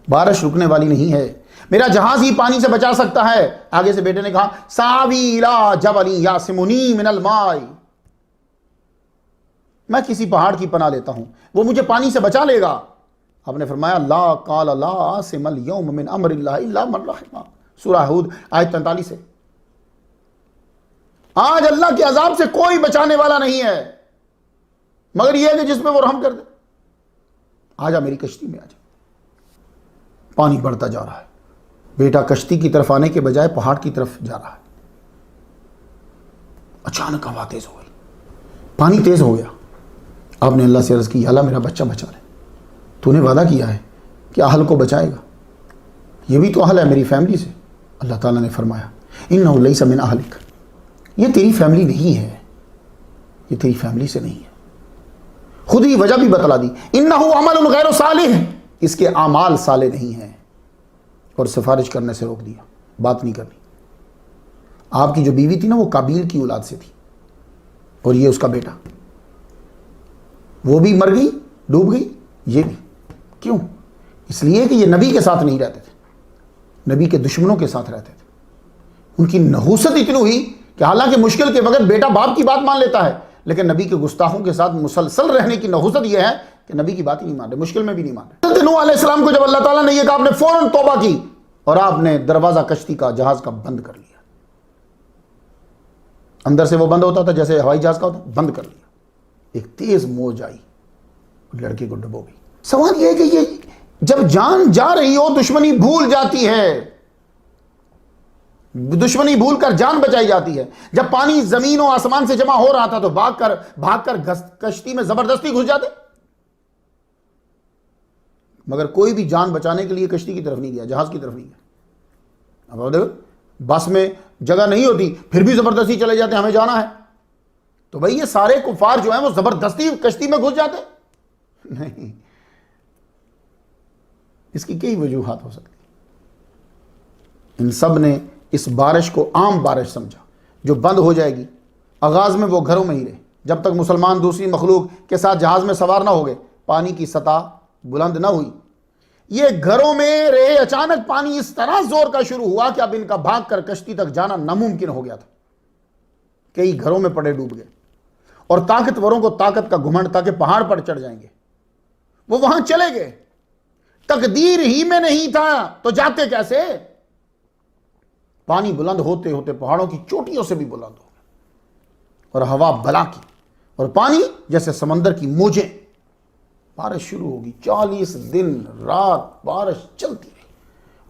بارش رکنے والی نہیں ہے، میرا جہاز ہی پانی سے بچا سکتا ہے۔ آگے سے بیٹے نے کہا ساوی الی جبل یعصمنی من الماء، میں کسی پہاڑ کی پناہ لیتا ہوں، وہ مجھے پانی سے بچا لے گا۔ آپ نے فرمایا لا قال لا عاصم اليوم من امر اللہ الا من رحم، سورہ ہود آیت 43 سے، آج اللہ کے عذاب سے کوئی بچانے والا نہیں ہے مگر یہ ہے کہ جس میں وہ رحم کر دے۔ آجا میری کشتی میں آجا۔ پانی بڑھتا جا رہا ہے، بیٹا کشتی کی طرف آنے کے بجائے پہاڑ کی طرف جا رہا ہے۔ اچانک ہوا تیز ہو گئی، پانی تیز ہو گیا۔ آپ نے اللہ سے عرض کی، اللہ میرا بچہ بچا لے، تو نے وعدہ کیا ہے کہ اہل کو بچائے گا، یہ بھی تو اہل ہے میری فیملی سے۔ اللہ تعالیٰ نے فرمایا انہ لیس من اہلک، یہ تیری فیملی نہیں ہے، یہ تیری فیملی سے نہیں ہے۔ خود ہی وجہ بھی بتلا دی، انہ عمل غیر صالح، اس کے اعمال صالح نہیں ہیں، اور سفارش کرنے سے روک دیا، بات نہیں کرنی۔ آپ کی جو بیوی تھی نا، وہ قابیل کی اولاد سے تھی، اور یہ اس کا بیٹا، وہ بھی مر گئی، ڈوب گئی، یہ بھی۔ کیوں؟ اس لیے کہ یہ نبی کے ساتھ نہیں رہتے تھے، نبی کے دشمنوں کے ساتھ رہتے تھے۔ ان کی نحوست اتنی ہوئی کہ حالانکہ مشکل کے وقت بیٹا باپ کی بات مان لیتا ہے، لیکن نبی کے گستاخوں کے ساتھ مسلسل رہنے کی نحوست یہ ہے کہ نبی کی بات ہی نہیں مان رہے، مشکل میں بھی نہیں مان رہے۔ نوح علیہ السلام کو جب اللہ تعالیٰ نے یہ کہا، آپ نے فوراً توبہ کی، اور آپ نے دروازہ کشتی کا، جہاز کا بند کر لیا۔ اندر سے وہ بند ہوتا تھا جیسے ہوائی جہاز کا ہوتا، بند کر لیا۔ ایک تیز موج آئی، لڑکے کو ڈبو گئی۔ سوال یہ ہے کہ یہ جب جان جا رہی ہو، دشمنی بھول جاتی ہے، دشمنی بھول کر جان بچائی جاتی ہے۔ جب پانی زمین و آسمان سے جمع ہو رہا تھا تو بھاگ کر کشتی میں زبردستی گھس جاتے، مگر کوئی بھی جان بچانے کے لیے کشتی کی طرف نہیں گیا، جہاز کی طرف نہیں گیا۔ اب دیکھو، بس میں جگہ نہیں ہوتی پھر بھی زبردستی چلے جاتے، ہمیں جانا ہے، تو بھائی یہ سارے کفار جو ہیں وہ زبردستی کشتی میں گھس جاتے نہیں۔ اس کی کئی وجوہات ہو سکتی، ان سب نے اس بارش کو عام بارش سمجھا جو بند ہو جائے گی۔ آغاز میں وہ گھروں میں ہی رہے، جب تک مسلمان دوسری مخلوق کے ساتھ جہاز میں سوار نہ ہو گئے، پانی کی سطح بلند نہ ہوئی، یہ گھروں میں رہے۔ اچانک پانی اس طرح زور کا شروع ہوا کہ اب ان کا بھاگ کر کشتی تک جانا ناممکن ہو گیا تھا، کئی گھروں میں پڑے ڈوب گئے، اور طاقتوروں کو طاقت کا گھمنڈ تھا کہ پہاڑ پر چڑھ جائیں گے، وہ وہاں چلے گئے، تقدیر ہی میں نہیں تھا تو جاتے کیسے؟ پانی بلند ہوتے ہوتے پہاڑوں کی چوٹیوں سے بھی بلند ہو گیا، اور ہوا بلا کی، اور پانی جیسے سمندر کی موجیں، بارش شروع ہوگی، 40 دن رات بارش چلتی رہی،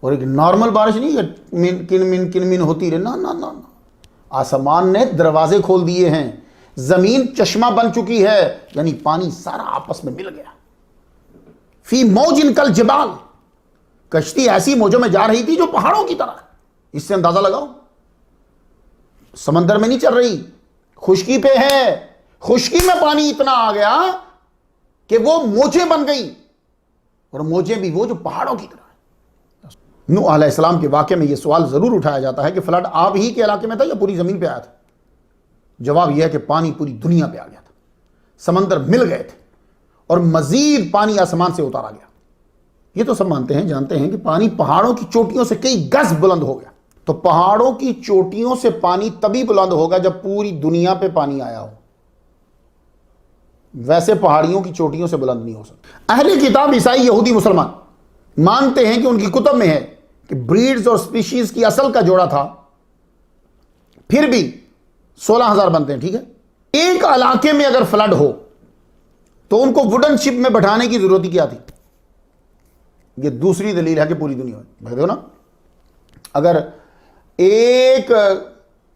اور ایک نارمل بارش نہیں ہے کن من ہوتی رہی، نہ، آسمان نے دروازے کھول دیے ہیں، زمین چشمہ بن چکی ہے، یعنی پانی سارا آپس میں مل گیا۔ فی موج کل جبال، کشتی ایسی موجوں میں جا رہی تھی جو پہاڑوں کی طرح، اس سے اندازہ لگاؤ، سمندر میں نہیں چل رہی، خشکی پہ ہے، خشکی میں پانی اتنا آ گیا کہ وہ موجیں بن گئی، اور موجیں بھی وہ جو پہاڑوں کی طرح ہیں۔ نوح علیہ السلام کے واقعے میں یہ سوال ضرور اٹھایا جاتا ہے کہ فلڈ آپ ہی کے علاقے میں تھا یا پوری زمین پہ آیا تھا؟ جواب یہ ہے کہ پانی پوری دنیا پہ آ گیا تھا، سمندر مل گئے تھے، اور مزید پانی آسمان سے اتارا گیا۔ یہ تو سب مانتے ہیں، جانتے ہیں کہ پانی پہاڑوں کی چوٹیوں سے کئی گز بلند ہو گیا، تو پہاڑوں کی چوٹیوں سے پانی تبھی بلند ہوگا جب پوری دنیا پہ پانی آیا ہو، ویسے پہاڑیوں کی چوٹیوں سے بلند نہیں ہو سکتا۔ اہل کتاب عیسائی یہودی مسلمان مانتے ہیں کہ ان کی کتب میں ہے کہ بریڈز اور سپیشیز کی اصل کا جوڑا تھا، پھر بھی 16,000 بنتے ہیں، ٹھیک ہے؟ ایک علاقے میں اگر فلڈ ہو تو ان کو ووڈن شپ میں بٹھانے کی ضرورت ہی کیا تھی؟ یہ دوسری دلیل ہے کہ پوری دنیا میں دیکھو نا، اگر ایک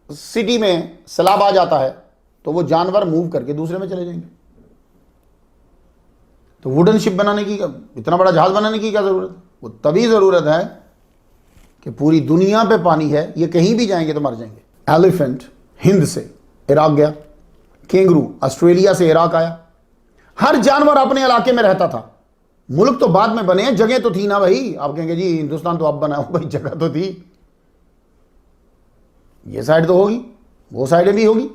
سٹی میں سیلاب آ جاتا ہے تو وہ جانور موو کر کے دوسرے میں چلے جائیں گے، تو ووڈن شپ بنانے کی، اتنا بڑا جہاز بنانے کی کیا ضرورت ہے؟ وہ تبھی ضرورت ہے کہ پوری دنیا پہ پانی ہے، یہ کہیں بھی جائیں گے تو مر جائیں گے۔ ایلیفنٹ ہند سے عراق گیا، کینگرو آسٹریلیا سے عراق آیا، ہر جانور اپنے علاقے میں رہتا تھا۔ ملک تو بعد میں بنے ہیں، جگہ تو تھی نا بھائی، آپ کہیں گے جی ہندوستان تو اب بنا ہو، بھائی جگہ تو تھی، یہ سائڈ تو ہوگی، وہ سائڈیں بھی ہوگی۔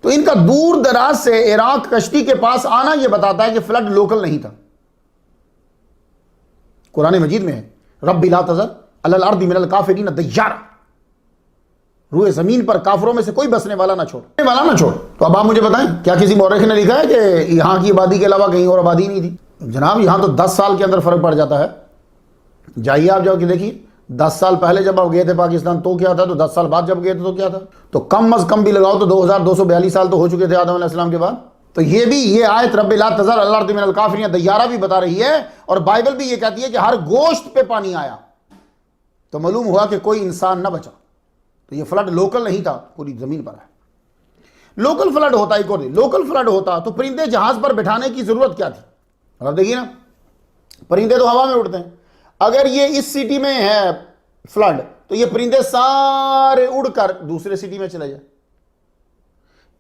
تو ان کا دور دراز سے عراق کشتی کے پاس آنا یہ بتاتا ہے کہ فلڈ لوکل نہیں تھا۔ قرآن مجید میں ہے رب لا تذر علی الارض من الکافرین دیارا، روئے زمین پر کافروں میں سے کوئی بسنے والا نہ چھوڑ، تو اب آپ مجھے بتائیں کیا کسی مورخ نے لکھا ہے کہ یہاں کی آبادی کے علاوہ کہیں اور آبادی نہیں تھی؟ جناب یہاں تو 10 سال کے اندر فرق پڑ جاتا ہے، جائیے آپ جاؤ کہ دیکھیے 10 سال پہلے جب آپ گئے تھے پاکستان تو کیا تھا، تو 10 سال بعد جب گئے تھے تو کیا تھا، تو کم از کم بھی لگاؤ تو 2242 سال تو ہو چکے تھے آدم علیہ السلام کے بعد۔ تو یہ بھی یہ آیت رب لا تذر علی الارض من الکافرین دیارا بھی بتا رہی ہے، اور بائبل بھی یہ کہتی ہے کہ ہر گوشت پہ پانی آیا، تو معلوم ہوا کہ کوئی انسان نہ بچا۔ تو یہ فلڈ لوکل نہیں تھا، پوری زمین پر ہے۔ لوکل فلڈ ہوتا ایک اور لوکل فلڈ ہوتا تو پرندے جہاز پر بٹھانے کی ضرورت کیا تھی؟ اب دیکھیے نا، پرندے تو ہوا میں اڑتے ہیں، اگر یہ اس سٹی میں ہے فلڈ تو یہ پرندے سارے اڑ کر دوسرے سٹی میں چلے جائیں،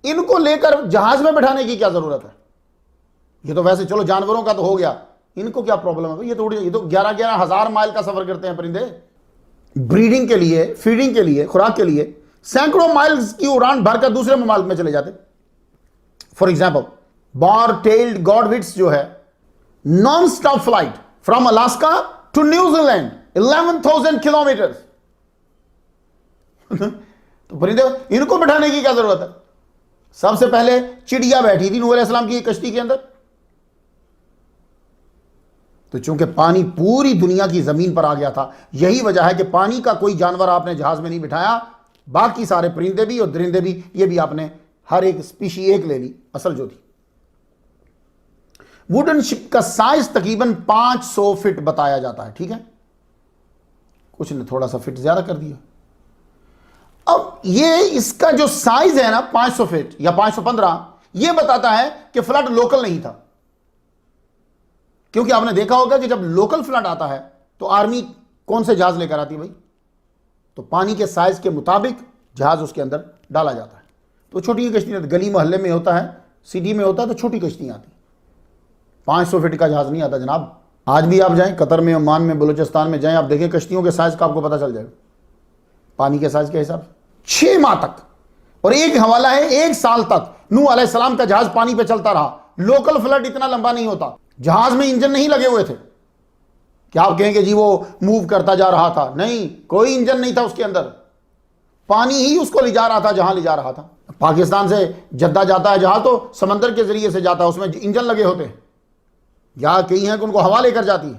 ان کو لے کر جہاز میں بٹھانے کی کیا ضرورت ہے؟ یہ تو ویسے چلو جانوروں کا تو ہو گیا، ان کو کیا پرابلم ہے؟ یہ تو 11,000 مائل کا سفر کرتے ہیں پرندے، بریڈنگ کے لیے، فیڈنگ کے لیے، خوراک کے لیے سینکڑوں مائلز کی اڑان بھر کر دوسرے ممالک میں چلے جاتے۔ For example bar tailed godwits جو ہے، non stop flight from Alaska to New Zealand 11,000 kilometre, تو پرندے ان کو بٹھانے کی کیا ضرورت ہے؟ سب سے پہلے چڑیا بیٹھی تھی نوح علیہ السلام کی کشتی کے اندر، تو چونکہ پانی پوری دنیا کی زمین پر آ گیا تھا، یہی وجہ ہے کہ پانی کا کوئی جانور آپ نے جہاز میں نہیں بٹھایا، باقی سارے پرندے بھی اور درندے بھی، یہ بھی آپ نے ہر ایک سپیشی ایک لے لی اصل جو تھی۔ ووڈن شپ کا سائز تقریباً 500 فٹ بتایا جاتا ہے، ٹھیک ہے، کچھ نے تھوڑا سا فٹ زیادہ کر دیا۔ اب یہ اس کا جو سائز ہے نا 500 فٹ یا 515، یہ بتاتا ہے کہ فلڈ لوکل نہیں تھا، کیونکہ آپ نے دیکھا ہوگا کہ جب لوکل فلڈ آتا ہے تو آرمی کون سے جہاز لے کر آتی ہے بھائی؟ تو پانی کے سائز کے مطابق جہاز اس کے اندر ڈالا جاتا ہے، تو چھوٹی کشتی گلی محلے میں ہوتا ہے، سٹی میں ہوتا ہے تو چھوٹی کشتیاں آتی ہیں، 500 فٹ کا جہاز نہیں آتا جناب۔ آج بھی آپ جائیں قطر میں، عمان میں، بلوچستان میں جائیں، آپ دیکھیں کشتیوں کے سائز کا آپ کو پتہ چل جائے گا، پانی کے سائز کے حساب سے 6 ماہ تک، اور ایک حوالہ ہے 1 سال تک نوح علیہ السلام کا جہاز پانی پہ چلتا رہا۔ لوکل فلڈ اتنا لمبا نہیں ہوتا، جہاز میں انجن نہیں لگے ہوئے تھے کہ آپ کہیں کہ جی وہ موو کرتا جا رہا تھا، نہیں، کوئی انجن نہیں تھا اس کے اندر، پانی ہی اس کو لے جا رہا تھا جہاں لے جا رہا تھا۔ پاکستان سے جدہ جاتا ہے جہاز تو سمندر کے ذریعے سے جاتا ہے، اس میں انجن لگے ہوتے ہیں، یا کئی ہیں کہ ان کو ہوا لے کر جاتی ہے.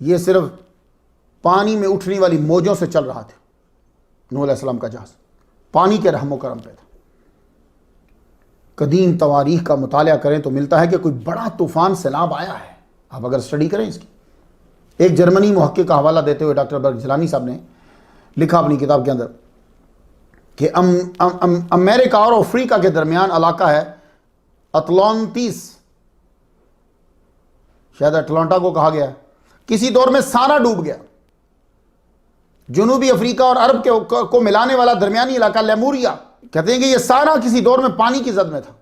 یہ صرف پانی میں اٹھنے والی موجوں سے چل رہا تھا. نوح علیہ السلام کا جہاز پانی کے رحم و کرم پہ تھا. قدیم تواریخ کا مطالعہ کریں تو ملتا ہے کہ کوئی بڑا طوفان سیلاب آیا ہے. آپ اگر اسٹڈی کریں اس کی، ایک جرمنی محقق کا حوالہ دیتے ہوئے ڈاکٹر برجلانی صاحب نے لکھا اپنی کتاب کے اندر کہ امریکہ اور افریقہ کے درمیان علاقہ ہے اٹلانٹس، شاید اٹلانٹا کو کہا گیا ہے، کسی دور میں سارا ڈوب گیا. جنوبی افریقہ اور عرب کو ملانے والا درمیانی علاقہ لیموریا، کہتے ہیں کہ یہ سارا کسی دور میں پانی کی زد میں تھا.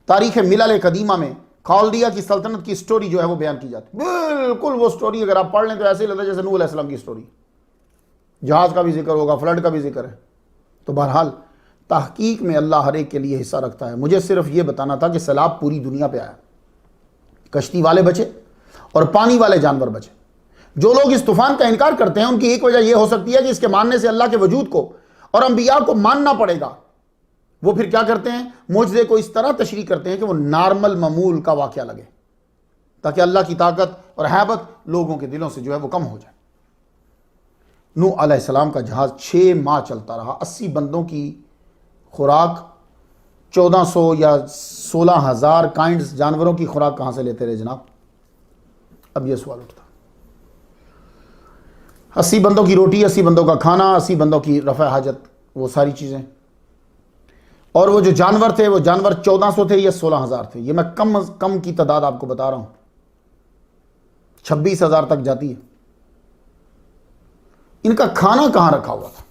تاریخ ملل قدیمہ میں خالدیہ کی سلطنت کی سٹوری جو ہے وہ بیان کی جاتی ہے. بالکل وہ سٹوری اگر آپ پڑھ لیں تو ایسے ہی لگتا ہے جیسے نوح علیہ السلام کی سٹوری. جہاز کا بھی ذکر ہوگا، فلڈ کا بھی ذکر ہے. تو بہرحال تحقیق میں اللہ ہر ایک کے لیے حصہ رکھتا ہے. مجھے صرف یہ بتانا تھا کہ سیلاب پوری دنیا پہ آیا، کشتی والے بچے اور پانی والے جانور بچے. جو لوگ اس طوفان کا انکار کرتے ہیں ان کی ایک وجہ یہ ہو سکتی ہے کہ اس کے ماننے سے اللہ کے وجود کو اور انبیاء کو ماننا پڑے گا. وہ پھر کیا کرتے ہیں؟ معجزے کو اس طرح تشریح کرتے ہیں کہ وہ نارمل معمول کا واقعہ لگے، تاکہ اللہ کی طاقت اور ہیبت لوگوں کے دلوں سے جو ہے وہ کم ہو جائے. نوح علیہ السلام کا جہاز 6 ماہ چلتا رہا. 80 بندوں کی خوراک، 1400 یا 16,000 کائنڈز جانوروں کی خوراک کہاں سے لیتے رہے جناب؟ اب یہ سوال اٹھتا، 80 بندوں کی روٹی، 80 بندوں کا کھانا، 80 بندوں کی رفع حاجت، وہ ساری چیزیں. اور وہ جو جانور تھے وہ جانور 1400 تھے یا 16,000 تھے. یہ میں کم از کم کی تعداد آپ کو بتا رہا ہوں، 26,000 تک جاتی ہے. ان کا کھانا کہاں رکھا ہوا تھا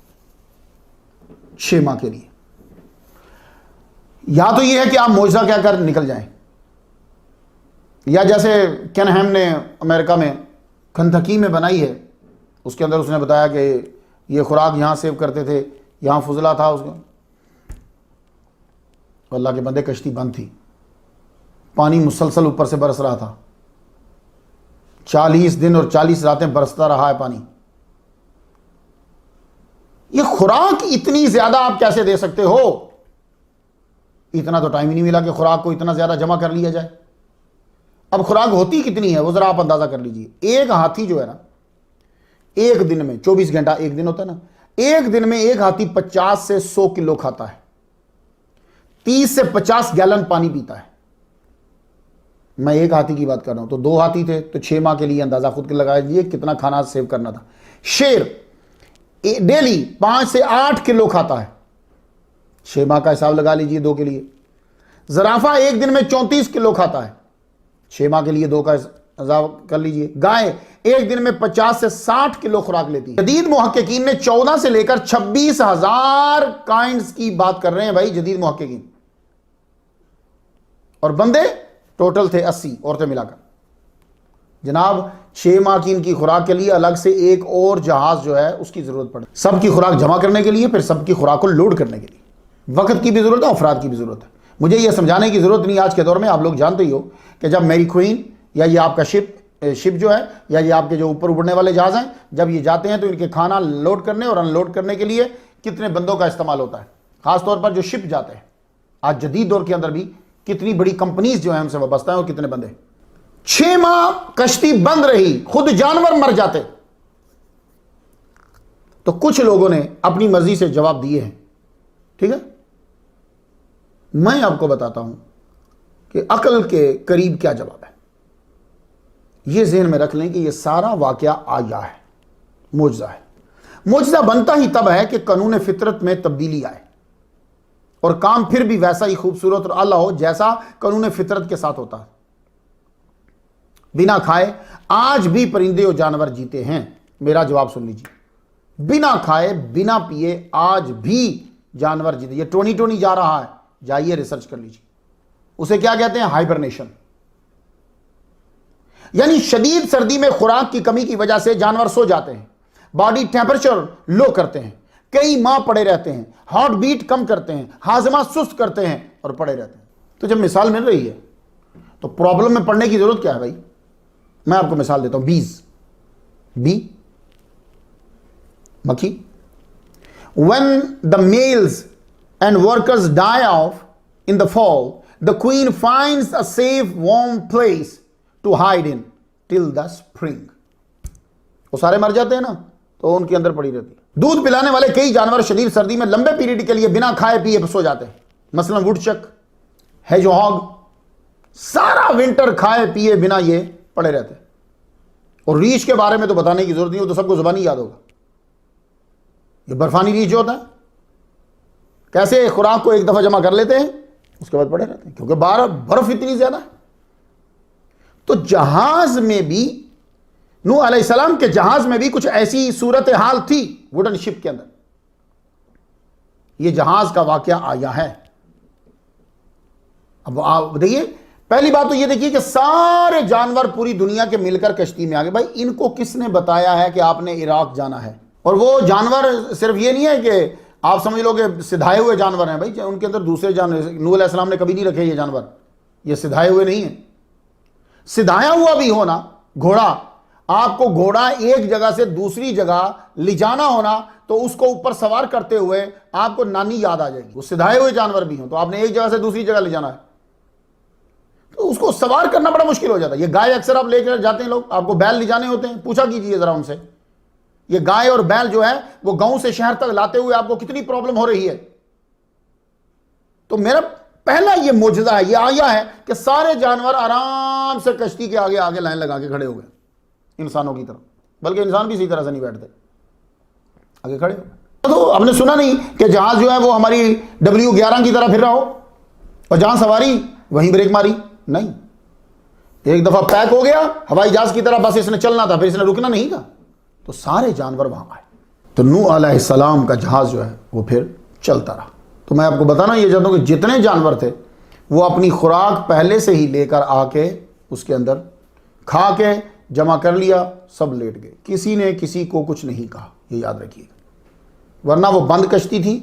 6 ماہ کے لیے؟ یا تو یہ ہے کہ آپ معجزہ کیا کر نکل جائیں، یا جیسے کین ہیم نے امریکہ میں کنتھکی میں بنائی ہے، اس کے اندر اس نے بتایا کہ یہ خوراک یہاں سیو کرتے تھے، یہاں فضلہ تھا اس کا. اللہ کے بندے کشتی بند تھی، پانی مسلسل اوپر سے برس رہا تھا، 40 دن اور 40 راتیں برستا رہا ہے پانی. یہ خوراک اتنی زیادہ آپ کیسے دے سکتے ہو؟ اتنا تو ٹائم ہی نہیں ملا کہ خوراک کو اتنا زیادہ جمع کر لیا جائے. اب خوراک ہوتی کتنی ہے وہ ذرا آپ اندازہ کر لیجئے. ایک ہاتھی جو ہے نا، ایک دن میں 24 گھنٹہ ایک دن ہوتا ہے نا، ایک دن میں ایک ہاتھی 50 سے 100 کلو کھاتا ہے، 30 سے 50 گیلن پانی پیتا ہے. میں ایک ہاتھی کی بات کر رہا ہوں، تو 2 ہاتھی تھے تو 6 ماہ کے لیے اندازہ خود کے لگا دیجیے کتنا کھانا سیو کرنا تھا. شیر ڈیلی 5 سے 8 کلو کھاتا ہے، 6 ماہ کا حساب لگا لیجیے 2 کے لیے. زرافہ ایک دن میں 34 کلو کھاتا ہے، 6 ماہ کے لیے 2 کا حساب کر لیجیے. گائے ایک دن میں 50 سے 60 کلو خوراک لیتی ہے. جدید محققین نے 14 سے لے کر 26,000 کائنڈز کی بات کر رہے ہیں بھائی جدید محققین. اور بندے ٹوٹل تھے 80 عورتیں ملا کر. جناب 6 ماہ کی ان کی خوراک کے لیے الگ سے ایک اور جہاز جو ہے اس کی ضرورت پڑے، سب کی خوراک جمع کرنے کے لیے، پھر سب کی خوراک کو لوڈ کرنے کے لیے. وقت کی بھی ضرورت ہے، افراد کی بھی ضرورت ہے. مجھے یہ سمجھانے کی ضرورت نہیں آج کے دور میں، آپ لوگ جانتے ہی ہو کہ جب میری کوئین یا یہ آپ کا شپ جو ہے یا یہ آپ کے جو اوپر اڑنے والے جہاز ہیں، جب یہ جاتے ہیں تو ان کے کھانا لوڈ کرنے اور ان لوڈ کرنے کے لیے کتنے بندوں کا استعمال ہوتا ہے. خاص طور پر جو شپ جاتے ہیں آج جدید دور کے اندر بھی کتنی بڑی کمپنیز جو ہیں ہم سے وابستہ ہیں اور کتنے بندے. 6 ماہ کشتی بند رہی، خود جانور مر جاتے. تو کچھ لوگوں نے اپنی مرضی سے جواب دیے ہیں. ٹھیک ہے، میں آپ کو بتاتا ہوں کہ عقل کے قریب کیا جواب ہے. یہ ذہن میں رکھ لیں کہ یہ سارا واقعہ آیا ہے، معجزہ ہے. معجزہ بنتا ہی تب ہے کہ قانون فطرت میں تبدیلی آئے اور کام پھر بھی ویسا ہی خوبصورت اور اعلیٰ ہو جیسا قانون فطرت کے ساتھ ہوتا ہے. بنا کھائے آج بھی پرندے اور جانور جیتے ہیں. میرا جواب سن لیجیے، بنا کھائے بنا پیے آج بھی جانور جیتے. یہ ٹونی جا رہا ہے، جائیے ریسرچ کر لیجیے. اسے کیا کہتے ہیں؟ ہائبرنیشن. یعنی شدید سردی میں خوراک کی کمی کی وجہ سے جانور سو جاتے ہیں، باڈی ٹیمپریچر لو کرتے ہیں، کئی ماہ پڑے رہتے ہیں، ہارٹ بیٹ کم کرتے ہیں، ہاضمہ سست کرتے ہیں اور پڑے رہتے ہیں. تو جب مثال مل رہی ہے تو پرابلم میں پڑنے کی ضرورت کیا ہے بھائی؟ میں آپ کو مثال دیتا ہوں. بیز، بی مکھی، when the males and workers die off in the fall, the queen finds a safe warm place to hide in till the spring. وہ سارے مر جاتے ہیں نا تو ان کے اندر پڑی رہتی ہے. دودھ پلانے والے کئی جانور شدید سردی میں لمبے پیریڈ کے لیے بنا کھائے پیے سو جاتے ہیں. مثلا وڈ چک، ہیج ہاگ، سارا ونٹر کھائے پیے بنا یہ پڑے رہتے ہیں. اور ریچھ کے بارے میں تو بتانے کی ضرورت نہیں، وہ تو سب کو زبانی یاد ہوگا. یہ برفانی ریچھ جو ہوتا ہے کیسے خوراک کو ایک دفعہ جمع کر لیتے ہیں اس کے بعد پڑے رہتے ہیں کیونکہ برف اتنی زیادہ ہے. تو جہاز میں بھی نوح علیہ السلام کے جہاز میں بھی کچھ ایسی صورتحال تھی ووڈن شپ کے اندر. یہ جہاز کا واقعہ آیا ہے. اب آپ دیکھیے، پہلی بات تو یہ دیکھیے کہ سارے جانور پوری دنیا کے مل کر کشتی میں آ گئے. بھائی ان کو کس نے بتایا ہے کہ آپ نے عراق جانا ہے؟ اور وہ جانور صرف یہ نہیں ہے کہ آپ سمجھ لو کہ سدھائے ہوئے جانور ہیں. بھائی ان کے اندر دوسرے جانور، نوح علیہ السلام نے کبھی نہیں رکھے یہ جانور، یہ سدھائے ہوئے نہیں ہیں. سدھایا ہوا بھی ہونا گھوڑا، آپ کو گھوڑا ایک جگہ سے دوسری جگہ لے جانا ہونا تو اس کو اوپر سوار کرتے ہوئے آپ کو نانی یاد آ جائے گی. وہ سدھائے ہوئے جانور بھی ہوں تو آپ نے ایک جگہ سے دوسری جگہ لے جانا ہے تو اس کو سوار کرنا بڑا مشکل ہو جاتا ہے. یہ گائے اکثر آپ لے کر جاتے ہیں لوگ، آپ کو بیل لے جانے ہوتے ہیں، پوچھا کیجئے ذرا ان سے. یہ گائے اور بیل جو ہے وہ گاؤں سے شہر تک لاتے ہوئے آپ کو کتنی پرابلم ہو رہی ہے. تو میرا پہلا یہ معجزہ ہے، یہ آیا ہے کہ سارے جانور آرام سے کشتی کے آگے آگے لائن لگا کے کھڑے ہو گئے انسانوں کی طرح. بلکہ انسان بھی اسی طرح سے نہیں بیٹھتے، آگے کھڑے ہو گئے. تو ہم نے سنا نہیں کہ جہاز جو ہے وہ ہماری W11 کی طرح پھر رہا ہو اور جہاں سواری وہیں بریک ماری. نہیں، ایک دفعہ پیک ہو گیا ہوائی جہاز کی طرح، بس اس نے چلنا تھا، پھر اس نے رکنا نہیں تھا. تو سارے جانور وہاں آئے. تو نوح علیہ السلام کا جہاز جو ہے وہ پھر چلتا رہا. تو میں آپ کو بتانا یہ چاہتا ہوں کہ جتنے جانور تھے وہ اپنی خوراک پہلے سے ہی لے کر آ کے اس کے اندر کھا کے جمع کر لیا، سب لیٹ گئے. کسی نے کسی کو کچھ نہیں کہا، یہ یاد رکھیے. ورنہ وہ بند کشتی تھی،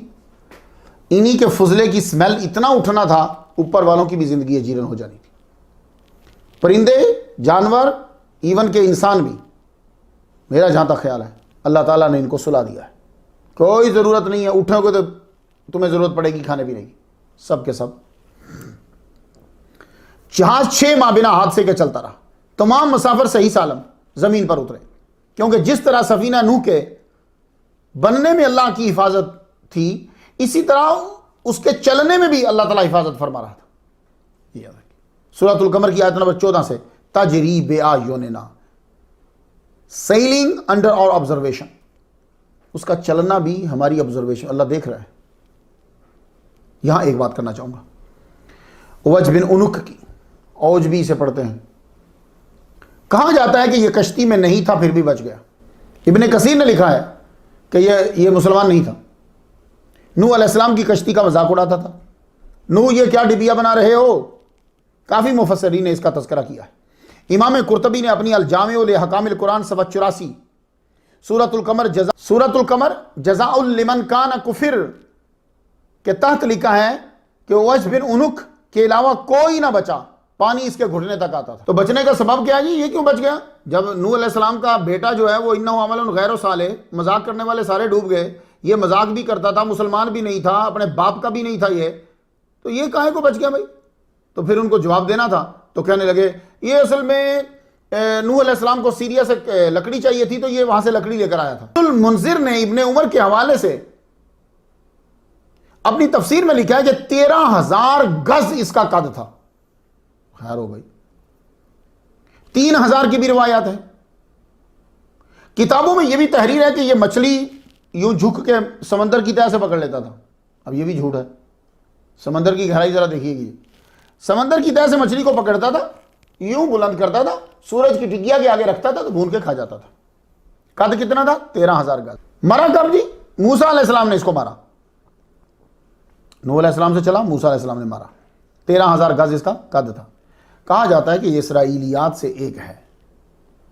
انہی کے فضلے کی سمیل اتنا اٹھنا تھا، اوپر والوں کی بھی زندگی اجیرن ہو جانی تھی. پرندے، جانور، ایون کہ انسان بھی، میرا جہاں تک خیال ہے اللہ تعالیٰ نے ان کو سلا دیا ہے. کوئی ضرورت نہیں ہے اٹھو گے تو تمہیں ضرورت پڑے گی کھانے پینے کی. سب کے سب جہاز 6 ماہ بنا حادثے کے چلتا رہا. تمام مسافر صحیح سالم زمین پر اترے، کیونکہ جس طرح سفینہ نوح کے بننے میں اللہ کی حفاظت تھی اسی طرح اس کے چلنے میں بھی اللہ تعالیٰ حفاظت فرما رہا تھا. یہ یاد رکھیے. سورۃ القمر کی آیت نمبر 14 سے تجری بِأَعْیُنِنَا، سیلنگ انڈر اور آبزرویشن، اس کا چلنا بھی ہماری آبزرویشن، اللہ دیکھ رہا ہے. یہاں ایک بات کرنا چاہوں گا، اوج بن عنق کی، اوج بھی اسے پڑھتے ہیں. کہا جاتا ہے کہ یہ کشتی میں نہیں تھا پھر بھی بچ گیا. ابن کثیر نے لکھا ہے کہ یہ مسلمان نہیں تھا. نوح علیہ السلام کی کشتی کا مذاق اڑاتا تھا. نوح یہ کیا ڈبیا بنا رہے ہو؟ کافی مفسرین نے اس کا تذکرہ کیا ہے. امام قرطبی نے اپنی الجامع لحکام القرآن 84 سورۃ القمر جزاء لمن کان کفر کے تحت لکھا ہے کہ اوج بن عنق کے علاوہ کوئی نہ بچا، پانی اس کے گھٹنے تک آتا تھا. تو بچنے کا سبب کیا ہے جی؟ یہ کیوں بچ گیا؟ جب نوح علیہ السلام کا بیٹا جو ہے وہ انہ عمل غیر صالح، مذاق کرنے والے سارے ڈوب گئے، یہ مذاق بھی کرتا تھا، مسلمان بھی نہیں تھا، اپنے باپ کا بھی نہیں تھا یہ، تو یہ کاہے کو بچ گیا بھائی؟ تو پھر ان کو جواب دینا تھا تو کہنے لگے یہ اصل میں نوح علیہ السلام کو سیریا سے لکڑی چاہیے تھی تو یہ وہاں سے لکڑی لے کر آیا تھا. المنذر نے ابن عمر کے حوالے سے اپنی تفسیر میں لکھا ہے کہ 13,000 گز اس کا قد تھا. خیر ہو گئی. 3,000 کی بھی روایات ہیں. کتابوں میں یہ بھی تحریر ہے کہ یہ مچھلی یوں جھک کے سمندر کی تہہ سے پکڑ لیتا تھا. اب یہ بھی جھوٹ ہے. سمندر کی گہرائی ذرا دیکھیے گی. سمندر کی تہہ سے مچھلی کو پکڑتا تھا، یوں بلند کرتا تھا، سورج کی ٹکیا کے آگے رکھتا تھا تو بھون کے کھا جاتا تھا. قد کتنا تھا؟ 13,000 گز. مرا کب جی؟ موسیٰ علیہ السلام نے اس کو مارا. نوح علیہ السلام سے چلا، موسیٰ علیہ السلام نے مارا. 13,000 گز اس کا قد تھا. کہا جاتا ہے کہ یہ اسرائیلیات سے ایک ہے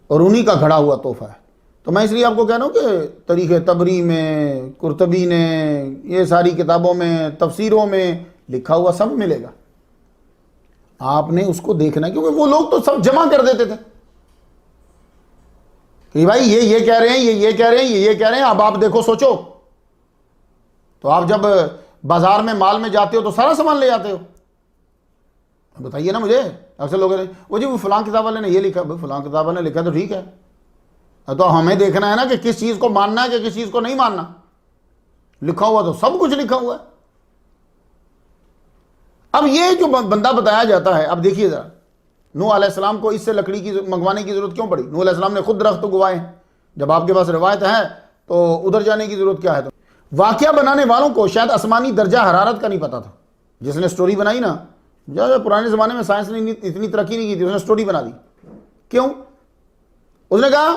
اور انہی کا گھڑا ہوا تحفہ ہے. تو میں اس لیے آپ کو کہہ رہا ہوں کہ تاریخ طبری میں، قرطبی نے، یہ ساری کتابوں میں، تفسیروں میں لکھا ہوا سب ملے گا. آپ نے اس کو دیکھنا ہے کیونکہ وہ لوگ تو سب جمع کر دیتے تھے کہ بھائی یہ کہہ رہے ہیں، یہ کہہ رہے ہیں، یہ کہہ رہے ہیں. اب آپ دیکھو، سوچو تو آپ جب بازار میں مال میں جاتے ہو تو سارا سامان لے آتے ہو؟ بتائیے نا مجھے. اکثر لوگ وہ جی وہ فلاں کتاب والے نے یہ لکھا. فلاں کتاب والے نے لکھا تو ٹھیک ہے، تو ہمیں دیکھنا ہے نا کہ کس چیز کو ماننا ہے کہ کس چیز کو نہیں ماننا. لکھا ہوا تو سب کچھ لکھا ہوا ہے. اب یہ جو بندہ بتایا جاتا ہے، اب دیکھیے ذرا، نوح علیہ السلام کو اس سے لکڑی کی منگوانے کی ضرورت کیوں پڑی؟ نوح علیہ السلام نے خود درخت گوائے ہیں. جب آپ کے پاس روایت ہے تو ادھر جانے کی ضرورت کیا ہے؟ تو واقعہ بنانے والوں کو شاید آسمانی درجہ حرارت کا نہیں پتا تھا. جس نے سٹوری بنائی نا، پرانے زمانے میں سائنس نے اتنی ترقی نہیں کی تھی، اس نے سٹوری بنا دی. کیوں؟ اس نے کہا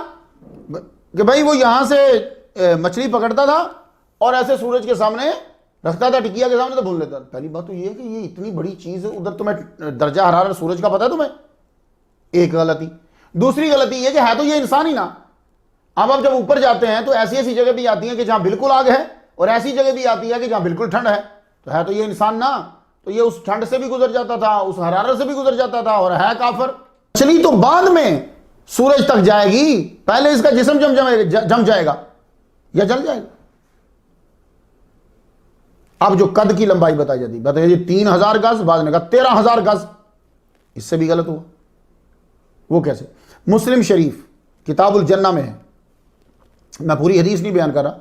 کہ بھائی وہ یہاں سے مچھلی پکڑتا تھا اور ایسے سورج کے سامنے رکھتا تھا، ٹکیا کے سامنے، تو بھون لیتا. پہلی بات تو یہ ہے کہ یہ اتنی بڑی چیز ہے، ادھر تمہیں درجہ حرارت سورج کا پتا ہے تمہیں؟ ایک غلطی. دوسری غلطی یہ کہ ہے تو یہ انسان ہی نا. اب آپ جب اوپر جاتے ہیں تو ایسی ایسی جگہ بھی آتی ہیں کہ جہاں بالکل آگ ہے، اور ایسی جگہ بھی آتی ہے کہ جہاں بالکل ٹھنڈ ہے. تو ہے تو یہ انسان نا. تو یہ اس ٹھنڈ سے بھی گزر جاتا تھا، اس حرارت سے بھی گزر جاتا تھا، اور ہے کافر. مچھلی تو بعد میں سورج تک جائے گی، پہلے اس کا جسم جم جائے گا یا جل جائے گا. اب جو قد کی لمبائی بتائی جاتی، بتائیے 3000 گز، بعض نے کہا 13000 گز. اس سے بھی غلط ہوا. وہ کیسے؟ مسلم شریف کتاب الجنہ میں ہے. میں پوری حدیث نہیں بیان کر رہا.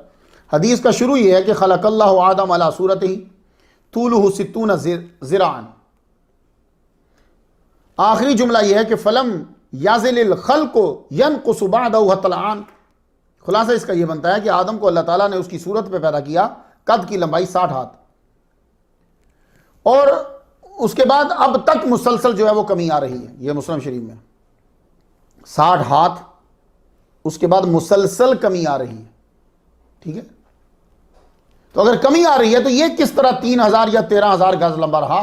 حدیث کا شروع یہ ہے کہ خلق اللہ آدم علی صورتہ طولہ 60 ذراعا. آخری جملہ یہ ہے کہ فلم یازل الخلق ینقص بعدہ طلعان. خلاصہ اس کا یہ بنتا ہے کہ آدم کو اللہ تعالیٰ نے اس کی صورت پہ پیدا کیا، قد کی لمبائی 60 ہاتھ، اور اس کے بعد اب تک مسلسل جو ہے وہ کمی آ رہی ہے. یہ مسلم شریف میں 60 ہاتھ، اس کے بعد مسلسل کمی آ رہی ہے. ٹھیک ہے، تو اگر کمی آ رہی ہے تو یہ کس طرح 3000 یا 13000 گز لمبا رہا؟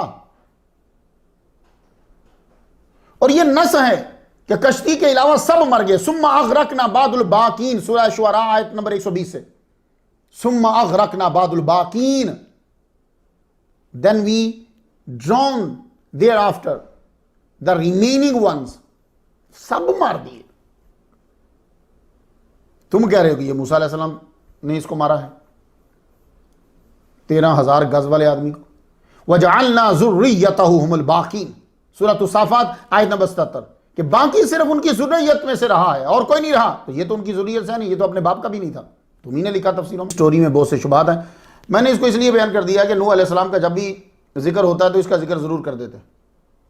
اور یہ نص ہے کہ کشتی کے علاوہ سب مر گئے. ثم اغرقنا بعد الباقین، سورہ شعراء آیت نمبر 120 سے. ثم اغرقنا بعد الباقین، then we drown thereafter the remaining ones. سب مار دیے. تم کہہ رہے ہو کہ یہ موسیٰ علیہ السلام نے اس کو مارا ہے، 13000 گز والے آدمی کو. وَجَعَلْنَا ذُرِّيَّتَهُ هُمُ الْبَاقِينَ، سورۃ الصافات آیت نمبر 77، کہ باقی صرف ان کی ذریت میں سے رہا ہے اور کوئی نہیں رہا. تو یہ تو ان کی ذریت سے نہیں، یہ تو اپنے باپ کا بھی نہیں تھا. تمہیں نے لکھا تفسیروں میں. سٹوری میں بہت سے شبہات ہیں. میں نے اس کو اس لیے بیان کر دیا کہ نوح علیہ السلام کا جب بھی ذکر ہوتا ہے تو اس کا ذکر ضرور کر دیتے.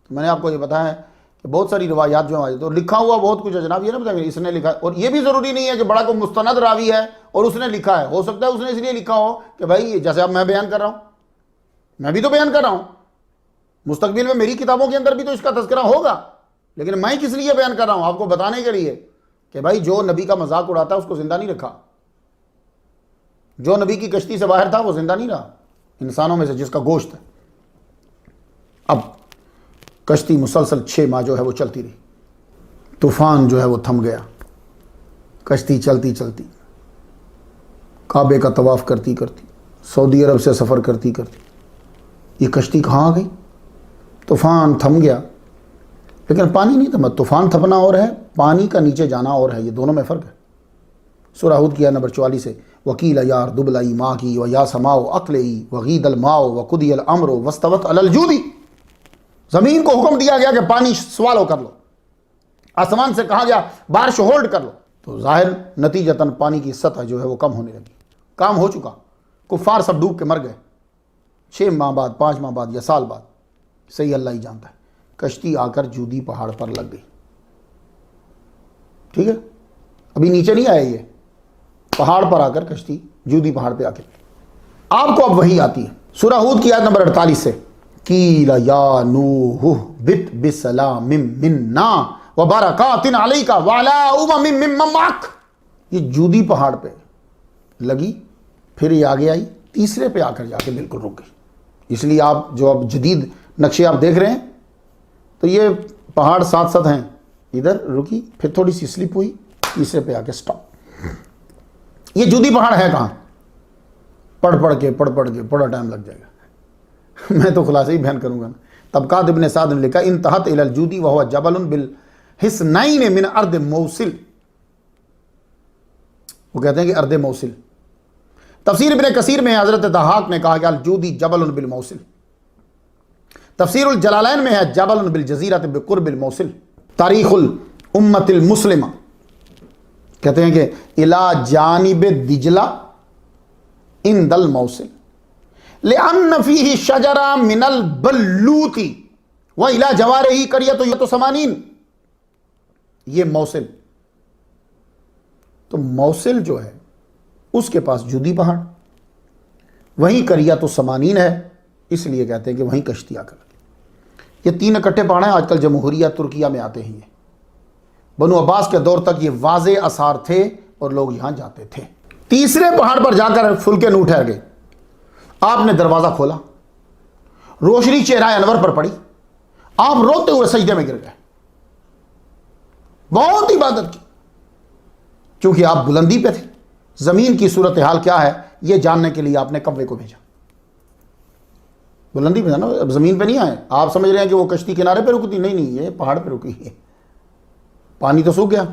میں نے آپ کو یہ بتایا ہے کہ بہت ساری روایات جو ہیں تو لکھا ہوا بہت کچھ ہے جناب. یہ نہ بتائیں اس نے لکھا، اور یہ بھی ضروری نہیں ہے کہ بڑا کوئی مستند راوی ہے اور اس نے لکھا ہے. ہو سکتا ہے اس نے اس لیے لکھا ہو کہ بھائی جیسے اب میں بیان کر رہا ہوں، میں بھی تو بیان کر رہا ہوں، مستقبل میں میری کتابوں کے اندر بھی تو اس کا تذکرہ ہوگا، لیکن میں کس لیے بیان کر رہا ہوں؟ آپ کو بتانے کے لیے کہ بھائی جو نبی کا مذاق اڑاتا ہے اس کو زندہ نہیں رکھا. جو نبی کی کشتی سے باہر تھا وہ زندہ نہیں رہا انسانوں میں سے جس کا گوشت ہے. اب کشتی مسلسل 6 ماہ جو ہے وہ چلتی رہی. طوفان جو ہے وہ تھم گیا. کشتی چلتی چلتی کعبے کا طواف کرتی کرتی سعودی عرب سے سفر کرتی کرتی یہ کشتی کہاں آ گئی؟ طوفان تھم گیا لیکن پانی نہیں تھما. طوفان تھپنا اور ہے، پانی کا نیچے جانا اور ہے، یہ دونوں میں فرق ہے. سورہ ہود کی آیت نمبر 44 سے وکیل یار دبلائی ماں کی و یا سماؤ اقلئی وغید الماؤ وقضی الامر واستوت علی الجود. زمین کو حکم دیا گیا کہ پانی سوالو کر لو، آسمان سے کہا گیا بارش ہولڈ کر لو. تو ظاہر نتیجتاً پانی کی سطح جو ہے وہ کم ہونے لگی. کام ہو چکا، کفار سب ڈوب کے مر گئے 6 ماہ بعد، 5 ماہ بعد یا سال بعد، صحیح اللہ ہی جانتا ہے. کشتی آ کر جودی پہاڑ پر لگ گئی. ٹھیک ہے، ابھی نیچے نہیں آئے، یہ پہاڑ پر آ کر کشتی جودی پہاڑ پہ آ کے. آپ کو اب وہی آتی ہے سورہ ہود کی آیت نمبر 48 سے قیل یا نوح بت بسلام منا وبرکات علیک وعلی امم ممن معک. یہ جودی پہاڑ پہ لگی، پھر یہ آگے آئی، تیسرے پہ آ کر جا کے بالکل رک گئی. اس لیے آپ جو اب جدید نقشے آپ دیکھ رہے ہیں تو یہ پہاڑ ساتھ ساتھ ہیں، ادھر رکی، پھر تھوڑی سی سلپ ہوئی، تیسرے پہ آ کے سٹاپ. یہ جودی پہاڑ ہے کہاں؟ پڑھ کے بڑا ٹائم لگ جائے گا. میں تو خلاصہ ہی بیان کروں گا. طبقات ابن سعد نے لکھا انتہت الی الجودی وهو جبل بالحسنین من ارض موصل. وہ کہتے ہیں کہ ارض موصل تفسیر ابن کثیر میں حضرت ضحاک نے کہا کہ الجودی جبل بالموصل. تفسیر الجلالین میں ہے جبل بالجزیرۃ بقرب الموصل. تاریخ الامت المسلمہ کہتے ہیں کہ الی جانب دجلہ عند الموصل لأن فیہ شجرہ من البلوط وإلی جوارہ قریۃ ثمانین. یہ موصل، تو موصل جو ہے اس کے پاس جودی پہاڑ، وہیں قریۃ ثمانین ہے، اس لیے کہتے ہیں کہ وہیں کشتی آ کر لگی. یہ 3 اکٹھے پہاڑ ہیں. آج کل جمہوریہ ترکیہ میں آتے ہیں. بنو عباس کے دور تک یہ واضح آثار تھے اور لوگ یہاں جاتے تھے. تیسرے پہاڑ پر جا کر فلکے نو ٹھہر گئے. آپ نے دروازہ کھولا، روشنی چہرہ انور پر پڑی، آپ روتے ہوئے سجدے میں گر گئے. بہت عبادت کی، چونکہ آپ بلندی پہ تھے. زمین کی صورتحال کیا ہے یہ جاننے کے لیے آپ نے کوے کو بھیجا. بلندی پہ تھا نا، اب زمین پہ نہیں آئے. آپ سمجھ رہے ہیں کہ وہ کشتی کنارے پہ رکی تھی، نہیں، یہ پہاڑ پہ رکی ہے. پانی تو سوکھ گیا.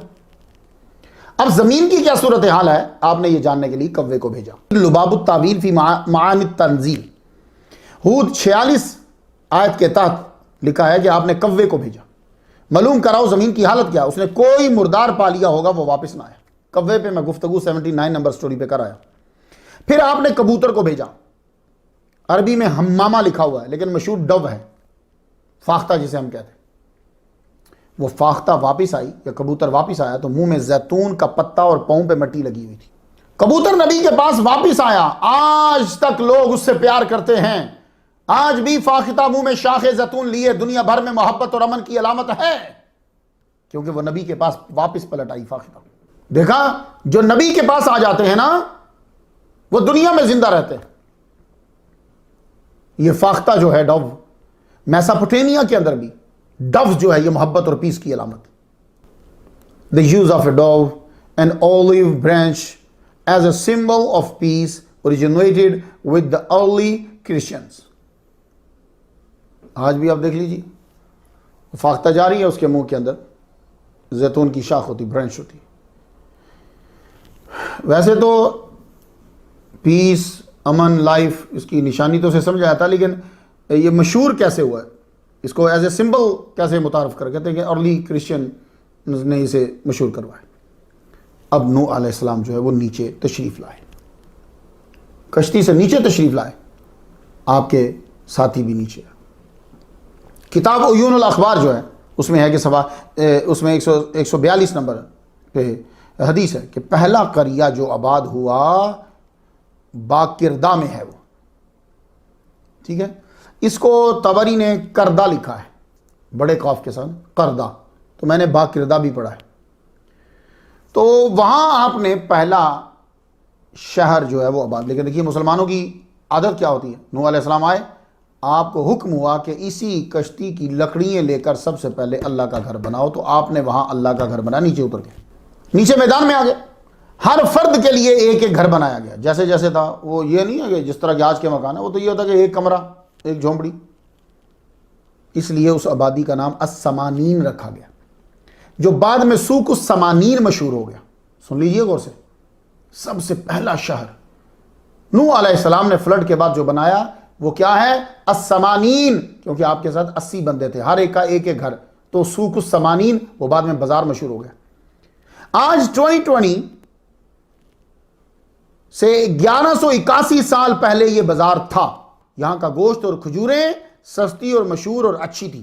اب زمین کی کیا صورتحال ہے آپ نے یہ جاننے کے لیے کوے کو بھیجا. لباب التاویل فی معانی التنزیل ہود 46 آیت کے تحت لکھا ہے کہ آپ نے کوے کو بھیجا. معلوم کراؤ زمین کی حالت کیا. اس نے کوئی مردار پا لیا ہوگا وہ واپس نہ آیا. کوے پہ میں گفتگو 79 نمبر سٹوری پہ کر آیا. پھر آپ نے کبوتر کو بھیجا. عربی میں ہمامہ لکھا ہوا ہے لیکن مشہور ڈو ہے، فاختہ جسے ہم کہتے ہیں. وہ فاختہ واپس آئی یا کبوتر واپس آیا تو منہ میں زیتون کا پتا اور پاؤں پہ مٹی لگی ہوئی تھی. کبوتر نبی کے پاس واپس آیا. آج تک لوگ اس سے پیار کرتے ہیں. آج بھی فاختہ منہ میں شاخ زیتون لیے دنیا بھر میں محبت اور امن کی علامت ہے، کیونکہ وہ نبی کے پاس واپس پلٹ آئی فاختہ. دیکھا، جو نبی کے پاس آ جاتے ہیں نا وہ دنیا میں زندہ رہتے ہیں. یہ فاختہ جو ہے ڈو، میساپوٹیمیا کے اندر بھی ڈو جو ہے یہ محبت اور پیس کی علامت. The use of a dove, an olive branch, as a symbol of peace originated with the early Christians. آج بھی آپ دیکھ لیجیے فاختہ جاری ہے، اس کے منہ کے اندر زیتون کی شاخ ہوتی، برانچ ہوتی. ویسے تو پیس، امن، لائف اس کی نشانی تو اسے سمجھا جاتا، لیکن یہ مشہور کیسے ہوا ہے، اس کو ایز اے سمبل کیسے متعارف کر کہتے ہیں کہ ارلی کرسچن نے اسے مشہور کروایا. اب نوح علیہ السلام جو ہے وہ نیچے تشریف لائے، کشتی سے نیچے تشریف لائے. آپ کے ساتھی بھی نیچے. کتاب عیون الاخبار جو ہے اس میں ہے کہ اس میں 142 نمبر پہ حدیث ہے کہ پہلا قریہ جو آباد ہوا باکردہ میں ہے وہ. ٹھیک ہے، اس کو طبری نے کردہ لکھا ہے بڑے قاف کے ساتھ، کردہ، تو میں نے باکردہ بھی پڑھا ہے. تو وہاں آپ نے پہلا شہر جو ہے وہ آباد. لیکن دیکھیے مسلمانوں کی عادت کیا ہوتی ہے. نوح علیہ السلام آئے، آپ کو حکم ہوا کہ اسی کشتی کی لکڑیاں لے کر سب سے پہلے اللہ کا گھر بناؤ. تو آپ نے وہاں اللہ کا گھر بنایا. نیچے اتر گئے، نیچے میدان میں آ گئے. ہر فرد کے لیے ایک ایک گھر بنایا گیا جیسے جیسے تھا. وہ یہ نہیں ہے کہ جس طرح کہ آج کے مکان ہے، وہ تو یہ ہوتا کہ ایک کمرہ، ایک جھونپڑی. اس لیے اس آبادی کا نام السمانین رکھا گیا، جو بعد میں سوق السمانین مشہور ہو گیا. سن لیجئے غور سے، سب سے پہلا شہر نوح علیہ السلام نے فلڈ کے بعد جو بنایا وہ کیا ہے؟ السمانین، کیونکہ آپ کے ساتھ 80 بندے تھے، ہر ایک کا ایک ایک گھر، تو سوق السمانین. وہ بعد میں بازار مشہور ہو گیا. آج 2020 سے 1181 سال پہلے یہ بازار تھا. یہاں کا گوشت اور کھجوریں سستی اور مشہور اور اچھی تھی.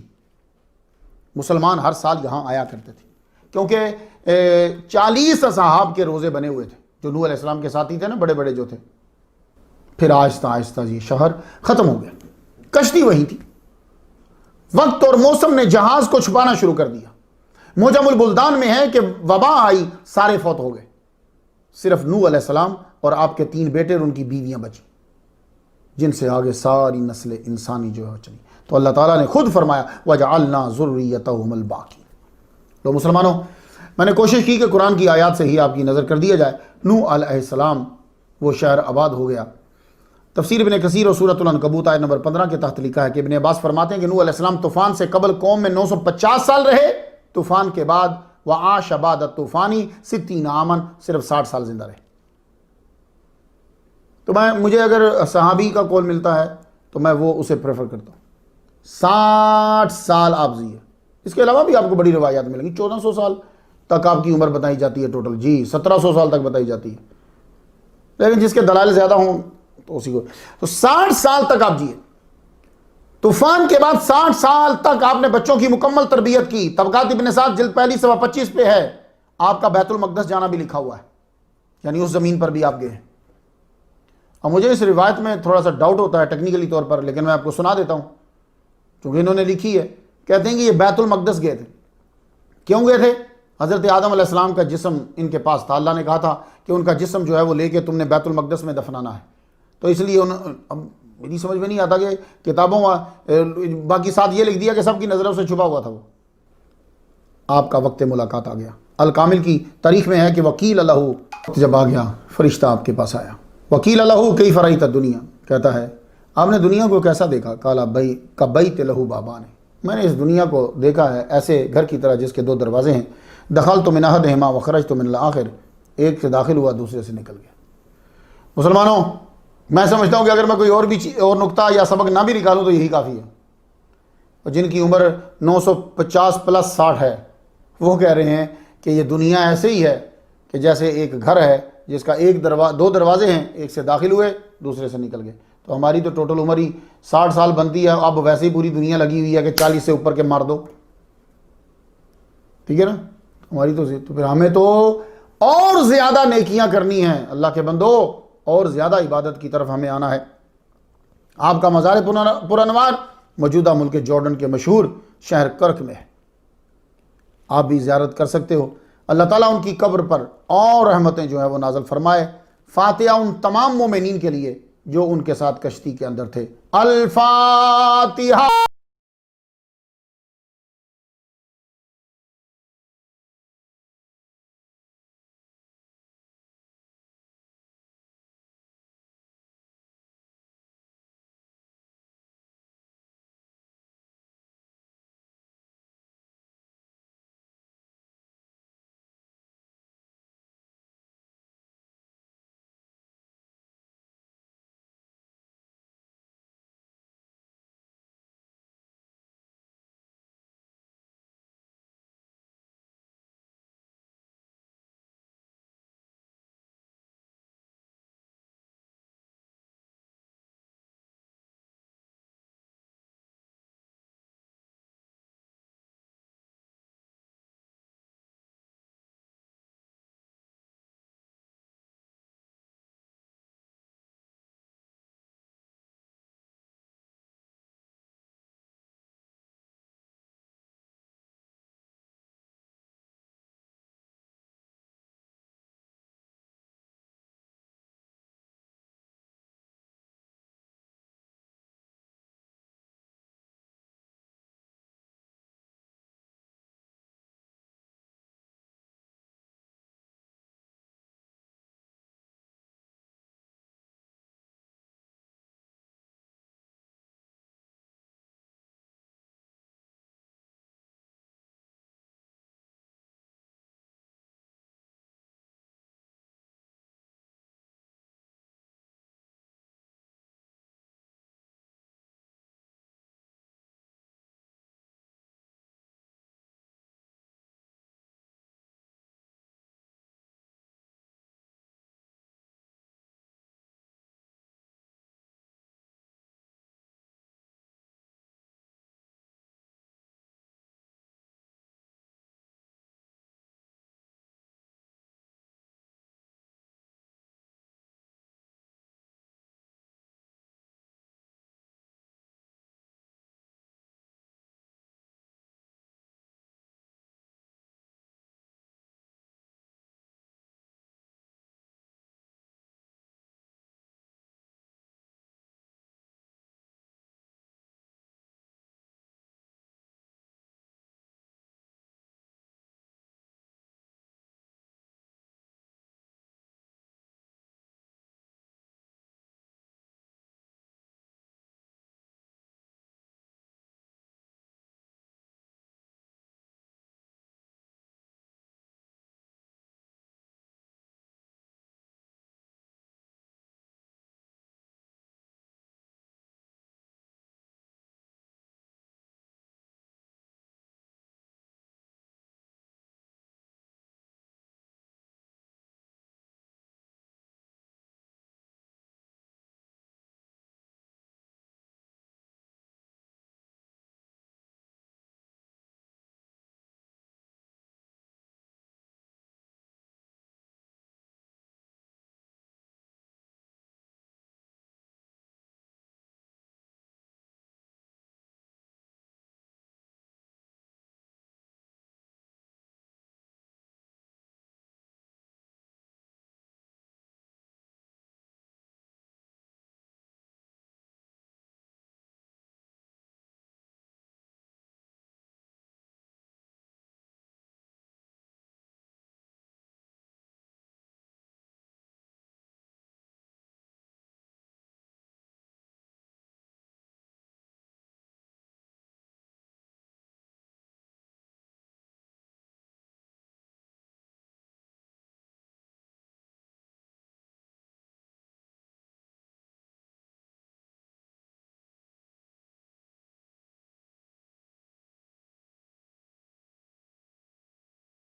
مسلمان ہر سال یہاں آیا کرتے تھے، کیونکہ 40 اصحاب کے روزے بنے ہوئے تھے جو نوح علیہ السلام کے ساتھی تھے نا، بڑے بڑے جو تھے. پھر آہستہ آہستہ یہ شہر ختم ہو گیا. کشتی وہی تھی. وقت اور موسم نے جہاز کو چھپانا شروع کر دیا. موجم البلدان میں ہے کہ وبا آئی، سارے فوت ہو گئے. صرف نوح علیہ السلام اور آپ کے 3 بیٹے اور ان کی بیویاں بچی، جن سے آگے ساری نسل انسانی جو ہے چلی. تو اللہ تعالیٰ نے خود فرمایا وَجَعَلْنَا ذُرِّيَّتَهُمُ الْبَاقِينَ. تو مسلمانوں، میں نے کوشش کی کہ قرآن کی آیات سے ہی آپ کی نظر کر دیا جائے. نوح علیہ السلام وہ شہر آباد ہو گیا. تفسیر ابن کثیر اور سورۃ العنکبوت آیت نمبر 15 کے تحت لکھا ہے کہ ابن عباس فرماتے ہیں کہ نوح علیہ السلام طوفان سے قبل قوم میں 950 سال رہے. طوفان کے بعد وعاش بعد الطوفان 60 عاما، صرف 60 سال زندہ رہے. تو مجھے اگر صحابی کا قول ملتا ہے تو میں وہ اسے پریفر کرتا ہوں۔ 60 سال آپ زیے، اس کے علاوہ بھی آپ کو بڑی روایات ملیں گی، 1400 سال تک آپ کی عمر بتائی جاتی ہے ٹوٹل، جی 1700 سال تک بتائی جاتی ہے، لیکن جس کے دلائل زیادہ ہوں تو اسی کو، تو 60 سال تک آپ جیے۔ طوفان کے بعد 60 سال تک آپ نے بچوں کی مکمل تربیت کی۔ طبقات ابن سعد جلد پہلی صفحہ 25 پہ ہے، آپ کا بیت المقدس جانا بھی لکھا ہوا ہے، یعنی اس زمین پر بھی آپ گئے ہیں۔ اور مجھے اس روایت میں تھوڑا سا ڈاؤٹ ہوتا ہے ٹیکنیکلی طور پر، لیکن میں آپ کو سنا دیتا ہوں کیونکہ انہوں نے لکھی ہے۔ کہتے ہیں کہ یہ بیت المقدس گئے تھے، کیوں گئے تھے؟ حضرت آدم علیہ السلام کا جسم ان کے پاس تھا، اللہ نے کہا تھا کہ ان کا جسم جو ہے وہ لے کے تم نے بیت المقدس میں دفنانا ہے، تو اس لیے اب میری سمجھ میں نہیں آتا کہ کتابوں باقی ساتھ یہ لکھ دیا کہ سب کی نظروں سے چھپا ہوا تھا وہ۔ آپ کا وقت ملاقات آ گیا۔ الکامل کی تاریخ میں ہے کہ وکیل اللہ، وقت جب آ گیا فرشتہ آپ کے پاس آیا، وکیل اللہ کئی فرائیت دنیا، کہتا ہے آپ نے دنیا کو کیسا دیکھا؟ کالا بئی کا بیت لہو بابا نے، میں نے اس دنیا کو دیکھا ہے ایسے گھر کی طرح جس کے 2 دروازے ہیں، دخلت من احدہما وخرجت من الاخر، ایک سے داخل ہوا دوسرے سے نکل گیا۔ مسلمانوں، میں سمجھتا ہوں کہ اگر میں کوئی اور بھی اور نقطہ یا سبق نہ بھی نکالوں تو یہی کافی ہے۔ اور جن کی عمر 950 پلس 60 ہے وہ کہہ رہے ہیں کہ یہ دنیا ایسے ہی ہے کہ جیسے ایک گھر ہے جس کا 2 دروازے ہیں، ایک سے داخل ہوئے دوسرے سے نکل گئے۔ تو ہماری تو ٹوٹل عمر ہی 60 سال بنتی ہے، اب ویسے ہی پوری دنیا لگی ہوئی ہے کہ 40 سے اوپر کے مار دو، ٹھیک ہے نا؟ ہماری تو پھر ہمیں تو اور زیادہ نیکیاں کرنی ہیں اللہ کے بندو، اور زیادہ عبادت کی طرف ہمیں آنا ہے۔ آپ کا مزار پرانوار موجودہ ملک جارڈن کے مشہور شہر کرک میں ہے، آپ بھی زیارت کر سکتے ہو۔ اللہ تعالیٰ ان کی قبر پر اور رحمتیں جو ہے وہ نازل فرمائے۔ فاتحہ ان تمام مومنین کے لیے جو ان کے ساتھ کشتی کے اندر تھے۔ الفاتحہ۔